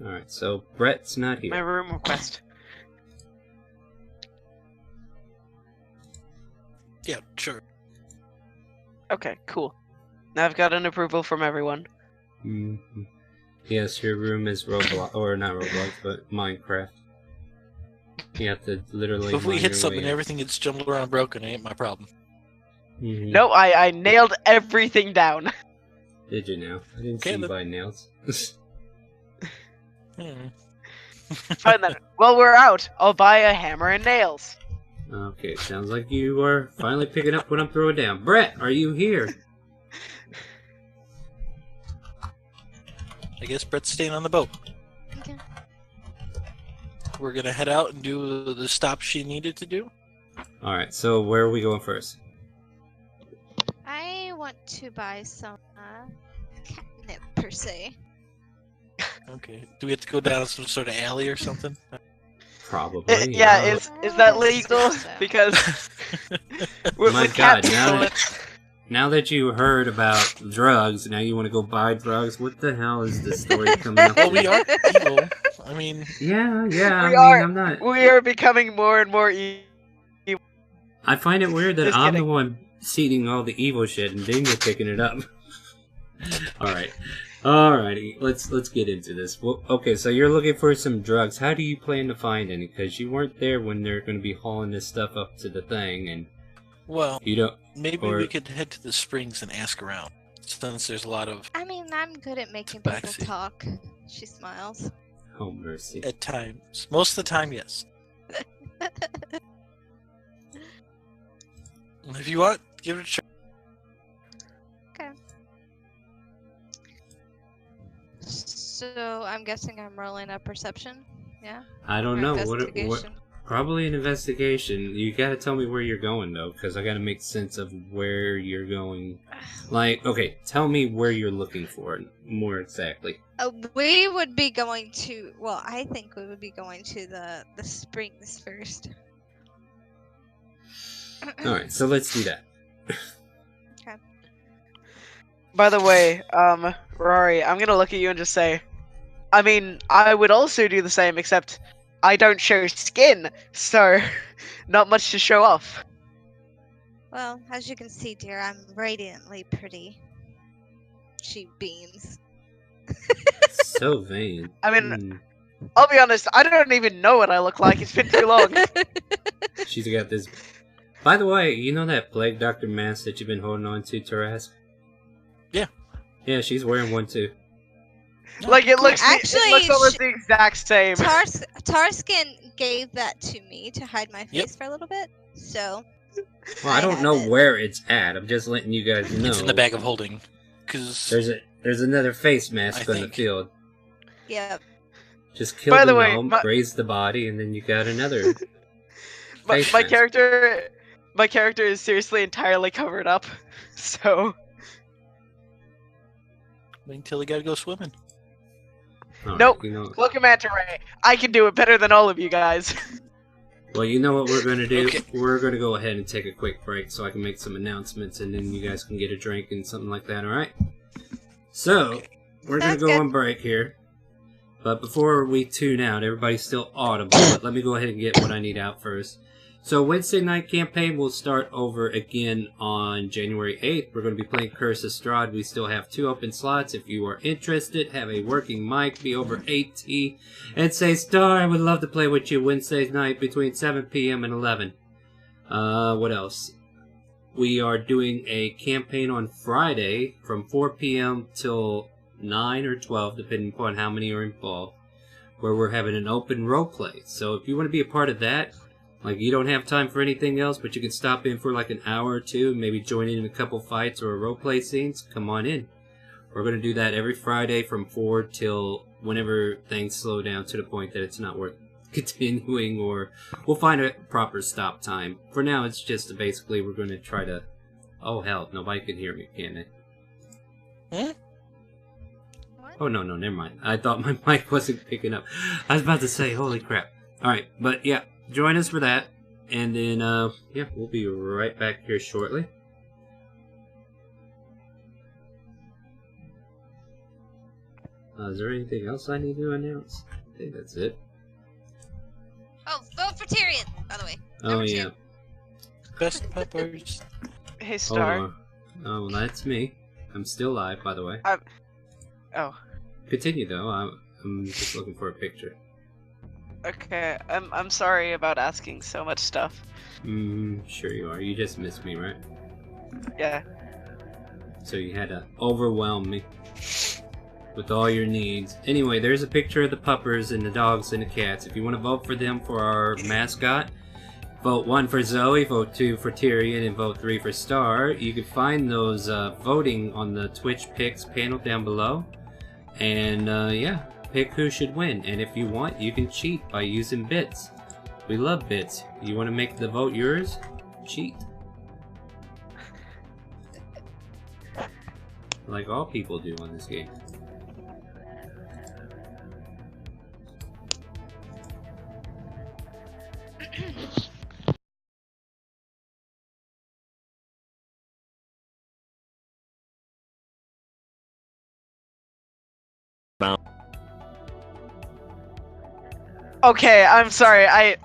Alright, so Brett's not here. My room request. Yeah, sure. Okay, cool. Now I've got an approval from everyone. Mm-hmm. Yes, your room is Roblox, or not Roblox, but Minecraft. You have to literally. If we hit something, everything gets jumbled around and broken. It ain't my problem. Mm-hmm. No, I nailed everything down. Did you now? I didn't see you buy nails. Fine then. Well, we're out. I'll buy a hammer and nails. Okay, sounds like you are finally picking up what I'm throwing down. Brett, are you here? I guess Brett's staying on the boat. Okay. We're gonna head out and do the stop she needed to do. Alright, so where are we going first? I want to buy some catnip, per se. Okay. Do we have to go down some sort of alley or something? Probably. Yeah, is that legal? So. Because My God, now that you heard about drugs, now you want to go buy drugs? What the hell is this story coming up Well, with? we are evil. I mean, Yeah, I'm not. We are becoming more and more evil. I find it weird that Just I'm the kidding. one seeding all the evil shit, and then you're picking it up. Alrighty, let's get into this. Well, okay, so you're looking for some drugs. How do you plan to find any? Because you weren't there when they're going to be hauling this stuff up to the thing, and well, you don't. maybe we could head to the springs and ask around, since there's a lot of I mean, I'm good at making people Tabaxi. talk. She smiles. Oh mercy! at times. Most of the time, yes. If you want, give it a try. So I'm guessing I'm rolling a perception. Yeah. I don't Or know investigation. Probably an investigation. You gotta tell me where you're going though, because I gotta make sense of where you're going. Like, okay, tell me where you're looking for more exactly. We would be going to. Well, I think we would be going to the springs first. All right, so let's do that. By the way, Rory, I'm gonna look at you and just say, I mean, I would also do the same, except I don't show skin, so not much to show off. Well, as you can see, dear, I'm radiantly pretty. She beams. So vain. I mean, I'll be honest, I don't even know what I look like. It's been too long. She's got this. By the way, you know that plague doctor mask that you've been holding on to, Taras? Yeah. Yeah, she's wearing one too. Like it looks, Actually, it looks almost the exact same. Tarskin gave that to me to hide my face Yep. for a little bit. So. Well, I don't have know it. where it's at. I'm just letting you guys know. It's in the bag of holding. Cause There's another face mask I on the think. field. Yep. Just kill By the the way, gnome, my- raise the body, and then you got another. my face mask. character is seriously entirely covered up. So wait until we gotta go swimming. All right, Nope. You know, look at Manta Ray. I can do it better than all of you guys. well, you know what we're gonna do? Okay. We're gonna go ahead and take a quick break so I can make some announcements, and then you guys can get a drink and something like that. All right? So Okay. we're gonna Sounds go good. on break here. But before we tune out, everybody's still audible. But let me go ahead and get what I need out first. So Wednesday night campaign will start over again on January 8th. We're going to be playing Curse of Strahd. We still have 2 open slots. If you are interested, have a working mic, be over 80, and say, Star, I would love to play with you Wednesday night between 7 p.m. and 11. What else? We are doing a campaign on Friday from 4 p.m. till 9 or 12, depending upon how many are involved, where we're having an open roleplay. So if you want to be a part of that, like you don't have time for anything else, but you can stop in for like an hour or two, maybe join in a couple fights or roleplay scenes, come on in. We're going to do that every Friday from 4 till whenever things slow down to the point that it's not worth continuing, or we'll find a proper stop time. For now, it's just basically we're going to try to... Oh hell, nobody can hear me, can they? Hmm? Oh, no, never mind. I thought my mic wasn't picking up. I was about to say, holy crap. Alright, but yeah, join us for that. And then, yeah, we'll be right back here shortly. Is there anything else I need to announce? I think that's it. Oh, vote for Tyrion, by the way. Oh, Number yeah. 2. Best peppers. Hey, Hold Star. on. Oh, well, that's me. I'm still live, by the way. Oh, Continue, though. I'm just looking for a picture. okay. I'm sorry about asking so much stuff. Sure you are. You just missed me, right? Yeah. So you had to overwhelm me with all your needs. Anyway, there's a picture of the puppers and the dogs and the cats. If you want to vote for them for our mascot, vote 1 for Zoe, vote 2 for Tyrion, and vote 3 for Star. You can find those voting on the Twitch picks panel down below. And yeah, pick who should win. And if you want, you can cheat by using bits. We love bits. You want to make the vote yours? Cheat. Like all people do on this game. Okay, I'm sorry. I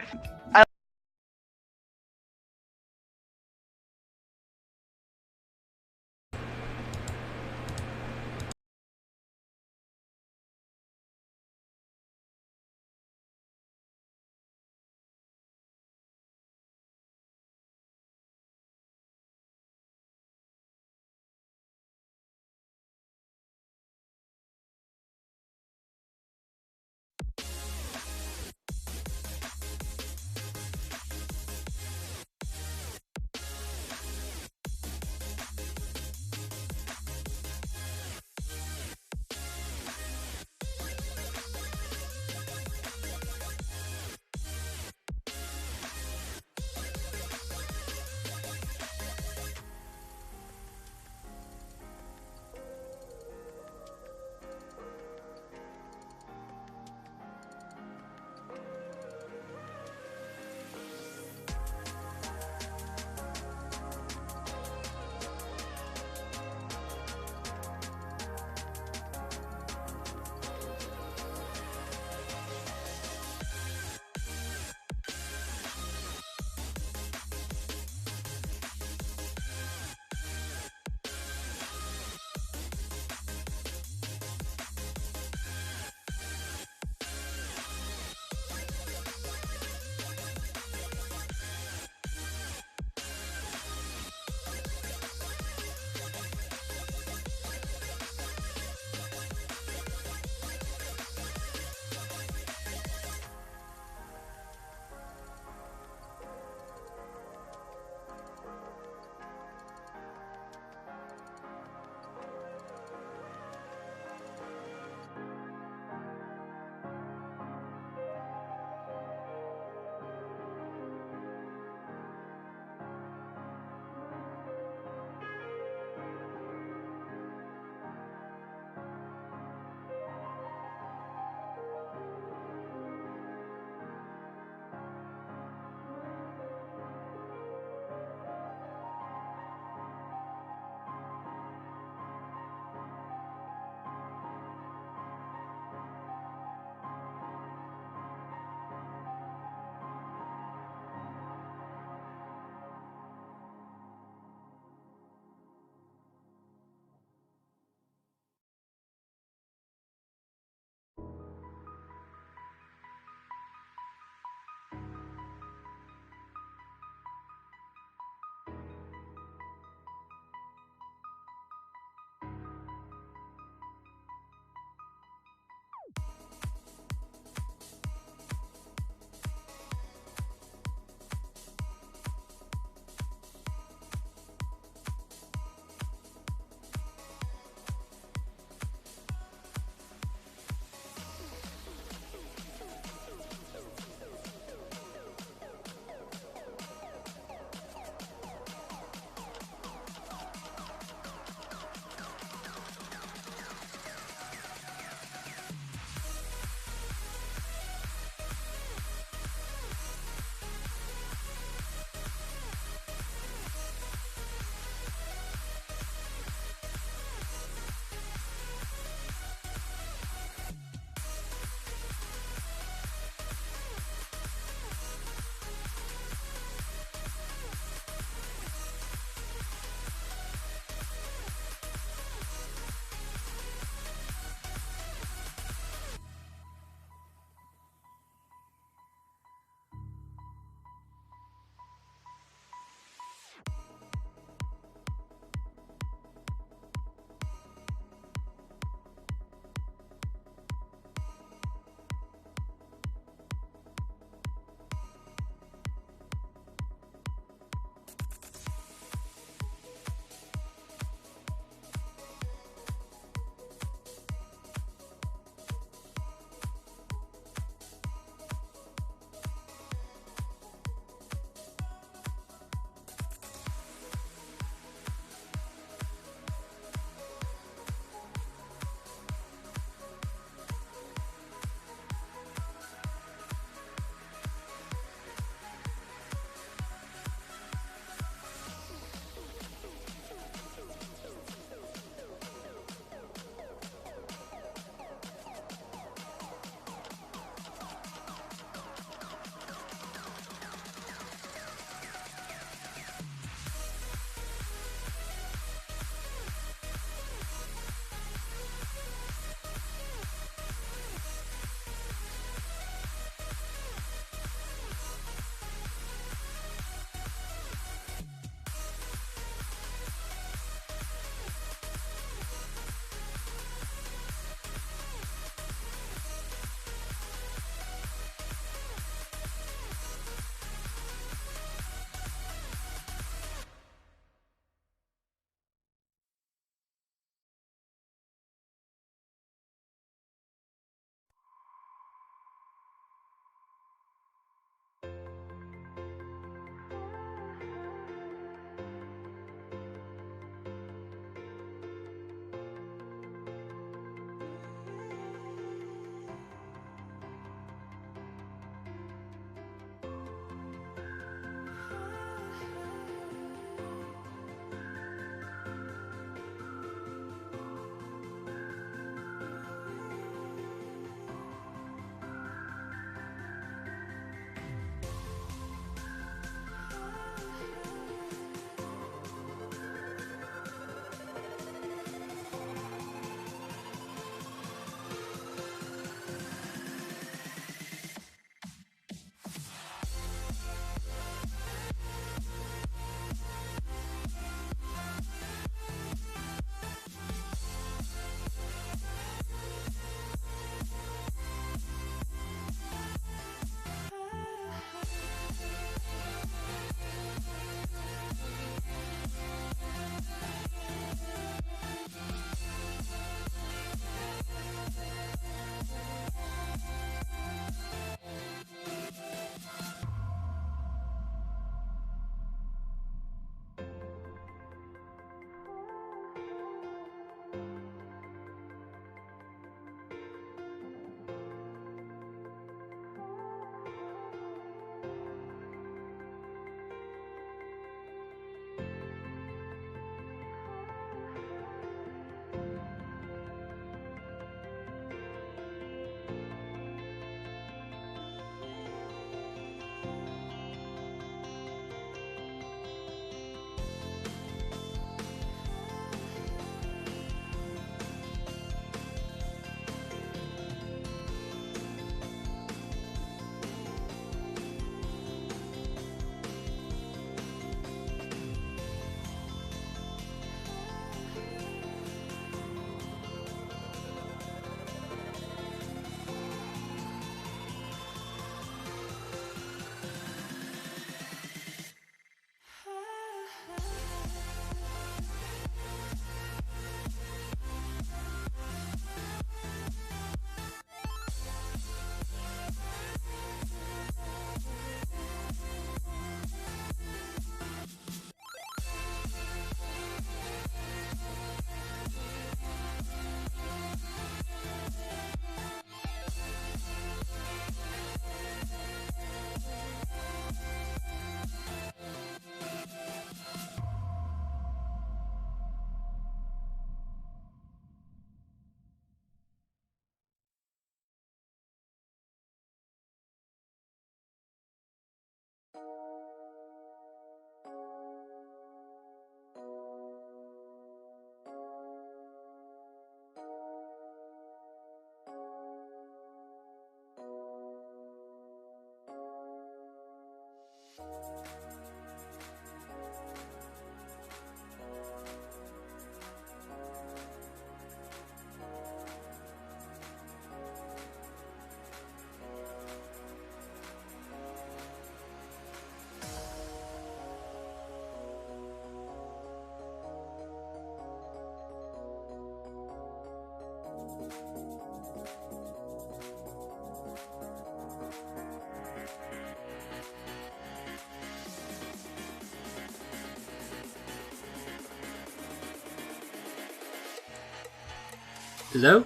Hello?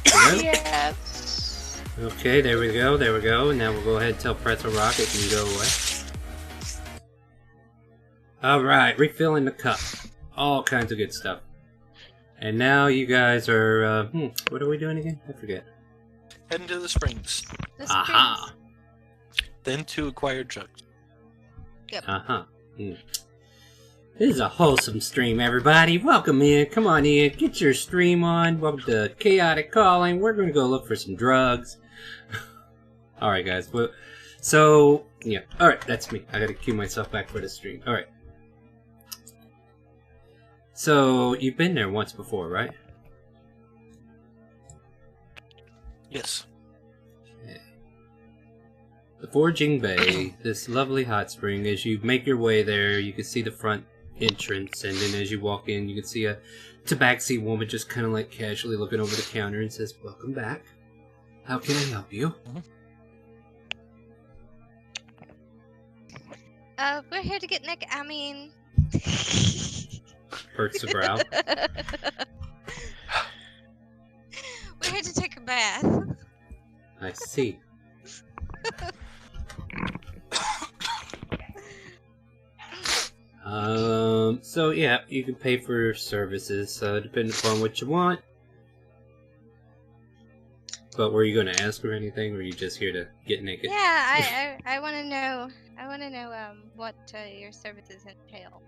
Hello? Yes. Okay, there we go, there we go. Now we'll go ahead and tell Pretzel Rocket can go away. Alright, refilling the cup. All kinds of good stuff. And now you guys are, what are we doing again? I forget. Heading to the springs. The Aha! Then to acquired jugs. Yep. Uh-huh. This is a wholesome stream, everybody. Welcome in. Come on in. Get your stream on. Welcome to Chaotic Calling. We're going to go look for some drugs. Alright, guys. Well, so, yeah. Alright, that's me. I got to cue myself back for the stream. Alright. So, you've been there once before, right? Yes. Okay. The Forging Bay, this lovely hot spring. As you make your way there, you can see the front entrance, and then as you walk in, you can see a tabaxi woman just kind of like casually looking over the counter and says, "Welcome back. How can I help you?" We're here to get Nick. I mean, Hurts the brow. we're here to take a bath. I see. So yeah, you can pay for your services, depending upon what you want. But were you going to ask or anything, or are you just here to get naked? Yeah, I want to know. I want to know what your services entail.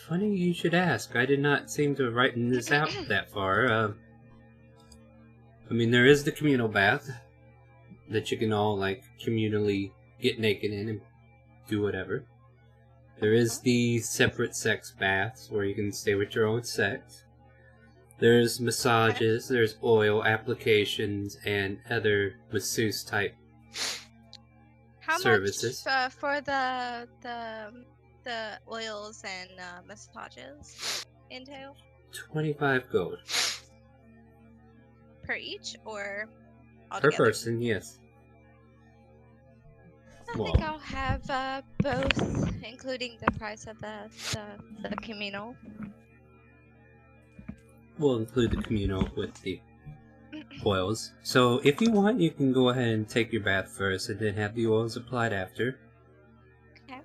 Funny you should ask. I did not seem to have written this out that far. I mean, there is the communal bath that you can all like communally get naked in and do whatever. There is the separate sex baths where you can stay with your own sex. There's massages, there's oil applications, and other masseuse type services. How much for the oils and massages entail? 25 gold. Per each or Per altogether? person, yes. I think I'll have both, including the price of the communal. We'll include the communal with the oils. So if you want, you can go ahead and take your bath first and then have the oils applied after. Okay.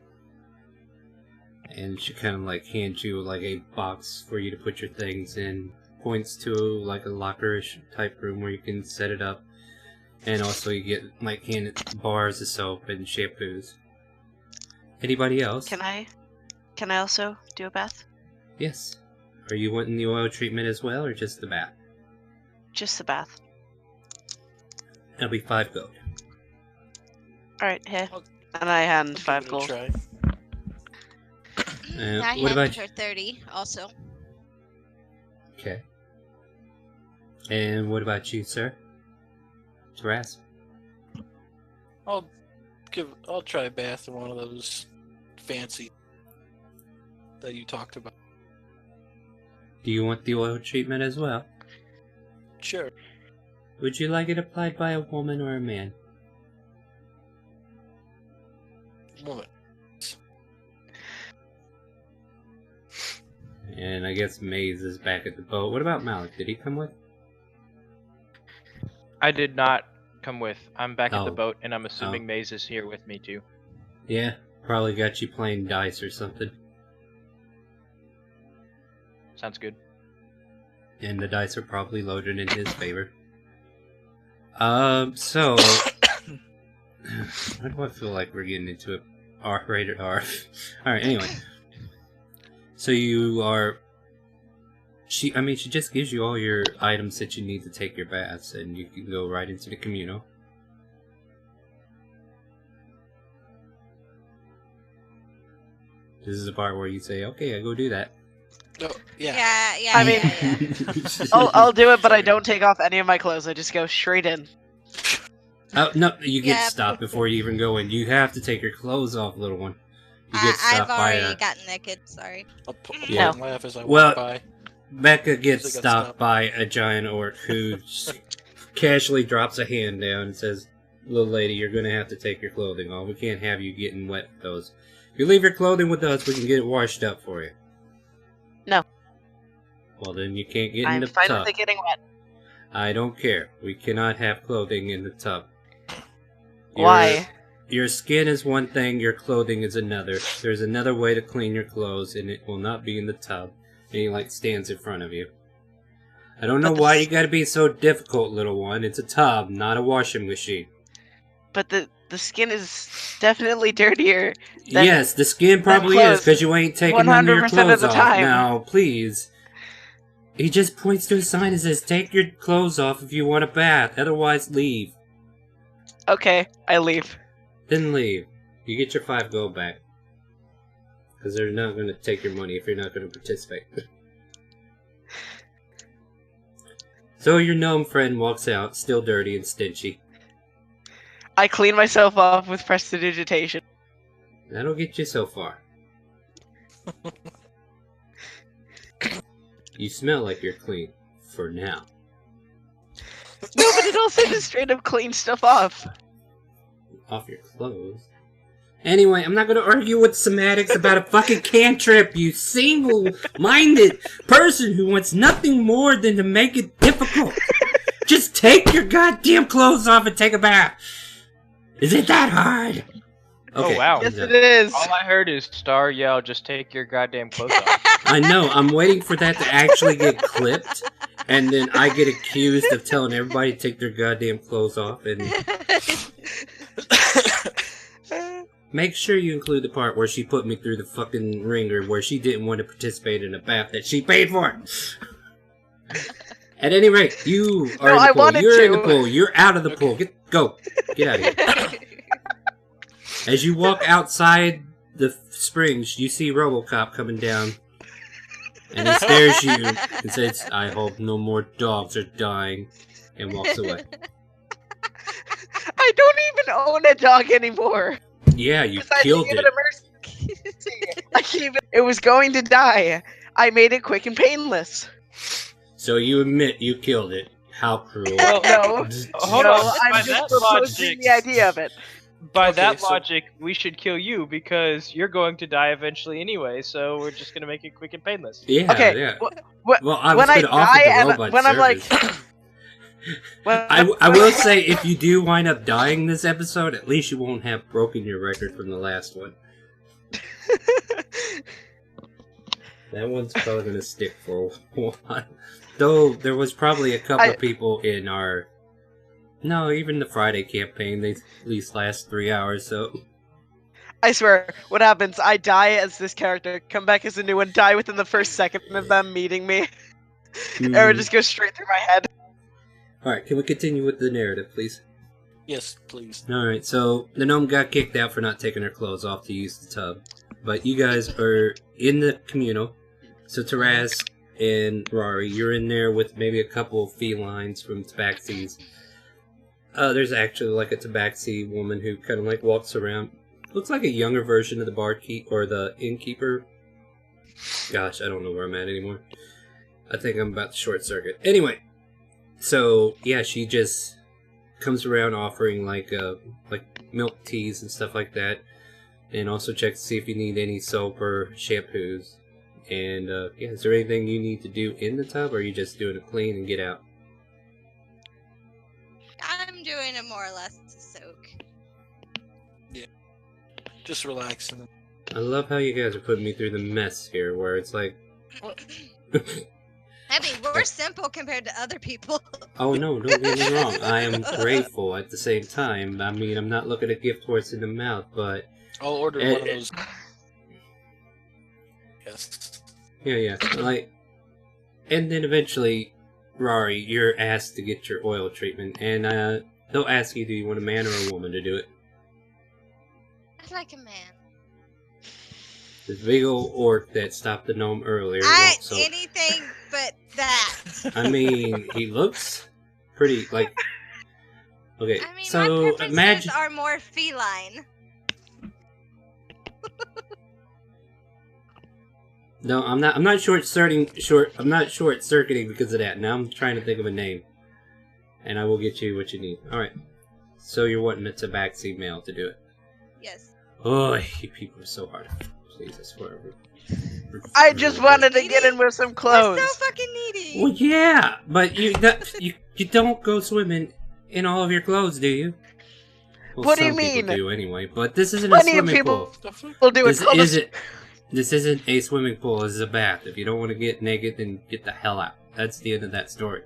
And she kind of like hands you like a box for you to put your things in. Points to like a lockerish type room where you can set it up. And also you get like handed bars of soap and shampoos. Anybody else? Can I also do a bath? Yes. Are you wanting the oil treatment as well, or just the bath? Just the bath. That'll be 5 gold. Alright, here. And I hand 5 gold. I What about had her 30 also. Okay. And what about you, sir? Taras? I'll try a bath in one of those fancy that you talked about. Do you want the oil treatment as well? Sure. Would you like it applied by a woman or a man? Woman. And I guess Maze is back at the boat. What about Malik? Did he come with? I did not come with. I'm back at the Oh. boat, and I'm assuming Oh. Maze is here with me too. Yeah, probably got you playing dice or something. Sounds good. And the dice are probably loaded in his favor. So Why do I feel like we're getting into it? R-rated R. Alright, anyway. So you are... She just gives you all your items that you need to take your baths, and you can go right into the communal. This is the part where you say, okay, I go do that. Oh, yeah. Yeah. I mean, I'll do it, but I don't take off any of my clothes. I just go straight in. Oh, no, you get Yeah, stopped before you even go in. You have to take your clothes off, little one. You get stopped I've by already gotten naked, sorry. I'll Yeah. and laugh as I Well, walk by. Becca gets Usually got stopped stopped. by a giant orc who casually drops a hand down and says, little lady, you're going to have to take your clothing off. We can't have you getting wet with those. If you leave your clothing with us, we can get it washed up for you. No. Well, then you can't get in I'm the fine tub. with it getting wet. I don't care. We cannot have clothing in the tub. Why? Your skin is one thing, your clothing is another. There's another way to clean your clothes, and it will not be in the tub. And he, like, stands in front of you. I don't know why you gotta be so difficult, little one. It's a tub, not a washing machine. But the skin is definitely dirtier. Than Yes, the skin probably is, clothes. because you ain't taking none of your 100% of clothes the off. time. Now, please. He just points to a sign that says, take your clothes off if you want a bath. Otherwise, leave. Okay, I leave. Then leave. You get your 5 gold back. Because they're not going to take your money if you're not going to participate. So your gnome friend walks out, still dirty and stingy. I clean myself off with prestidigitation. That'll get you so far. You smell like you're clean. For now. No, but it also just straight up cleans stuff off. Off your clothes. Anyway, I'm not going to argue with semantics about a fucking cantrip, you single-minded person who wants nothing more than to make it difficult. Just take your goddamn clothes off and take a bath. Is it that hard? Okay, Oh, wow. Yes, it is. All I heard is Star yell, just take your goddamn clothes off. I know, I'm waiting for that to actually get clipped, and then I get accused of telling everybody to take their goddamn clothes off, and... Make sure you include the part where she put me through the fucking ringer where she didn't want to participate in a bath that she paid for. At any rate, you are in the pool. You're in the pool. You're out of the pool. Get out of here. As you walk outside the springs, you see RoboCop coming down. And he stares at you and says, I hope no more dogs are dying. And walks away. I don't even own a dog anymore. Yeah, you Besides, killed give it. a mercy. I gave it. It was going to die. I made it quick and painless. So you admit you killed it. How cruel. Well, No, hold no, on. By I'm that just proposing logic, the idea of it. by Okay, that so- logic, we should kill you because you're going to die eventually anyway. So we're just gonna make it quick and painless. Yeah, Okay, yeah. Well, Well, I was when I going to offer die, the and robot when I'm like, service. when, I will say, if you do wind up dying this episode, at least you won't have broken your record from the last one. That one's probably going to stick for a while. Though, there was probably a couple of people in our... No, even the Friday campaign, they at least last 3 hours, so... I swear, what happens? I die as this character, come back as a new one, die within the first second of them meeting me. And it just goes straight through my head. Alright, can we continue with the narrative, please? Yes, please. Alright, so the gnome got kicked out for not taking her clothes off to use the tub. But you guys are in the communal. So Taraz and Rari, you're in there with maybe a couple of felines from Tabaxi's. There's actually like a Tabaxi woman who kind of like walks around. Looks like a younger version of the barkeep or the innkeeper. Gosh, I don't know where I'm at anymore. I think I'm about to short circuit. Anyway, so yeah, she just comes around offering like milk teas and stuff like that, and also checks to see if you need any soap or shampoos. And yeah, is there anything you need to do in the tub, or are you just doing a clean and get out? I'm doing it more or less to soak. Just relax. And I love how you guys are putting me through the mess here, where it's like... Hey, I mean, we're simple compared to other people. Oh no, don't get me wrong. I am grateful at the same time. I mean, I'm not looking to gift horse in the mouth, but I'll order one of those. Yes. Yeah. Like, and then eventually, Rory, you're asked to get your oil treatment, and they'll ask you, do you want a man or a woman to do it? I'd like a man. This big old orc that stopped the gnome earlier. Anything but that. I mean, he looks pretty, like... Okay, I mean, so my imagine... are more feline. No, I'm not short circuiting because of that. Now I'm trying to think of a name. And I will get you what you need. Alright. So you're wanting a tabaxi male to do it. Yes. Oh, you people are so hard. Please, I swear. I just wanted to get in with some clothes. We're so fucking needy. Well, yeah, but you don't go swimming in all of your clothes, do you? Well, what do you some mean? people do anyway, but this isn't a swimming pool. Will do This isn't a swimming pool. This is a bath. If you don't want to get naked, then get the hell out. That's the end of that story.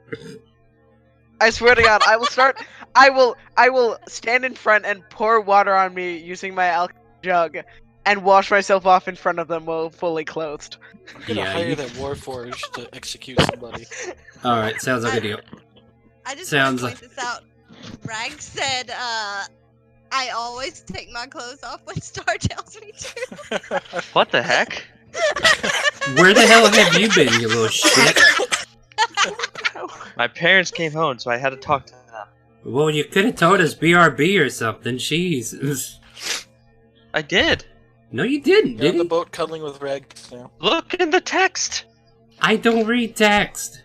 I swear to God, I will start. I will stand in front and pour water on me using my alcohol jug, and wash myself off in front of them while fully clothed. I'm gonna hire that Warforged to execute somebody. All right, sounds like a deal. I just want to point this out. Rag said, I always take my clothes off when Star tells me to. What the heck? Where the hell have you been, you little shit? My parents came home, so I had to talk to them. Well, you could have told us BRB or something. Jeez. I did. No, you didn't, You're did on the you? boat cuddling with Reg now. Look in the text. I don't read text.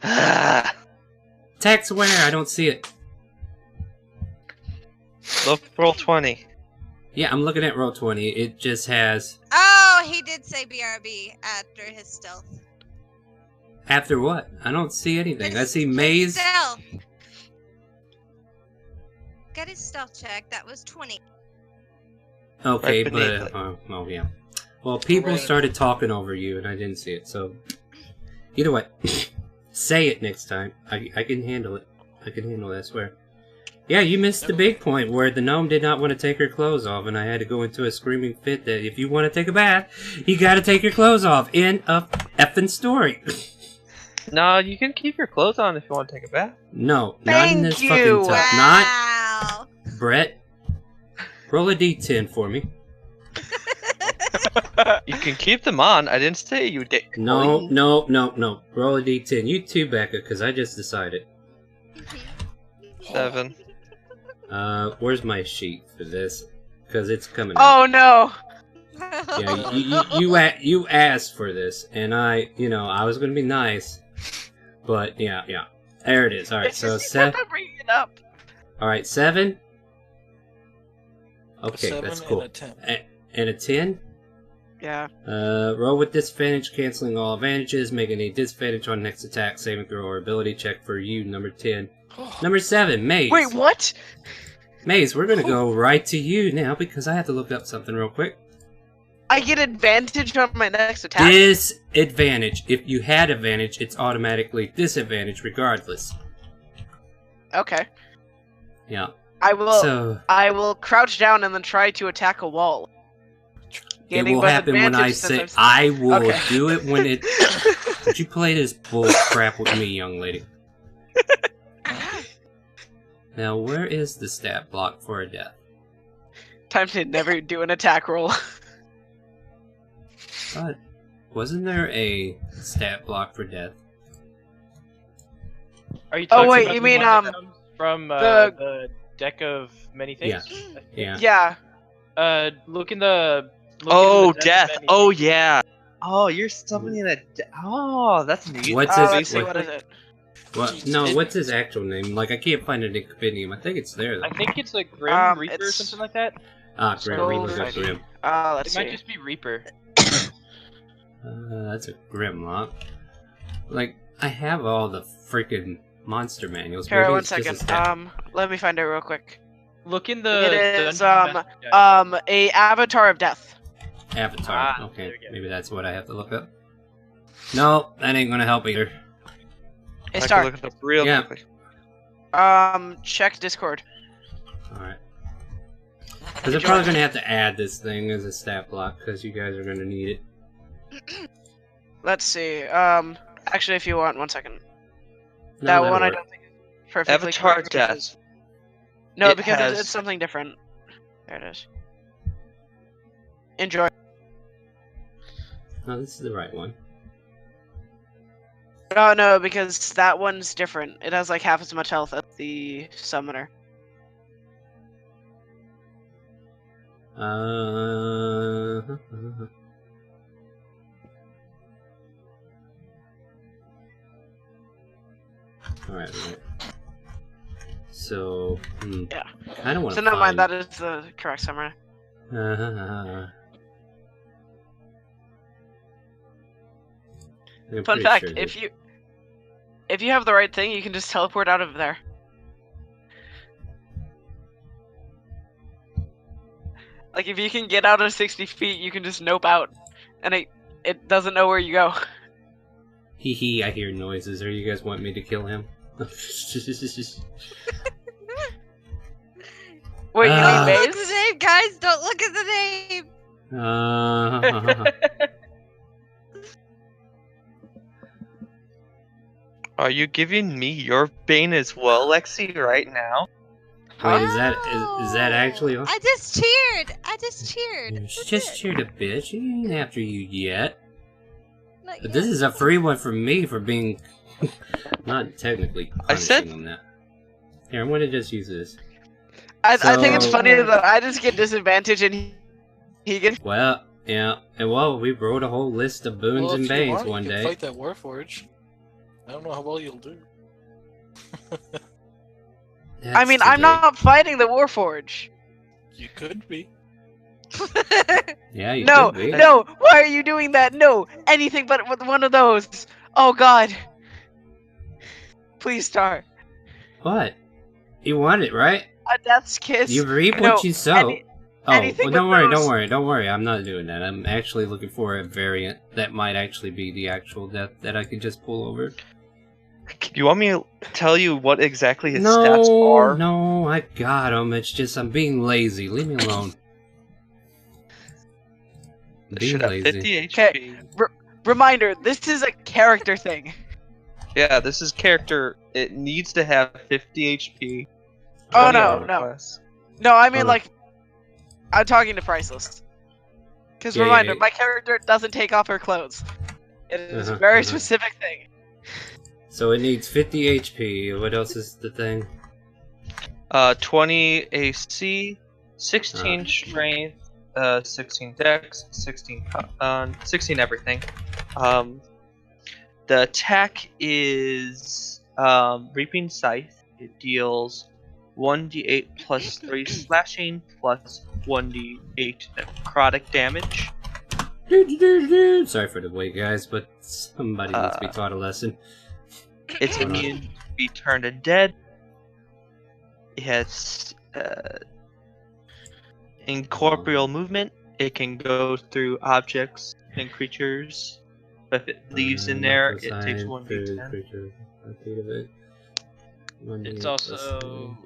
Text where? I don't see it. Look, roll 20. Yeah, I'm looking at roll 20. It just has... Oh, he did say BRB after his stealth. After what? I don't see anything. I see maze. Stealth. Got his stealth check. That was 20. Okay, Right but... oh, yeah. Well, people started talking over you, and I didn't see it, so... Either way. Say it next time. I can handle it. I can handle it, I swear. Yeah, you missed the big point where the gnome did not want to take her clothes off, and I had to go into a screaming fit that if you want to take a bath, you gotta take your clothes off. End of effing story. No, you can keep your clothes on if you want to take a bath. No, not in this fucking tub. Wow. Not... Brett, roll a d10 for me. You can keep them on. I didn't say you did. No. Roll a d10. You too, Becca, because I just decided. 7. Where's my sheet for this? Because it's coming Oh up. no! Yeah, you asked for this, and I was gonna be nice, but yeah. There it is. All right, so 7. Bringing it up. All right, 7. Okay, 7 that's cool. And a 10. And a 10. Yeah. Roll with disadvantage, canceling all advantages, making a disadvantage on next attack, saving throw, or ability check for you. Number 10. Number 7, Maze. Wait, what? Maze, we're gonna go right to you now because I have to look up something real quick. I get advantage on my next attack? Disadvantage. If you had advantage, it's automatically disadvantage regardless. Okay. Yeah. I will. So I will crouch down and then try to attack a wall. it will happen when I say I will do it when it. Would you play this bull crap with me, young lady? Now, where is the stat block for a death? Time to never do an attack roll. But wasn't there a stat block for death? Are you talking wait, about you the mean, one that comes from the deck of many things? Yeah. Yeah. Look in the. Oh, in the death. of many Oh, things. yeah. Oh, you're summoning a. Oh, that's neat. What's Let's his? see, what is it? What? No, what's his actual name? Like, I can't find it in Compendium. I think it's there, though. I think it's a Grim Reaper or it's- something like that. Ah, Grim. So- We look up Grim. Let's It see. might just be Reaper. That's a Grim lock. Like, I have all the freaking monster manuals. Here, Maybe one it's just a second. stat. Let me find it real quick. Look in the. It is Dungeon Master Guide. a Avatar of Death. Avatar. Ah, Okay, there we go. maybe that's what I have to look up. No, that ain't gonna help either. Hey, I can Star. look it up real Yeah. quickly. Check Discord. Alright. Because I'm probably gonna have to add this thing as a stat block, because you guys are gonna need it. Let's see. Actually, if you want, 1 second. No, That that'll one I work. don't think is perfectly Avatar correct death. because- No, It because has- it's something different. There it is. Enjoy. No, this is the right one. No, because that one's different. It has like half as much health as the summoner. Alright, right. So, Yeah. I don't want So to never mind, that is the correct summoner. Fun fact: if you have the right thing, you can just teleport out of there. Like if you can get out of 60 feet, you can just nope out, and it doesn't know where you go. Hee hee, I hear noises. Or you guys want me to kill him? Wait, you Don't mean look at Maze? the name, guys. Don't look at the name. Are you giving me your bane as well, Lexi, right now? Wait, is that actually on? I just cheered. I just cheered. You That's just it. cheered a bitch. She ain't after you yet. Not But yet. this is a free one from me for being not technically I said- punishing him that. Here, I'm gonna just use this. I think it's So- funny that I just get disadvantage and he gets. Well, yeah, and well, we wrote a whole list of boons Well, and if you banes want, one you can day. fight that Warforge. I don't know how well you'll do. I mean, I'm not fighting the Warforge. You could be. Yeah, you No, could be. no. Why are you doing that? No, anything but with one of those. Oh God. Please, Star. What? You want it, right? A death's kiss. You reap No, what you sow. any- Oh, anything well, don't with worry, those- don't worry. I'm not doing that. I'm actually looking for a variant that might actually be the actual death that I can just pull over. You want me to tell you what exactly his stats are? No, I got him. It's just I'm being lazy. Leave me alone. It Being should have lazy. 50 Okay. HP. Reminder: this is a character thing. Yeah, this is character. It needs to have 50 HP. Oh, 20 no, armor no. class. No, I mean Hold on. like, I'm talking to Priceless. Because Yeah, reminder, yeah. my character doesn't take off her clothes. It is a Uh-huh, very uh-huh. specific thing. So it needs 50 HP. What else is the thing? 20 AC, 16 strength, 16 dex, 16 16 everything. The attack is Reaping Scythe. It deals 1d8 plus 3 slashing plus 1d8 necrotic damage. Sorry for the wait, guys, but somebody needs to be taught a lesson. It's Hold on. immune to be turned undead. It has incorporeal movement. It can go through objects and creatures. But if it leaves in there, it takes 1d10. It's also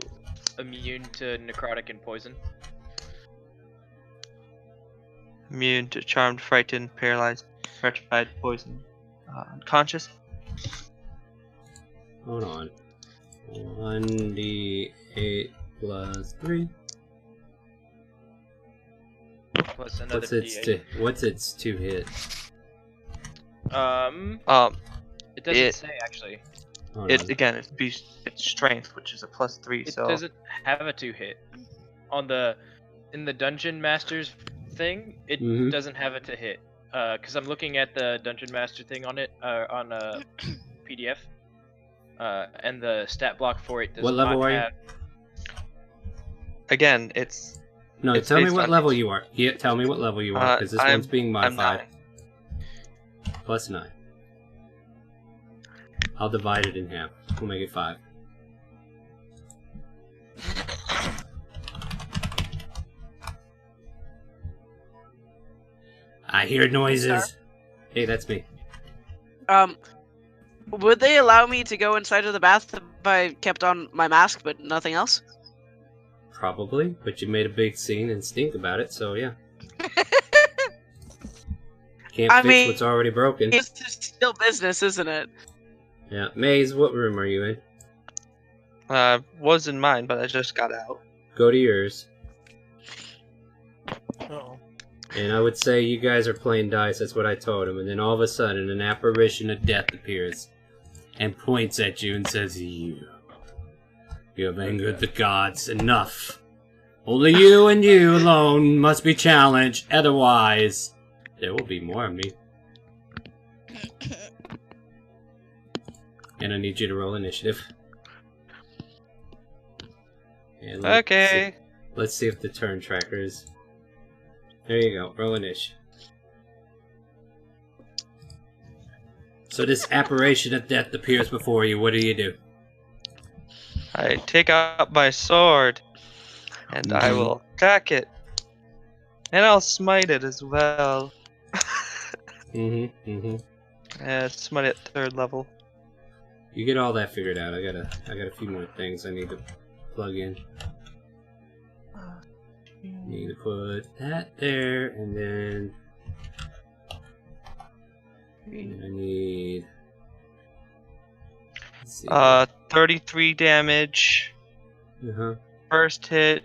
immune to necrotic and poison. Immune to charmed, frightened, paralyzed, petrified, poisoned, unconscious. Hold on. 1d8 plus 3. Plus another D8. What's its 2 hit? It doesn't it- say actually. Hold It on. again, it's strength, which is a plus 3. It So doesn't have a 2-hit. In the Dungeon Master's thing, it Mhm. doesn't have it to hit. Cause I'm looking at the Dungeon Master thing on it, on PDF. And the stat block for it does What level not are you? have. again, it's No, it's tell me based what on level its- you are. Yeah, tell me what level you are, because this I'm- one's being I'm modified. 9. Plus 9. I'll divide it in half. We'll make it 5. I hear noises. Hey, that's me. Would they allow me to go inside of the bath if I kept on my mask but nothing else? Probably, but you made a big scene and stink about it, so yeah. Can't fix what's already broken. It's just still business, isn't it? Yeah. Maze, what room are you in? Was in mine, but I just got out. Go to yours. Uh-oh. And I would say you guys are playing dice, that's what I told him, and then all of a sudden an apparition of death appears and points at you and says, You have angered the gods enough. Only you and you alone must be challenged, otherwise there will be more of me. And I need you to roll initiative. And Okay. Let's see if the turn tracker is... There you go, roll initiative. So this apparition of death appears before you, what do? I take out my sword, and I will attack it. And I'll smite it as well. Yeah, smite at 3rd level. You get all that figured out. I got a few more things I need to plug in. Need to put that there, and then I need 33 damage. First hit.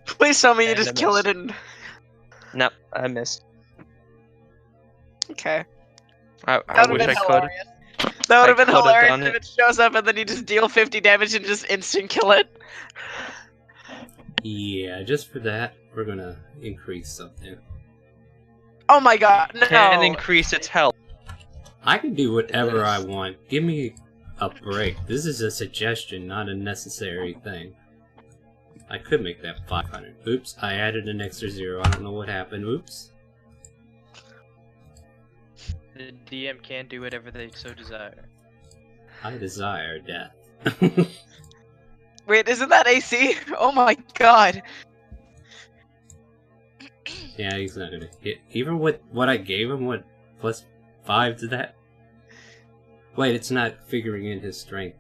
Please tell me you just kill it and... Nope, I missed. Okay. I wish I could. That would have been hilarious if it shows up and then you just deal 50 damage and just instant kill it. Yeah, just for that, we're gonna increase something. Oh my god, no! And increase its health. I can do whatever I want. Give me a break. This is a suggestion, not a necessary thing. I could make that 500. Oops, I added an extra 0. I don't know what happened. Oops. The DM can do whatever they so desire. I desire death. Wait, isn't that AC? Oh my god. Yeah, he's not gonna hit. Even with what I gave him, what, +5 to that? Wait, it's not figuring in his strength.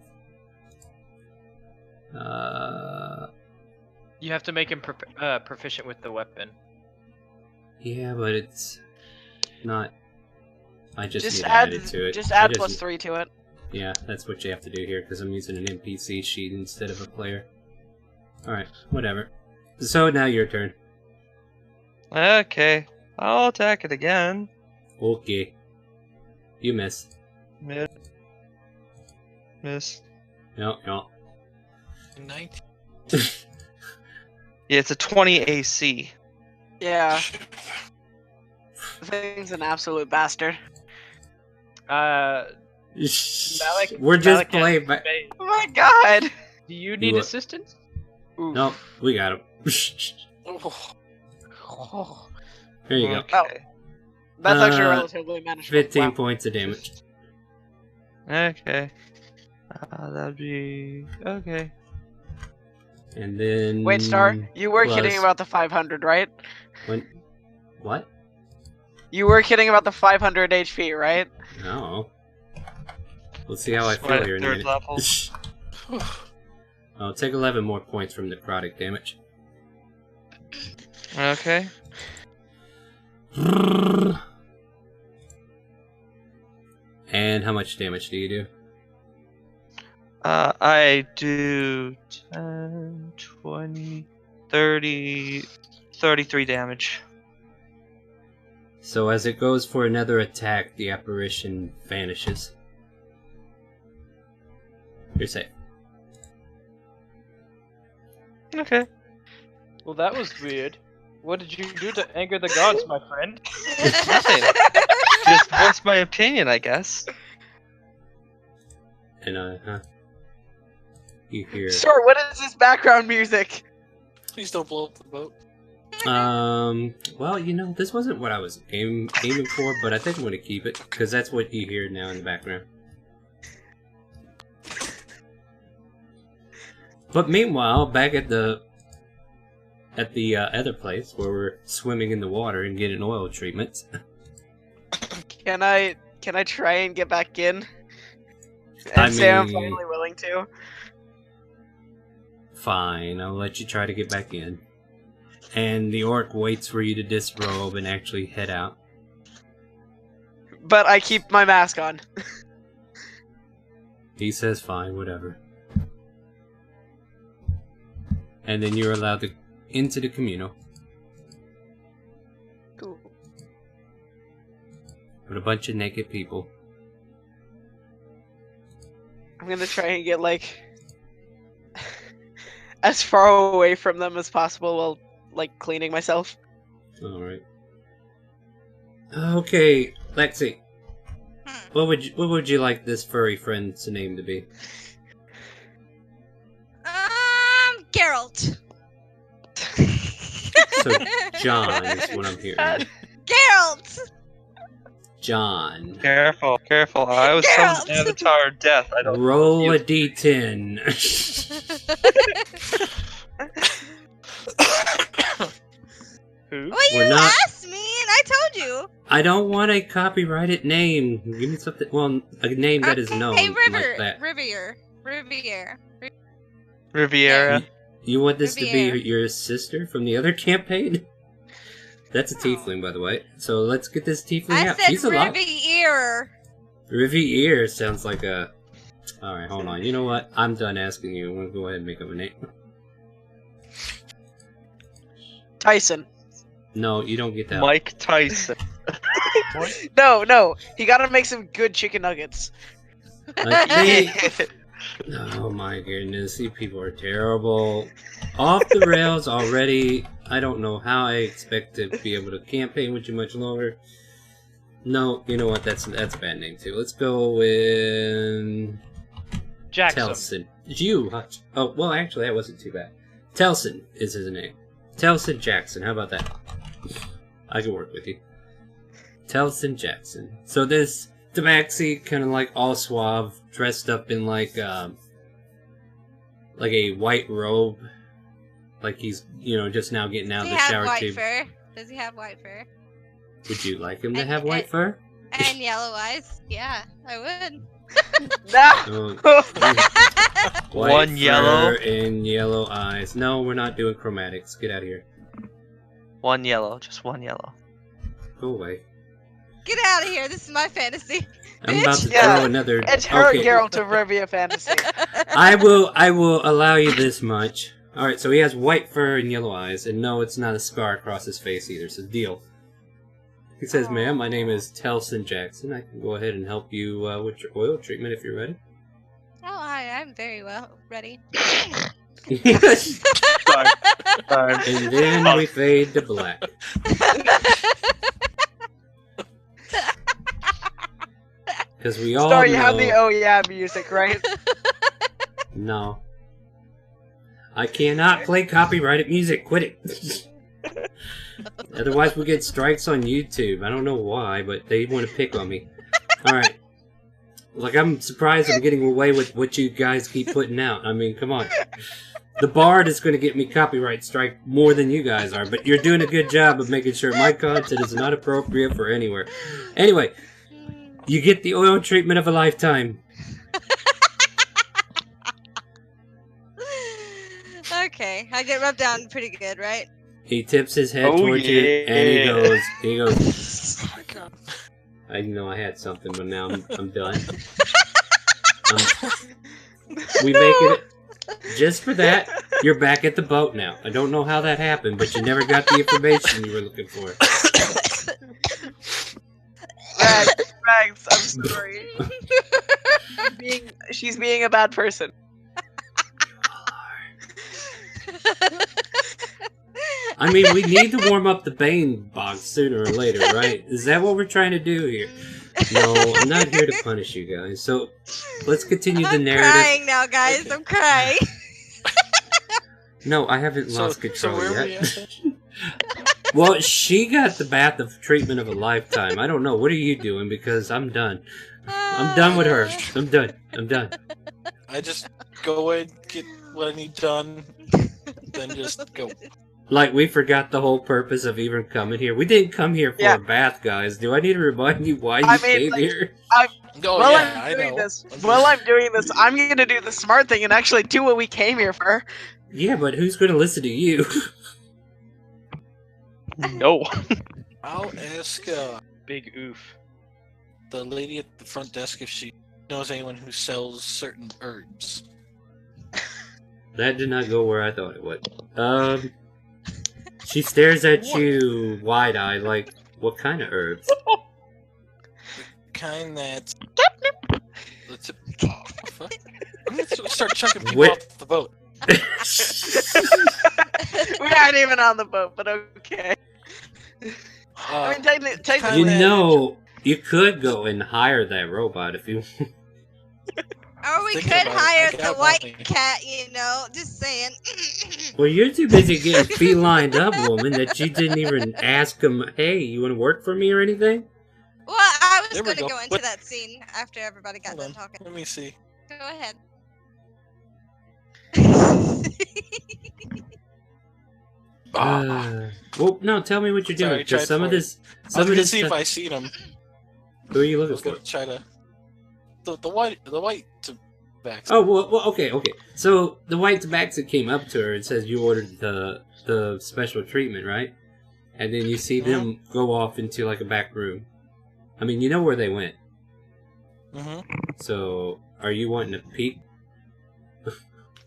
You have to make him proficient with the weapon. Yeah, but it's not... I just need to add it to it. Just add +3 to it. Yeah, that's what you have to do here, because I'm using an NPC sheet instead of a player. Alright, whatever. So, now your turn. Okay, I'll attack it again. Okay. You miss. Miss. No, no. 19. Yeah, it's a 20 AC. Yeah. The thing's an absolute bastard. We're just playing. Oh my god! Do you need assistance? No, we got him. There you go. Oh, that's actually relatively manageable. 15 points of damage. Okay. That'd be... okay. And then... Wait, Star, you were kidding about the 500, right? What? You were kidding about the 500 HP, right? No. Let's see how I feel here in a minute. Level. I'll take 11 more points from necrotic damage. Okay. And how much damage do you do? I do 10, 20, 30, 33 damage. So as it goes for another attack, the apparition vanishes. You're safe. Okay. Well, that was weird. What did you do to anger the gods, my friend? Nothing. Just voice my opinion, I guess. And you hear... Sir, what is this background music? Please don't blow up the boat. Well, you know, this wasn't what I was aiming for, but I think I'm gonna keep it, because that's what you hear now in the background. But meanwhile, back at the other place where we're swimming in the water and getting oil treatments. Can I Can I try and get back in? And say I'm finally willing to? Fine, I'll let you try to get back in. And the orc waits for you to disrobe and actually head out. But I keep my mask on. He says fine, whatever. And then you're allowed to into the communal. Cool. With a bunch of naked people. I'm gonna try and get, like, as far away from them as possible while, like, cleaning myself. Alright. Okay, Lexi. What would you like this furry friend's name to be? Geralt. So John is what I'm hearing. Geralt. John. Careful, careful. I was some avatar of death. I don't roll a d10. Who? Well, you asked me, and I told you. I don't want a copyrighted name. Give me something. Well, a name that is known. Hey, like that. Riviera. You want this to be your sister from the other campaign? That's a tiefling, by the way. So let's get this tiefling out. She's a lot. Riviera. Riviera sounds like a. All right, hold on. You know what? I'm done asking you. I'm gonna go ahead and make up a name. Tyson. No, you don't get that. Mike Tyson. No. He gotta make some good chicken nuggets. Oh my goodness, these people are terrible. Off the rails already. I don't know how I expect to be able to campaign with you much longer. No, you know what? That's a bad name too. Let's go with Jackson. Telson. You? Oh, well, actually, that wasn't too bad. Telson is his name. Telson Jackson. How about that? I can work with you. Telson Jackson. So this Tabaxi, kind of like all suave, dressed up in like a white robe, like he's just now getting out of the shower. Does he have white fur? Would you like him to have white fur? And yellow eyes? Yeah, I would. No. White One yellow and yellow eyes. No, we're not doing chromatics. Get out of here. One yellow, just one yellow. Go away. Get out of here! This is my fantasy. I'm about to throw another. It's her Geralt of Rivia fantasy. I will allow you this much. All right, so he has white fur and yellow eyes, and no, it's not a scar across his face either. So deal. He says, "Ma'am, my name is Telson Jackson. I can go ahead and help you with your oil treatment if you're ready." Oh, I'm very well ready. Sorry. And then we fade to black. Because we all know... you have the oh yeah music, right? No. I cannot play copyrighted music. Quit it. Otherwise we'll get strikes on YouTube. I don't know why, but they want to pick on me. Alright. Like, I'm surprised I'm getting away with what you guys keep putting out. I mean, come on. The Bard is going to get me copyright strike more than you guys are, but you're doing a good job of making sure my content is not appropriate for anywhere. Anyway, you get the oil treatment of a lifetime. Okay, I get rubbed down pretty good, right? He tips his head towards you, and he goes, Oh my god. I know I had something, but now I'm done. We make it... Just for that, you're back at the boat now. I don't know how that happened, but you never got the information you were looking for. Rags, I'm sorry. She's being a bad person. I mean, we need to warm up the Bane box sooner or later, right? Is that what we're trying to do here? No, I'm not here to punish you guys. So, let's continue the narrative. I'm crying now, guys. I'm crying. No, I haven't lost control where yet. Were we at? Well, she got the bath of treatment of a lifetime. I don't know. What are you doing? Because I'm done. I'm done with her. I'm done. I'm done. I just go away, get what I need done, then just go. Like, we forgot the whole purpose of even coming here. We didn't come here for a bath, guys. Do I need to remind you why you came here? I'm doing this, I'm gonna do the smart thing and actually do what we came here for. Yeah, but who's gonna listen to you? No. I'll ask Big oof. the lady at the front desk if she knows anyone who sells certain herbs. That did not go where I thought it would. She stares at you wide-eyed, like, what kind of herbs? The kind that... Fuck? I'm gonna start chucking people off the boat. We aren't even on the boat, but okay. I mean, technically, You know, you could go and hire that robot if you... Or we could hire the white cat, you know, just saying. Well, you're too busy getting feline up, woman, that you didn't even ask him, hey, you want to work for me or anything? Well, I was There we going to go. go into that scene after everybody got Hold done on, talking. let me see. Go ahead. Well, no, tell me what you're doing. Sorry, Because some of this... I was gonna see if I seen him. Who are you I looking was for? gonna try to... The white tobacco. Oh, well, okay. So, the white tabaxi came up to her and says you ordered the special treatment, right? And then you see them go off into, like, a back room. I mean, you know where they went. Mm-hmm. So, are you wanting to peek?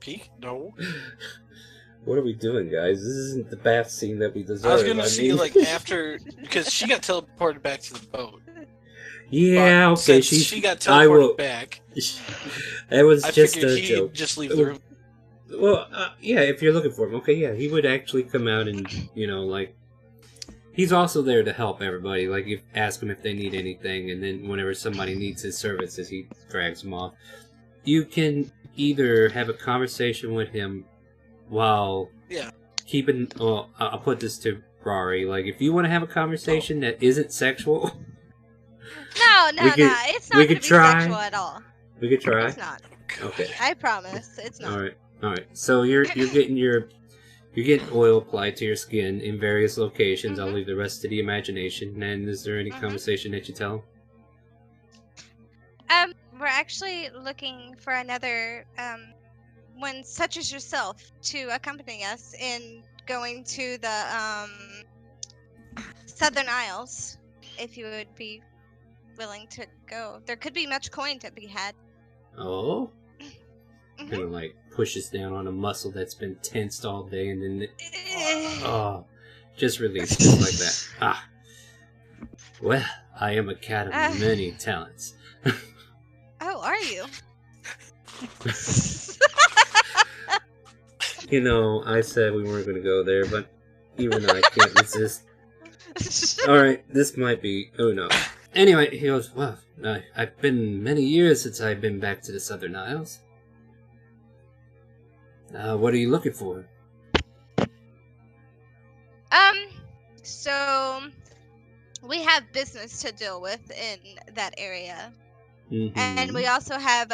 Peek? No. What are we doing, guys? This isn't the bath scene that we deserve. I was gonna see, like, after... Because she got teleported back to the boat. Yeah, But okay. since she got teleported back. It was I just figured a he'd joke. just leave the room. Well, yeah, if you're looking for him, okay, yeah, he would actually come out and, you know, like, he's also there to help everybody. Like, you ask him if they need anything, and then whenever somebody needs his services, he drags them off. You can either have a conversation with him while keeping. Well, I'll put this to Rory. Like, if you want to have a conversation that isn't sexual. No, it's not going to be sexual at all. We could try. It's not. Okay. I promise, it's not. All right. So you're getting oil applied to your skin in various locations. I'll leave the rest to the imagination. And is there any conversation that you tell him? We're actually looking for another one such as yourself to accompany us in going to the Southern Isles, if you would be willing to go. There could be much coin to be had. Oh? Kind of like pushes down on a muscle that's been tensed all day and then just release just like that. Well, I am a cat of many talents. Oh, are you? You know, I said we weren't going to go there, but even I can't resist. Alright, this might be... Oh no. Anyway, he goes, well, I've been many years since I've been back to the Southern Isles. What are you looking for? So we have business to deal with in that area. And we also have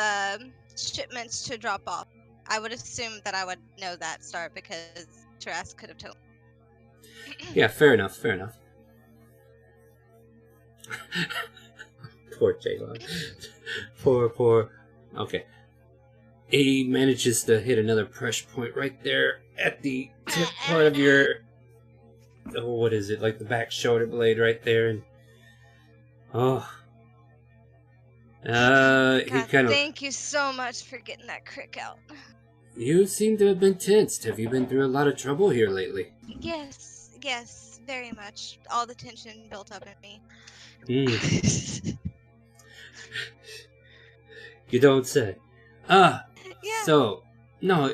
shipments to drop off. I would assume that I would know that start because Trask could have told me. Yeah, fair enough. Poor Jaylon. Poor. Okay. He manages to hit another pressure point right there at the tip part of your... Oh, what is it? Like the back shoulder blade right there. And he kind of... Thank you so much for getting that crick out. You seem to have been tensed. Have you been through a lot of trouble here lately? Yes, very much. All the tension built up in me. You don't say. Yeah. So, no,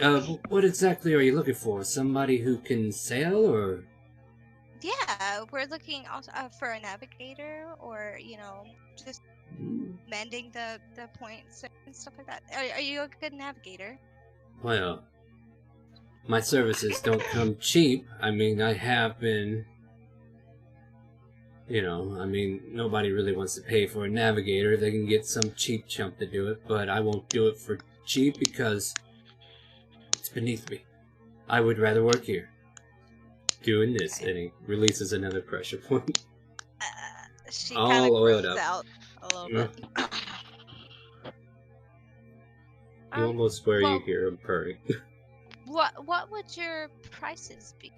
what exactly are you looking for? Somebody who can sail, or...? Yeah, we're looking also for a navigator, or, you know, just mending the points and stuff like that. Are you a good navigator? Well, my services don't come cheap. I mean, I have been... You know, I mean, nobody really wants to pay for a navigator. They can get some cheap chump to do it, but I won't do it for cheap because it's beneath me. I would rather work here. doing this, and he releases another pressure point. She All kind of oiled grows up. out a little bit. You almost swear well, you hear him purring. What would your prices be?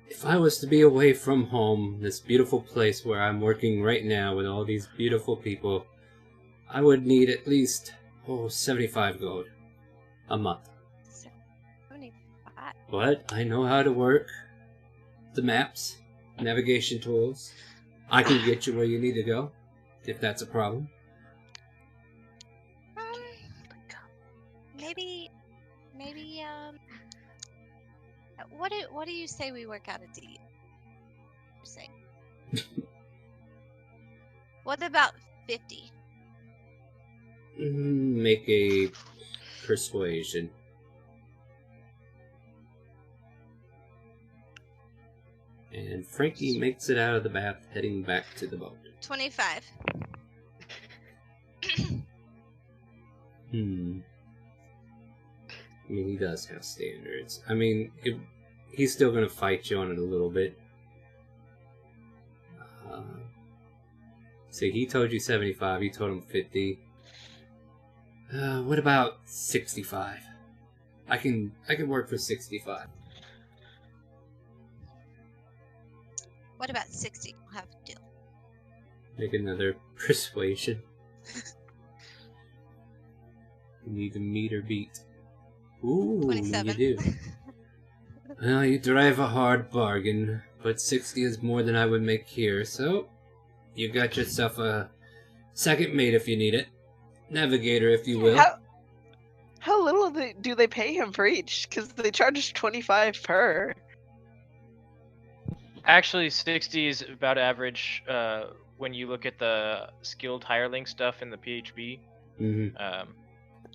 If I was to be away from home, this beautiful place where I'm working right now with all these beautiful people, I would need at least 75 gold a month. 75. But I know how to work the maps, navigation tools. I can get you where you need to go, if that's a problem. Maybe what do you say we work out a deal? Say. What about 50? Make a persuasion. And Frankie makes it out of the bath, heading back to the boat. 25. I mean, he does have standards. I mean, he's still going to fight you on it a little bit. So he told you 75, you told him 50. What about 65? I can work for 65. What about 60? We'll have a deal. Make another persuasion. You need to meet or beat. Ooh, 27. you do. Well, you drive a hard bargain, but 60 is more than I would make here, so you got yourself a second mate if you need it. Navigator, if you will. How little do they pay him for each? Because they charge 25 per. Actually, 60 is about average when you look at the skilled hireling stuff in the PHB. Mm-hmm.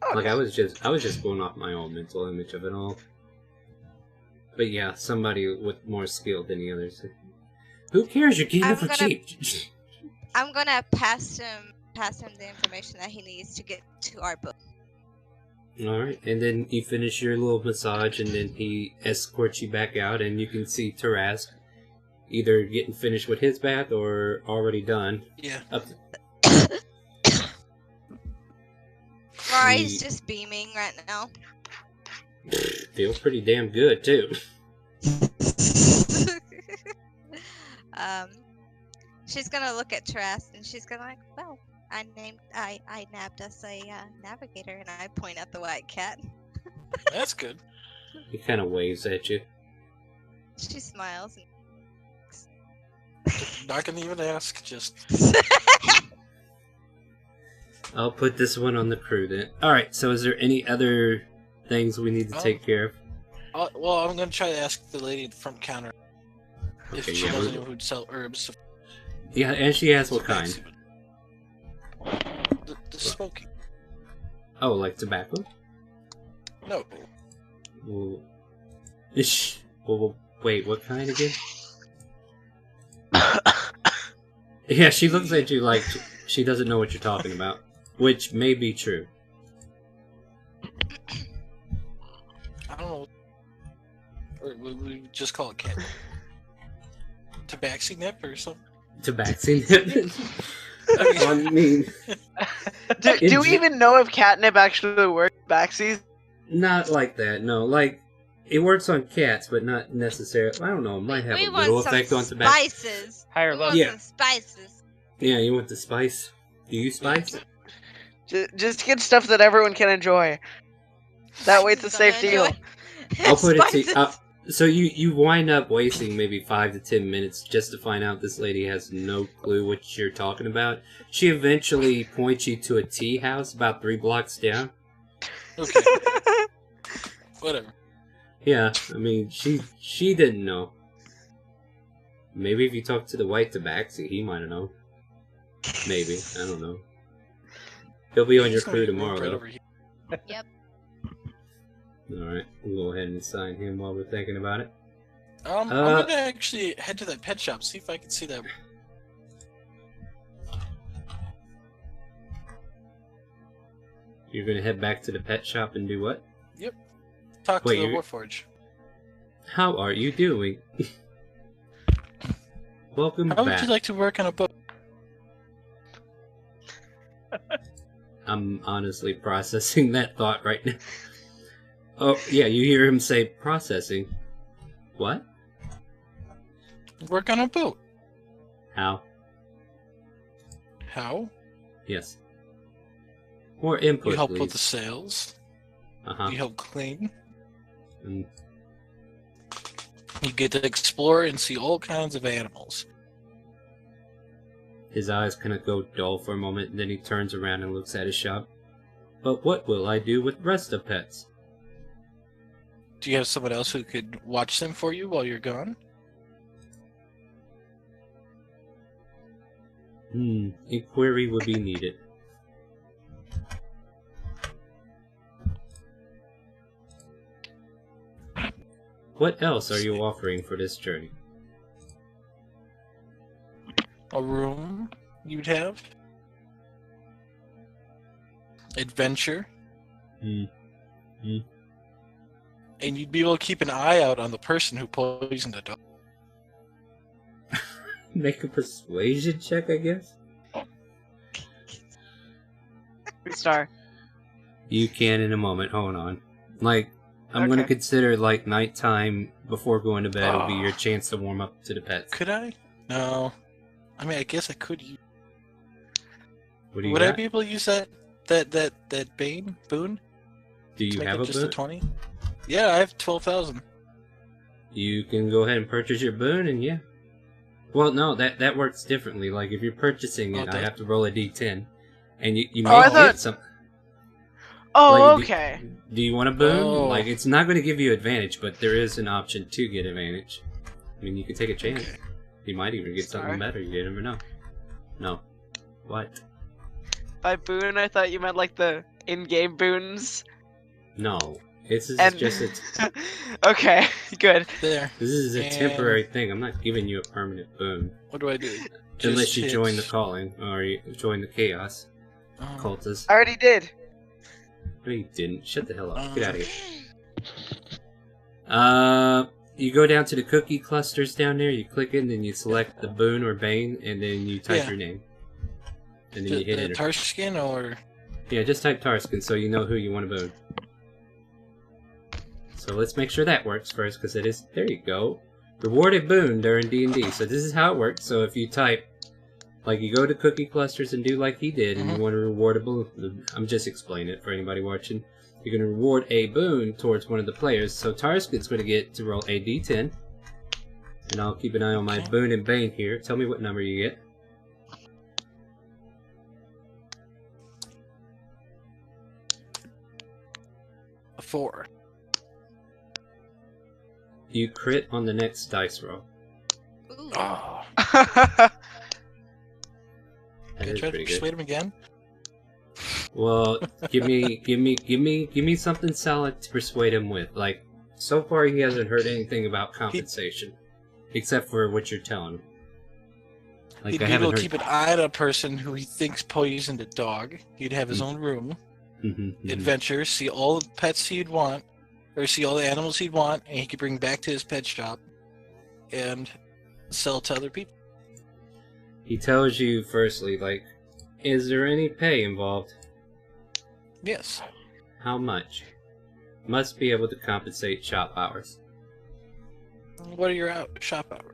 Okay. Like I was just going off my own mental image of it all. But yeah, somebody with more skill than the others. Who cares? You're getting it for cheap. I'm gonna pass him the information that he needs to get to our boat. Alright, and then you finish your little massage, and then he escorts you back out, and you can see Tarask either getting finished with his bath or already done. Yeah. Rory's just beaming right now. Feels pretty damn good, too. She's gonna look at Tarask and she's gonna like, well, I nabbed us a navigator, and I point at the white cat. That's good. He kind of waves at you. She smiles. Not gonna even ask, just... I'll put this one on the crew then. Alright, so is there any other things we need to take care of? Well, I'm gonna try to ask the lady at the front counter if Okay, she yeah, knows anyone who'd sell herbs. Yeah, and she asks what kind. The smoking. Oh, like tobacco? No. Well, wait, what kind again? Yeah, she looks at you like she doesn't know what you're talking about, which may be true. I don't know. Or we just call it cat. Tabaxi nip or something? Tabaxi nip? I mean... Do we even know if catnip actually works Baxies? Not like that, no. Like, it works on cats, but not necessarily... I don't know, it might have a little effect on tobacco. Spices. Higher We level. want some spices. Yeah, you want the spice? Do you spice? Just get stuff that everyone can enjoy. That way it's a safe deal. I'll put it to so you wind up wasting maybe 5 to 10 minutes just to find out this lady has no clue what you're talking about. She eventually points you to a tea house about 3 blocks down. Okay. Whatever. Yeah, I mean, she didn't know. Maybe if you talk to the white tabaxi, he might have known. Maybe, I don't know. He'll be on your crew tomorrow, though. Yep. Alright, we'll go ahead and assign him while we're thinking about it. I'm gonna actually head to that pet shop, see if I can see that. You're gonna head back to the pet shop and do what? Yep. Talk to the Warforge. How are you doing? Welcome How back. would you like to work on a boat? I'm honestly processing that thought right now. Oh, yeah, you hear him say processing. What? Work on a boat. How? How? Yes. More input, You help please. with the sails. Uh-huh. You help clean. Mm. You get to explore and see all kinds of animals. His eyes kind of go dull for a moment, and then he turns around and looks at his shop. But what will I do with the rest of pets? Do you have someone else who could watch them for you while you're gone? Inquiry would be needed. What else are you offering for this journey? A room you'd have? Adventure? And you'd be able to keep an eye out on the person who poisoned the dog. Make a persuasion check, I guess? Star. You can in a moment, hold on. Like, I'm Okay. gonna consider, like, nighttime before going to bed will be your chance to warm up to the pets. Could I? No. I mean, I guess I could use... What do you Would I got? be able to use that Bane boon? Do you to make have it a just a boon? 20? Yeah, I have 12,000. You can go ahead and purchase your boon, and yeah. Well, no, that works differently. Like, if you're purchasing it, I have to roll a d10. And you may I get thought- some... Oh, Like, okay. Do you want a boon? Oh. Like, it's not going to give you advantage, but there is an option to get advantage. I mean, you could take a chance. Okay. You might even get something Sorry. better. You never know. No. What? By boon, I thought you meant like the in-game boons. No. This is And just a... okay, good. There. This is a And- temporary thing. I'm not giving you a permanent boon. What do I do? Unless Just you hit- join the calling, or you join the chaos Oh. cultists. I already did. No, you didn't. Shut the hell up. Get Um, out of here. You go down to the cookie clusters down there, you click it, and then you select the boon or bane, and then you type Yeah. your name. And then The, you hit the enter. Tarskin or... Yeah, just type Tarskin so you know who you want to boon. So let's make sure that works first, because it is... There you go. Rewarded boon during D&D. So this is how it works. So if you type... Like, you go to cookie clusters and do like he did, and you want to reward a boon. I'm just explaining it for anybody watching. You're going to reward a boon towards one of the players. So Tarskin's going to get to roll a d10. And I'll keep an eye on my boon and bane here. Tell me what number you get. A 4. You crit on the next dice roll. Ooh. Oh. That Can I is try to pretty good. persuade him again? Well, give me something solid to persuade him with. Like, so far he hasn't heard anything about compensation, except for what you're telling him. Like, He'd I be haven't able to heard. keep an eye on a person who he thinks poisoned a dog. He'd have his own room, adventure, see all the pets he'd want, or see all the animals he'd want, and he could bring back to his pet shop and sell to other people. He tells you firstly, like, is there any pay involved? Yes. How much? Must be able to compensate shop hours. What are your shop hours?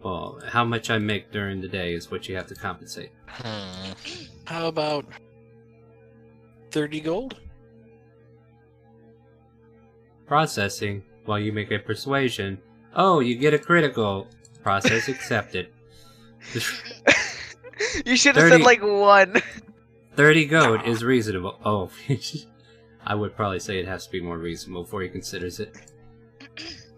Well, how much I make during the day is what you have to compensate. How about 30 gold? Processing, while you make a persuasion. Oh, you get a critical. Process accepted. You should have 30 said like 1. 30 gold is reasonable. Oh, I would probably say it has to be more reasonable before he considers it.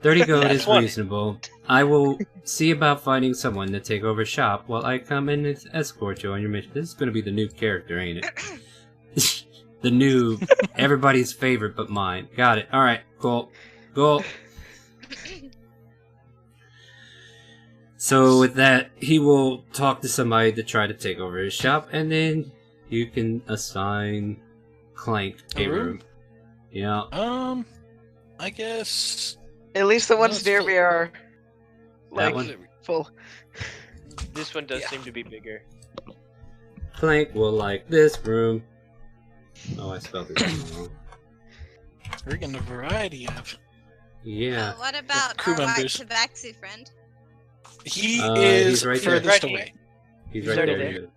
30 gold is 20. reasonable. I will see about finding someone to take over shop while I come in and escort you on your mission. This is going to be the new character, ain't it? The new, everybody's favorite but mine. Got it. Alright, cool. Cool. So with that, he will talk to somebody to try to take over his shop, and then you can assign Clank a A room? room. Yeah. I guess At least the No, ones it's near full. me are like one? full. This one does Yeah. seem to be bigger. Clank will like this room. Oh, I spelled it wrong. We're getting a variety of. Yeah. What about crew our white members. tabaxi friend? He He's is right there. furthest Right here. away. He's He's right already there. there.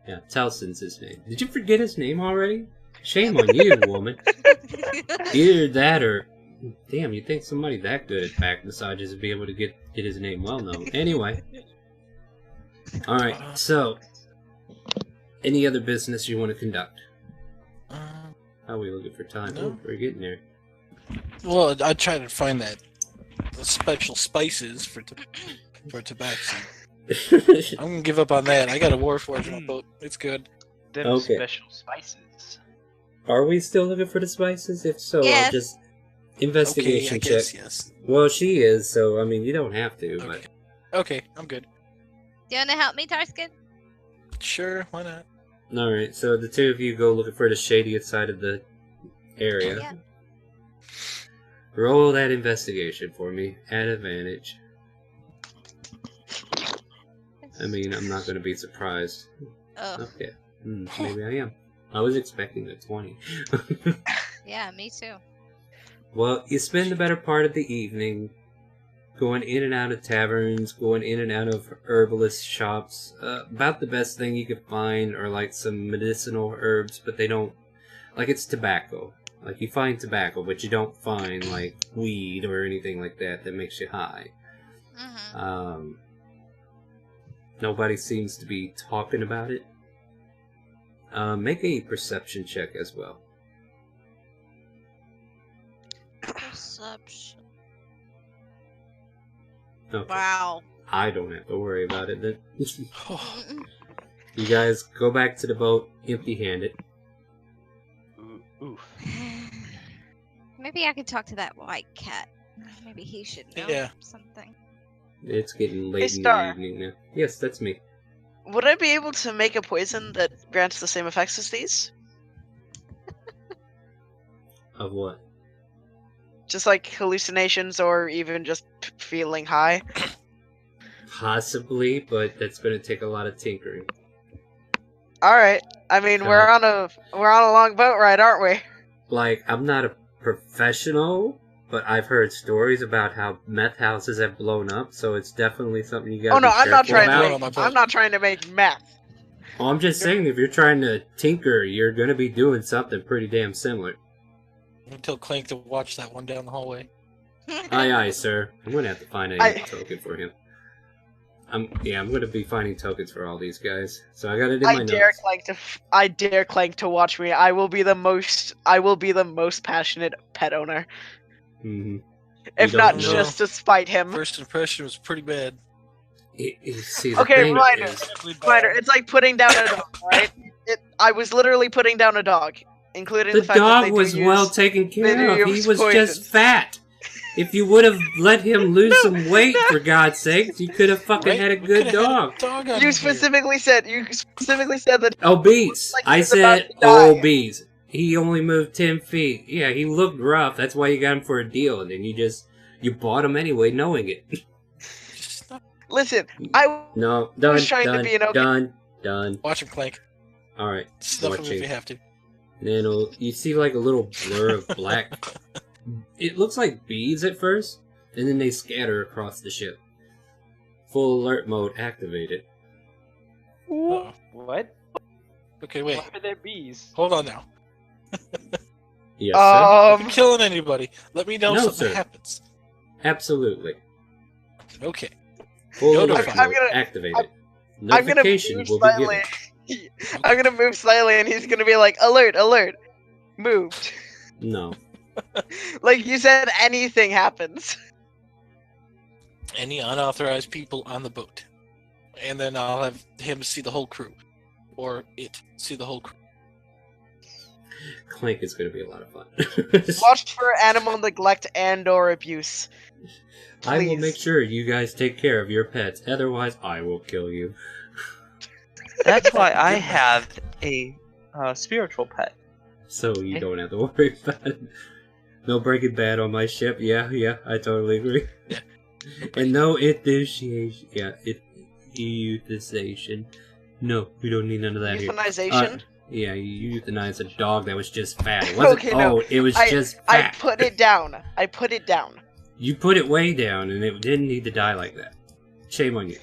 Yeah, Telson's his name. Did you forget his name already? Shame on you, woman. Either that or... Damn, you'd think somebody that good at back massages would be able to get his name well known. Anyway. Alright, so... Any other business you want to conduct? How are we looking for time? No. Oh, we're getting there. Well, I try to find that special spices for tobacco. I'm gonna give up on that. I got a Warforged on my boat. It's good. Them Okay. special spices. Are we still looking for the spices? If so, Yes. I'll just... Okay, Investigation I check. guess yes. Well, she is, so, I mean, you don't have to, Okay. but... Okay, I'm good. Do you want to help me, Tarskin? Sure, why not? Alright, so the two of you go looking for the shadiest side of the area. Yeah. Roll that investigation for me, at advantage. I mean, I'm not gonna be surprised. Oh, Okay, maybe I am. I was expecting a 20. yeah, me too. Well, you spend the better part of the evening going in and out of taverns, going in and out of herbalist shops. About the best thing you could find are like some medicinal herbs, but they don't... Like, it's tobacco. Like, you find tobacco, but you don't find, like, weed or anything like that that makes you high. Mm-hmm. Nobody seems to be talking about it. Make a perception check as well. Perception. Okay. Wow. I don't have to worry about it then. You guys go back to the boat empty-handed. Oof. Maybe I could talk to that white cat. Maybe he should know Yeah. something. It's getting late in the Star. evening now. Yes, that's me. Would I be able to make a poison that grants the same effects as these? Of what? Just like hallucinations or even just feeling high? Possibly, but that's going to take a lot of tinkering. Alright. I mean, we're on a long boat ride, aren't we? Like, I'm not a professional, but I've heard stories about how meth houses have blown up, so it's definitely something you gotta Oh no, be I'm not careful trying about. to I'm not trying to make meth. Oh, I'm just saying, if you're trying to tinker, you're going to be doing something pretty damn similar. Until Clank to watch that one down the hallway. Aye, aye, sir. I'm going to have to find a token for him. I'm going to be finding tokens for all these guys. So I got it in my notes. I dare Clank to watch me. I will be the most passionate pet owner. Mm-hmm. If You not don't know. just to spite him. First impression was pretty bad. See, the Okay, thing Ryder. is, Ryder, it's like putting down a dog, right? I was literally putting down a dog, including the the fact that dog they was do well use... taken they care do of. He use was just poison. fat. If you would have let him lose some weight, for God's sakes, you could have fucking Right? had a We good coulda had a dog. dog out You here. specifically said that Obese. Like I he was about said to die. obese. He only moved 10 feet. Yeah, he looked rough. That's why you got him for a deal. And then you bought him anyway, knowing it. listen, I No, done, was trying to done, be an okay- done. Watch him, Clank. Alright, Snuff him if watching. you have to. Then you see like a little blur of black. It looks like beads at first, and then they scatter across the ship. Full alert mode activated. Uh-oh. What? Okay, wait. Why are there bees? Hold on now. Yes, sir. If you're killing anybody, let me know No, something sir. happens. Absolutely. Okay. Full Notify. alert I'm mode gonna- activated. I'm gonna Notification move will be slightly. given. I'm gonna move slightly, and he's gonna be like, "Alert! Alert! Moved!" No. Like you said, anything happens. Any unauthorized people on the boat. And then I'll have him see the whole crew. Or it see the whole crew. Clank is going to be a lot of fun. Watch for animal neglect and/or abuse. I will Please. make sure you guys take care of your pets. Otherwise, I will kill you. That's why I have a spiritual pet. So you don't have to worry about it. No Breaking Bad on my ship. Yeah, I totally agree. Yeah. And no euthanization. Yeah, euthanization. No, we don't need none of that here. Euthanization? Yeah, you euthanized a dog that was just fat. It wasn't. Okay, no. It was just I fat. put it down. I put it down. You put it way down, and it didn't need to die like that. Shame on you.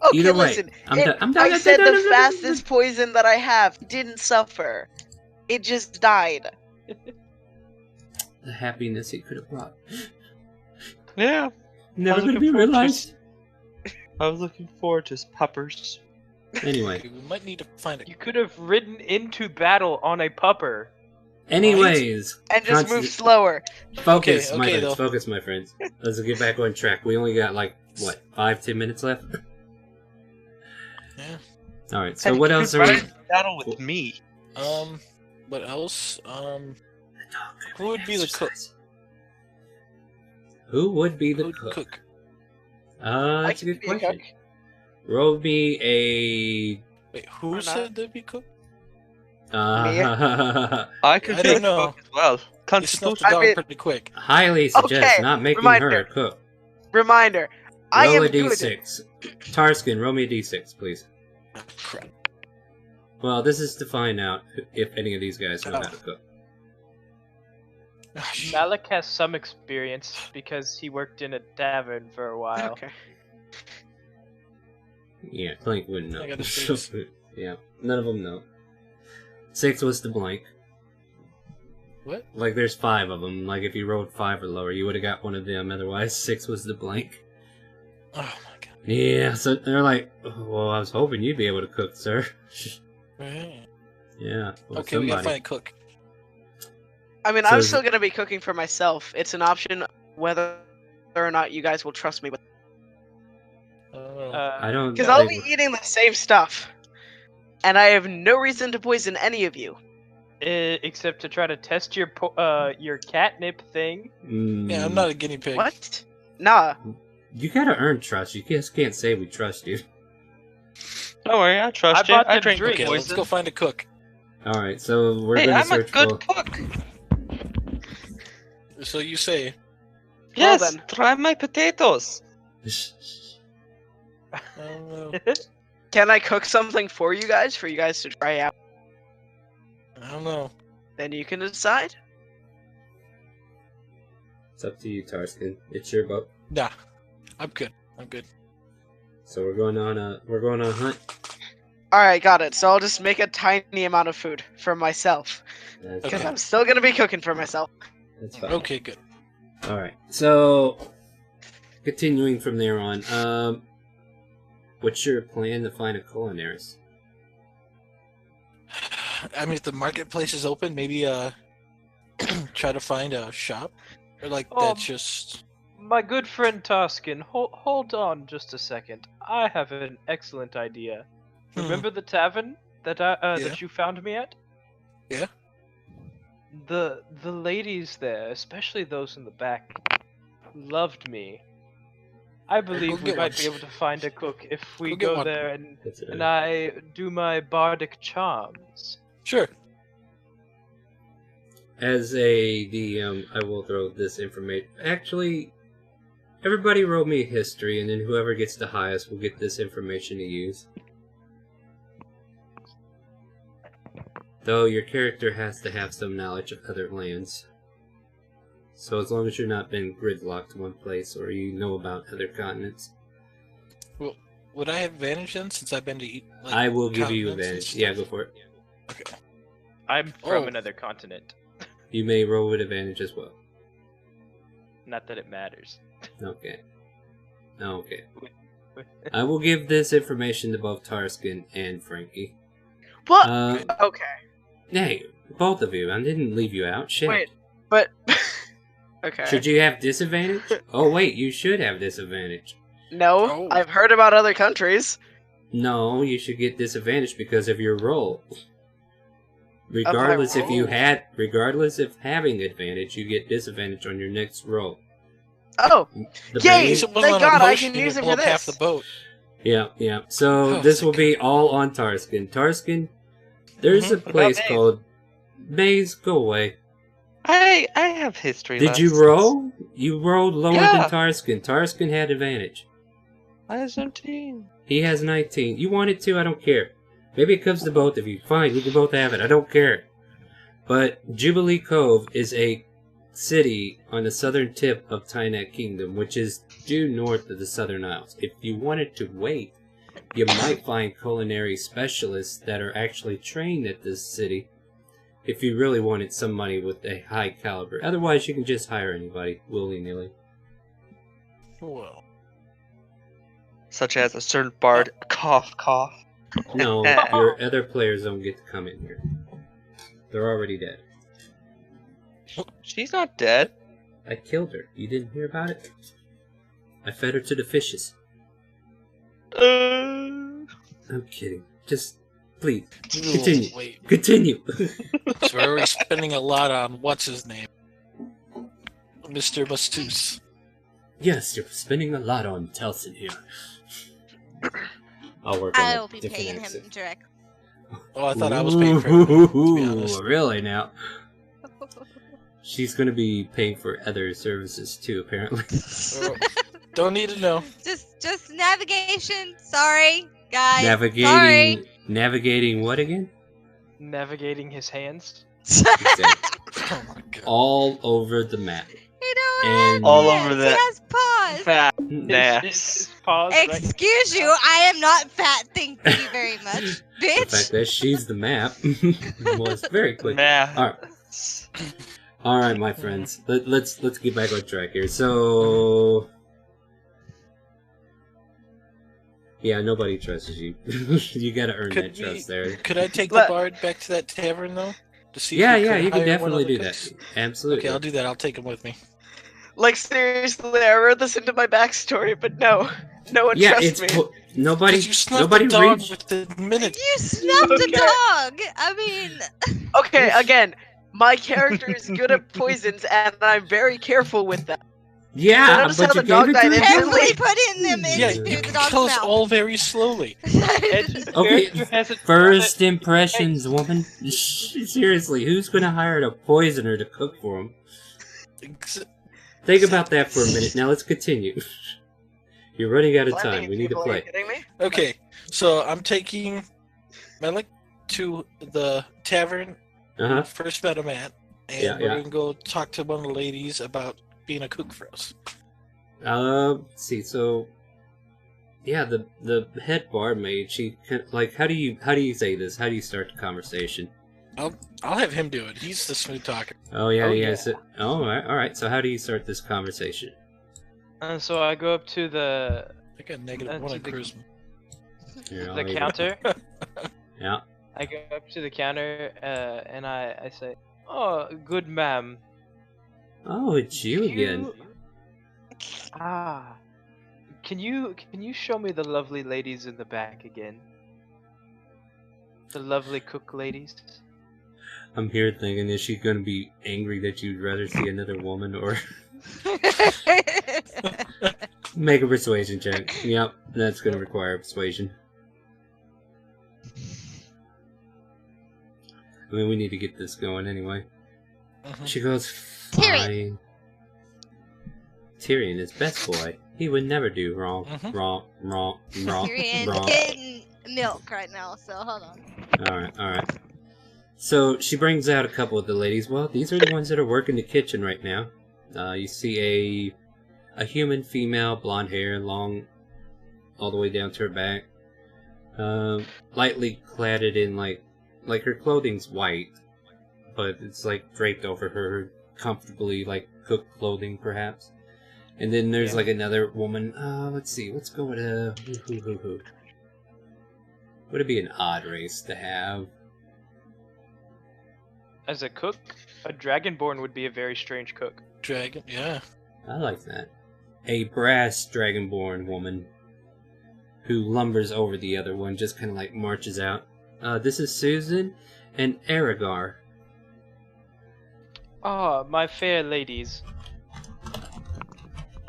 Okay, Either way, listen. I'm done. I said the fastest poison that I have didn't suffer. It just died. The happiness he could have brought. Yeah. Never gonna be realized. I was looking forward to his puppers. Anyway. We might need to find it. You could have ridden into battle on a pupper. Anyways. And just move slower. Focus, Okay, my friends. though. Focus, my friends. Let's get back on track. We only got like, what, 5-10 minutes left? Yeah. Alright, so what else are we... Battle with me. What else? Who would be the cook? Who would be the Who'd cook? I That's a can good be a question. cook. Roll me a... Wait, who said there'd be cook? I could I be don't a know. cook as well. You snuffed the Constitution. dog I mean- pretty quick. highly suggest Okay, not making reminder. her a cook. Reminder. I Roll am a good. d6. Tarskin, roll me a d6, please. Oh, crap. Well, this is to find out if any of these guys know how to cook. Ah, shit. Malik has some experience because he worked in a tavern for a while. Okay. Yeah, Blank wouldn't know. I gotta see this. Yeah, none of them know. 6 was the blank. What? Like, there's 5 of them. Like, if you rolled 5 or lower, you would have got one of them. Otherwise, 6 was the blank. Oh my god. Yeah, so they're like, oh, well, I was hoping you'd be able to cook, sir. Right. Yeah. Well, Okay, we gotta somebody. find a cook. I mean, So I'm is still it- gonna be cooking for myself. It's an option whether or not you guys will trust me with. I don't. Because I'll think be eating the same stuff, and I have no reason to poison any of you. Except to try to test your catnip thing. Yeah, I'm not a guinea pig. What? Nah. You gotta earn trust. You just can't say we trust you. Don't worry, I trust you. bought I them drink drinks. Okay, let's poison. go find a cook. Alright, so we're Hey, gonna I'm a search good for. cook. So you say. Yes, then. try my potatoes. I don't know. Can I cook something for you guys to try out? I don't know. Then you can decide. It's up to you, Tarskin. It's your boat. Nah, I'm good. I'm good. So we're going on a hunt. Alright, got it. So I'll just make a tiny amount of food for myself. That's Because Okay. I'm still gonna be cooking for myself. That's fine. Okay, good. Alright, so continuing from there on, what's your plan to find a culinarist? I mean, if the marketplace is open, maybe try to find a shop or like that's just. My good friend Tarskin, hold on just a second. I have an excellent idea. Hmm. Remember the tavern that that you found me at? Yeah. The ladies there, especially those in the back, loved me. I believe we get might one. be able to find a cook if we Go get go one. there and That's it. I do my bardic charms. Sure. As a DM, I will throw this information. Actually, everybody roll me a history, and then whoever gets the highest will get this information to use. Though your character has to have some knowledge of other lands. So as long as you're not been gridlocked to one place, or you know about other continents, Would I have advantage then, since I've been to eat? Like, I will give you continents advantage. and Yeah, stuff? go for it. Okay. I'm from Oh. another continent. You may roll with advantage as well. Not that it matters. Okay. Okay. I will give this information to both Tarskin and Frankie. What? Okay. Hey, both of you. I didn't leave you out. Shit. Wait, but. Okay. Should you have disadvantage? Oh, wait, you should have disadvantage. No, Oh. I've heard about other countries. No, you should get disadvantage because of your roll. Regardless if you roll? had, regardless of having advantage, you get disadvantage on your next roll. Oh, The Yay! main- At least it wasn't Thank on a God, I potion can to use it blow for up half this. the boat. Yeah, yeah. So Oh, this thank will be all on Tarskin. Tarskin, there's a Mhm. What place about Maze? called Maze. Go away. I have history. Did you lessons. roll? You rolled lower than Yeah. Tarskin. Tarskin had advantage. I have 17. He has 19. You wanted to? I don't care. Maybe it comes to both of you. Fine, you can both have it. I don't care. But Jubilee Cove is a city on the southern tip of Tynet Kingdom, which is due north of the Southern Isles. If you wanted to wait, you might find culinary specialists that are actually trained at this city if you really wanted somebody with a high caliber. Otherwise, you can just hire anybody willy-nilly. Well, Such as a certain bard. Cough, cough. No, your other players don't get to come in here. They're already dead. She's not dead. I killed her. You didn't hear about it? I fed her to the fishes. I'm kidding. Just, please, continue. Wait. Continue. So we're already spending a lot on what's his name, Mr. Mastus. Yes, you're spending a lot on Telson here. I'll work on I'll a be different paying accent. him direct. Oh, I thought I was paying for it, to be honest. Really now? She's going to be paying for other services too, apparently. Oh, don't need to know. Just navigation. Sorry, guys. Navigating what again? Navigating his hands. Exactly. Oh my god. All over the map. You know And- All over that. that. He has paws. Fat His ass. paws, right? Excuse you, I am not fat. Thank you very much, The fact bitch. that she's the map was very quick. Nah. All right, my friends. Let's get back on track here. So, yeah, nobody trusts you. You gotta earn that trust there. Could I take the Let- bard back to that tavern though? To see Yeah, if we yeah, could you can hire one definitely of the do cooks? that. Absolutely. Okay, I'll do that. I'll take him with me. Like seriously, I wrote this into my backstory, but no one Yeah, trusts it's me. nobody. Because you snuffed Nobody the dog reached. with the minute. You snuffed a Okay. dog. I mean, Okay, again, my character is good at poisons, and I'm very careful with them. Yeah, Notice but how you the dog gave it died to him. instantly? carefully putting them Yeah, into you the can dog's kill us mouth. all very slowly. Okay, Has first impressions, woman. Seriously, who's gonna hire a poisoner to cook for him? Think about that for a minute. Now let's continue. You're running out of time. We need to Are you play. kidding me? Okay, so I'm taking Melik to the tavern Uh first met him at, and Yeah, we're yeah. gonna go talk to one of the ladies about being a cook for us. Let's see. So, yeah, the head barmaid. She like. How do you say this? How do you start the conversation? I'll have him do it. He's the smooth talker. Oh yeah, Oh, yes. Oh, all right. So how do you start this conversation? So I go up to the I got negative one to in the- charisma. Here, I'll the leave it. counter. Yeah. I go up to the counter and I say, "Oh, good ma'am. Oh, it's you again. Ah, can you show me the lovely ladies in the back again? The lovely cook ladies." I'm here thinking, is she gonna be angry that you'd rather see another woman, or make a persuasion check? Yep, that's gonna require persuasion. I mean, we need to get this going anyway. Mhm. She goes, Tyrion. fine. Tyrion is best boy. He would never do wrong. Mhm. Wrong. Tyrion's Wrong. getting milk right now, so hold on. Alright. So she brings out a couple of the ladies. Well, these are the ones that are working the kitchen right now. You see a human female, blonde hair, long, all the way down to her back. Lightly cladded in like her clothing's white, but it's like draped over her comfortably, like cooked clothing perhaps. And then there's like another woman. Let's see. Let's go with who. Would it be an odd race to have? As a cook, a dragonborn would be a very strange cook. Dragon, yeah. I like that. A brass dragonborn woman who lumbers over the other one, just kind of like marches out. This is Susan and Aragar. Ah, my fair ladies.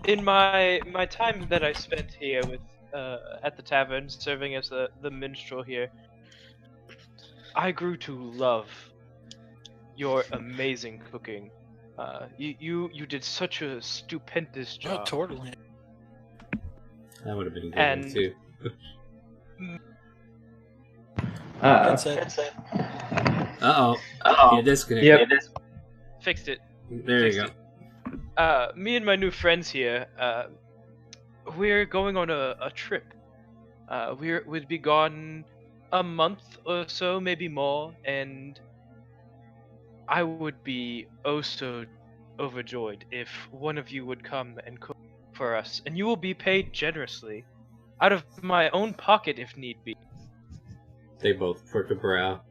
In my time that I spent here with at the tavern, serving as the minstrel here, I grew to love your amazing cooking. You did such a stupendous Oh, job. totally. That would have been a good And- one, too. Headset. Uh-oh. Uh-oh. You're disconnected. Yep. Fixed it. There you Fixed go. Me and my new friends here, we're going on a trip. We'd be gone a month or so, maybe more, and I would be oh so overjoyed if one of you would come and cook for us, and you will be paid generously, out of my own pocket if need be. They both quirk a brow.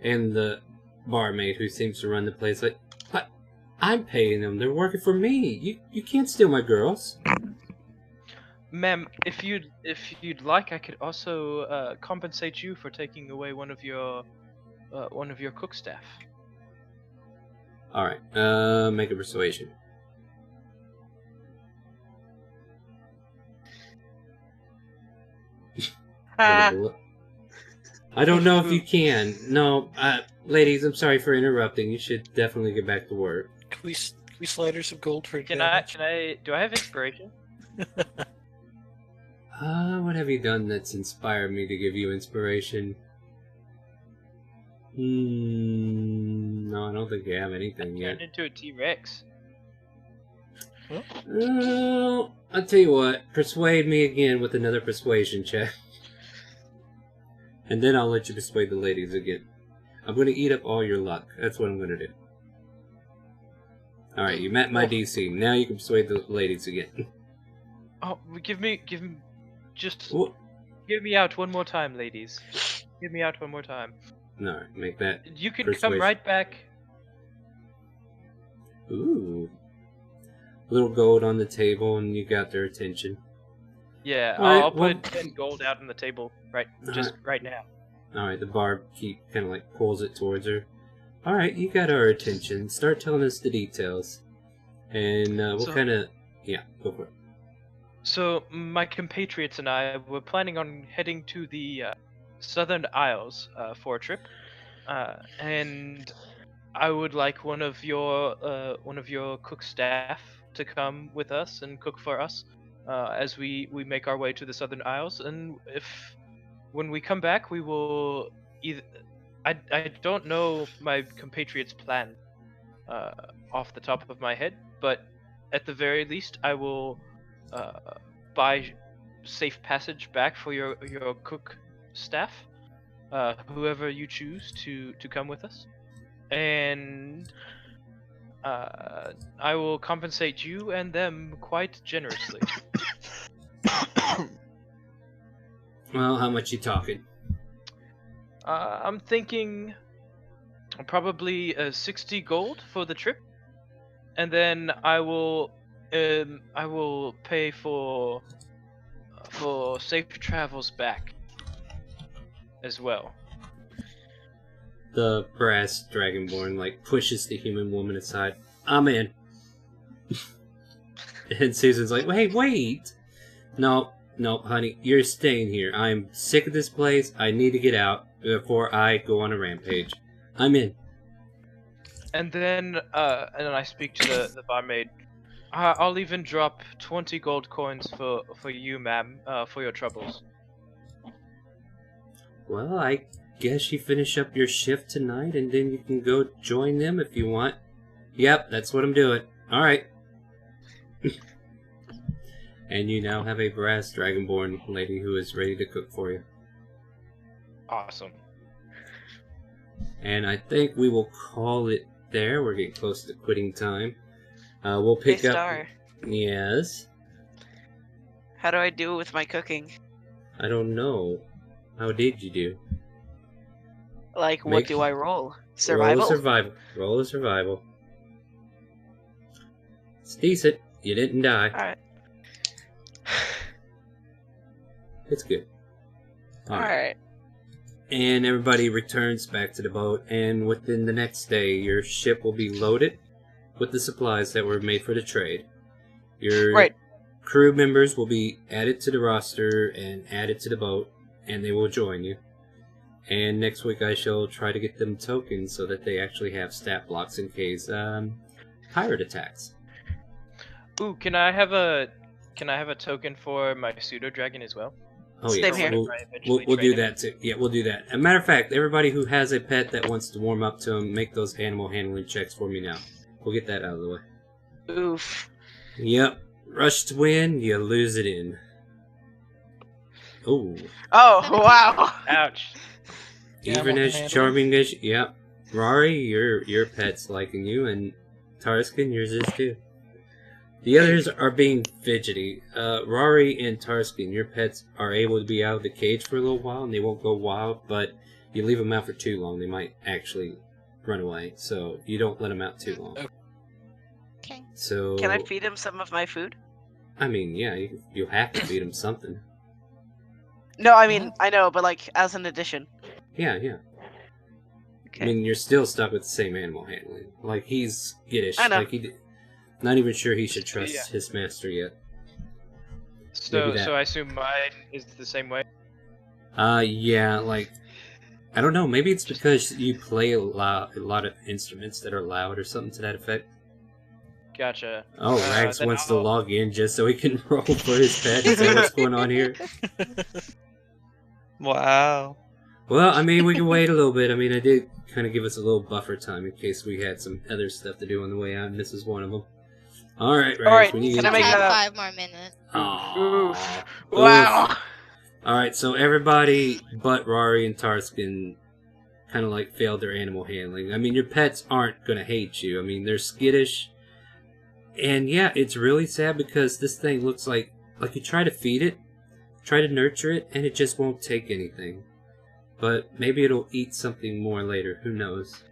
And the barmaid who seems to run the place like, what? I'm paying them. They're working for me. You can't steal my girls. Ma'am, if you'd like, I could also compensate you for taking away one of your cook staff. All right. Make a persuasion. I don't know if you can. No, ladies, I'm sorry for interrupting. You should definitely get back to work. Can we slide her some gold for Do advantage? I have inspiration? What have you done that's inspired me to give you inspiration? No, I don't think you have anything yet. Turned into a T-Rex. I'll tell you what. Persuade me again with another persuasion check. And then I'll let you persuade the ladies again. I'm going to eat up all your luck. That's what I'm going to do. Alright, you met my DC. Now you can persuade the ladies again. Oh, give me just What? give me out one more time, ladies. Give me out one more time. Alright, make that. You can Persuasion. come right back. Ooh. Little gold on the table and you got their attention. Yeah, Alright, I'll well- put 10 gold out on the table right now. Alright, the barkeep kind of like pulls it towards her. Alright, you got our attention. Start telling us the details. And what So- kind of... Yeah, go for it. So my compatriots and I were planning on heading to the Southern Isles for a trip, and I would like one of your cook staff to come with us and cook for us as we make our way to the Southern Isles. And when we come back, we will either I don't know my compatriots' plan off the top of my head, but at the very least, I will buy safe passage back for your cook staff, whoever you choose to come with us, and I will compensate you and them quite generously. Well, how much you talking? I'm thinking probably 60 gold for the trip, and then I will pay for safe travels back as well. The brass dragonborn like pushes the human woman aside. I'm in. And Susan's like, hey, wait! No, honey, you're staying here. I'm sick of this place. I need to get out before I go on a rampage. I'm in. And then I speak to the barmaid. I'll even drop 20 gold coins for you, ma'am, for your troubles. Well, I guess you finish up your shift tonight and then you can go join them if you want. Yep, that's what I'm doing. Alright. And you now have a brass dragonborn lady who is ready to cook for you. Awesome. And I think we will call it there. We're getting close to quitting time. We'll pick Hey, up... Star, Yes? how do I do with my cooking? I don't know. How did you do? Like, what Make- do I roll? Survival? Roll a survival. Roll a survival. It's decent. You didn't die. Alright. It's good. Alright. And everybody returns back to the boat, and within the next day, your ship will be loaded with the supplies that were made for the trade. Your Right. crew members will be added to the roster and added to the boat, and they will join you. And next week I shall try to get them tokens so that they actually have stat blocks in case pirate attacks. Ooh, can I have a token for my pseudo dragon as well? Oh yeah, we'll do that too. Yeah, we'll do that. As a matter of fact, everybody who has a pet that wants to warm up to them, make those animal handling checks for me now. We'll get that out of the way. Oof. Yep. Rush to win, you lose it in. Ooh. Oh, wow. Ouch. Evenish, Charmingish, yep. Rory, your pet's liking you, and Tarskin, yours is too. The others are being fidgety. Rory and Tarskin, your pets are able to be out of the cage for a little while, and they won't go wild, but you leave them out for too long, they might actually run away. So you don't let them out too long. Okay. So Can I feed him some of my food? I mean, yeah, you have to feed him something. No, I mean, I know, but like, as an addition. Yeah, yeah. Okay. I mean, you're still stuck with the same animal handling. Like, he's skittish. I know. Like, not even sure he should trust his master yet. So I assume mine is the same way? Yeah, like, I don't know, maybe it's because you play a lot of instruments that are loud or something to that effect. Gotcha. Oh, Rags wants to log in just so he can roll for his pet. Is that what's going on here? Wow. Well, I mean, we can wait a little bit. I mean, I did kind of give us a little buffer time in case we had some other stuff to do on the way out, and this is one of them. Alright, Rags. Alright, we need can to I make that 5 more minutes. Aww. Wow. Alright, so everybody but Rory and Tarskin kind of like failed their animal handling. I mean, your pets aren't going to hate you. I mean, they're skittish. And yeah, it's really sad because this thing looks like you try to feed it, try to nurture it, and it just won't take anything. But maybe it'll eat something more later. Who knows?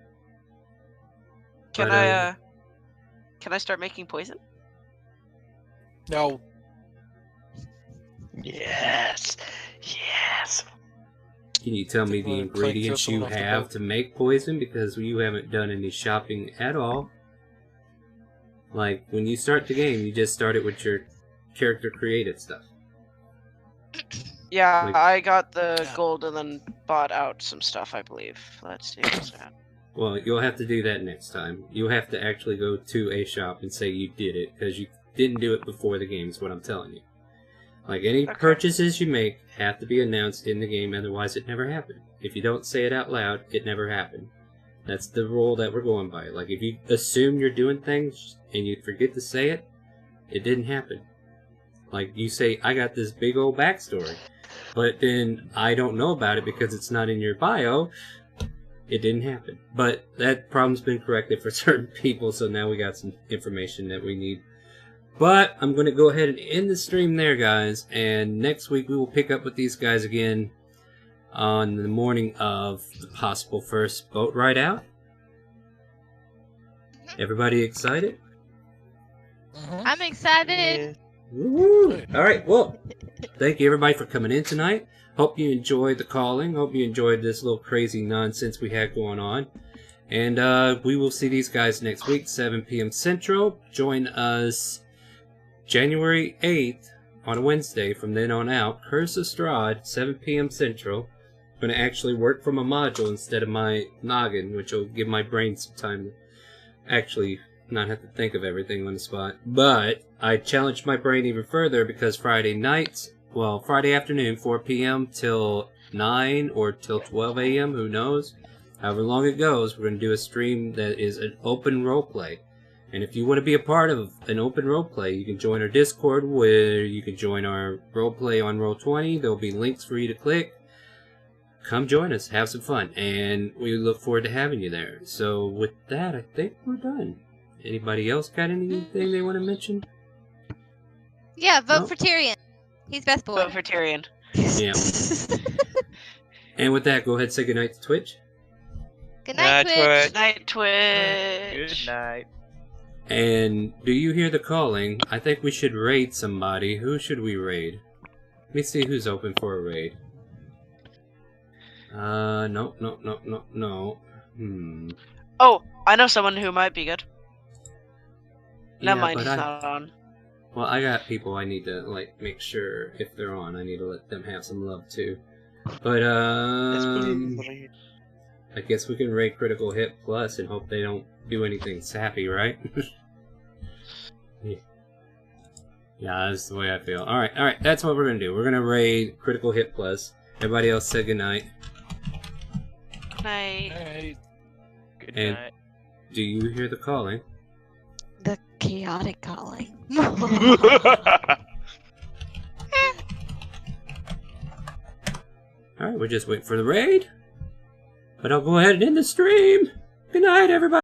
Can I start making poison? No. Yes. Yes. Can you tell me the ingredients you have to make poison? Because you haven't done any shopping at all. Like, when you start the game, you just start it with your character created stuff. Yeah, Like, I got the gold and then bought out some stuff, I believe. Let's see what's that. well, you'll have to do that next time. You'll have to actually go to a shop and say you did it, because you didn't do it before the game, is what I'm telling you. Like, any purchases you make have to be announced in the game, otherwise it never happened. If you don't say it out loud, it never happened. That's the rule that we're going by. Like, if you assume you're doing things and you forget to say it, it didn't happen. Like, you say, I got this big old backstory, but then I don't know about it because it's not in your bio, it didn't happen. But that problem's been corrected for certain people, so now we got some information that we need. But I'm going to go ahead and end the stream there, guys, and next week we will pick up with these guys again on the morning of the possible first boat ride out. Everybody excited? I'm excited. Woo! Alright, well, thank you everybody for coming in tonight. Hope you enjoyed the calling. Hope you enjoyed this little crazy nonsense we had going on. And we will see these guys next week, 7 p.m. Central. Join us January 8th on a Wednesday from then on out. Curse Estrad, 7 p.m. Central. I'm going to actually work from a module instead of my noggin, which will give my brain some time to actually not have to think of everything on the spot. But I challenged my brain even further because Friday nights, well, Friday afternoon, 4 p.m. till 9 or till 12 a.m., who knows? However long it goes, we're going to do a stream that is an open roleplay. And if you want to be a part of an open roleplay, you can join our Discord where you can join our roleplay on Roll20. There'll be links for you to click. Come join us, have some fun, and we look forward to having you there. So with that, I think we're done. Anybody else got anything they want to mention? Yeah, vote for Tyrion. He's best boy. Vote for Tyrion. Yeah. And with that, go ahead and say goodnight to Twitch. Good night, Twitch. Good night, Twitch. Good night. And do you hear the calling? I think we should raid somebody. Who should we raid? Let me see who's open for a raid. No. Oh, I know someone who might be good. Never Yeah, mind, but he's not on. Well, I got people I need to, like, make sure if they're on. I need to let them have some love, too. But I guess we can rate critical hit plus and hope they don't do anything sappy, right? Yeah, that's the way I feel. Alright, that's what we're gonna do. We're gonna raid critical hit plus. Everybody else say goodnight. Good night. Alright. Good And night. do you hear the calling? The chaotic calling. Alright, we're just waiting for the raid. But I'll go ahead and end the stream. Good night, everybody.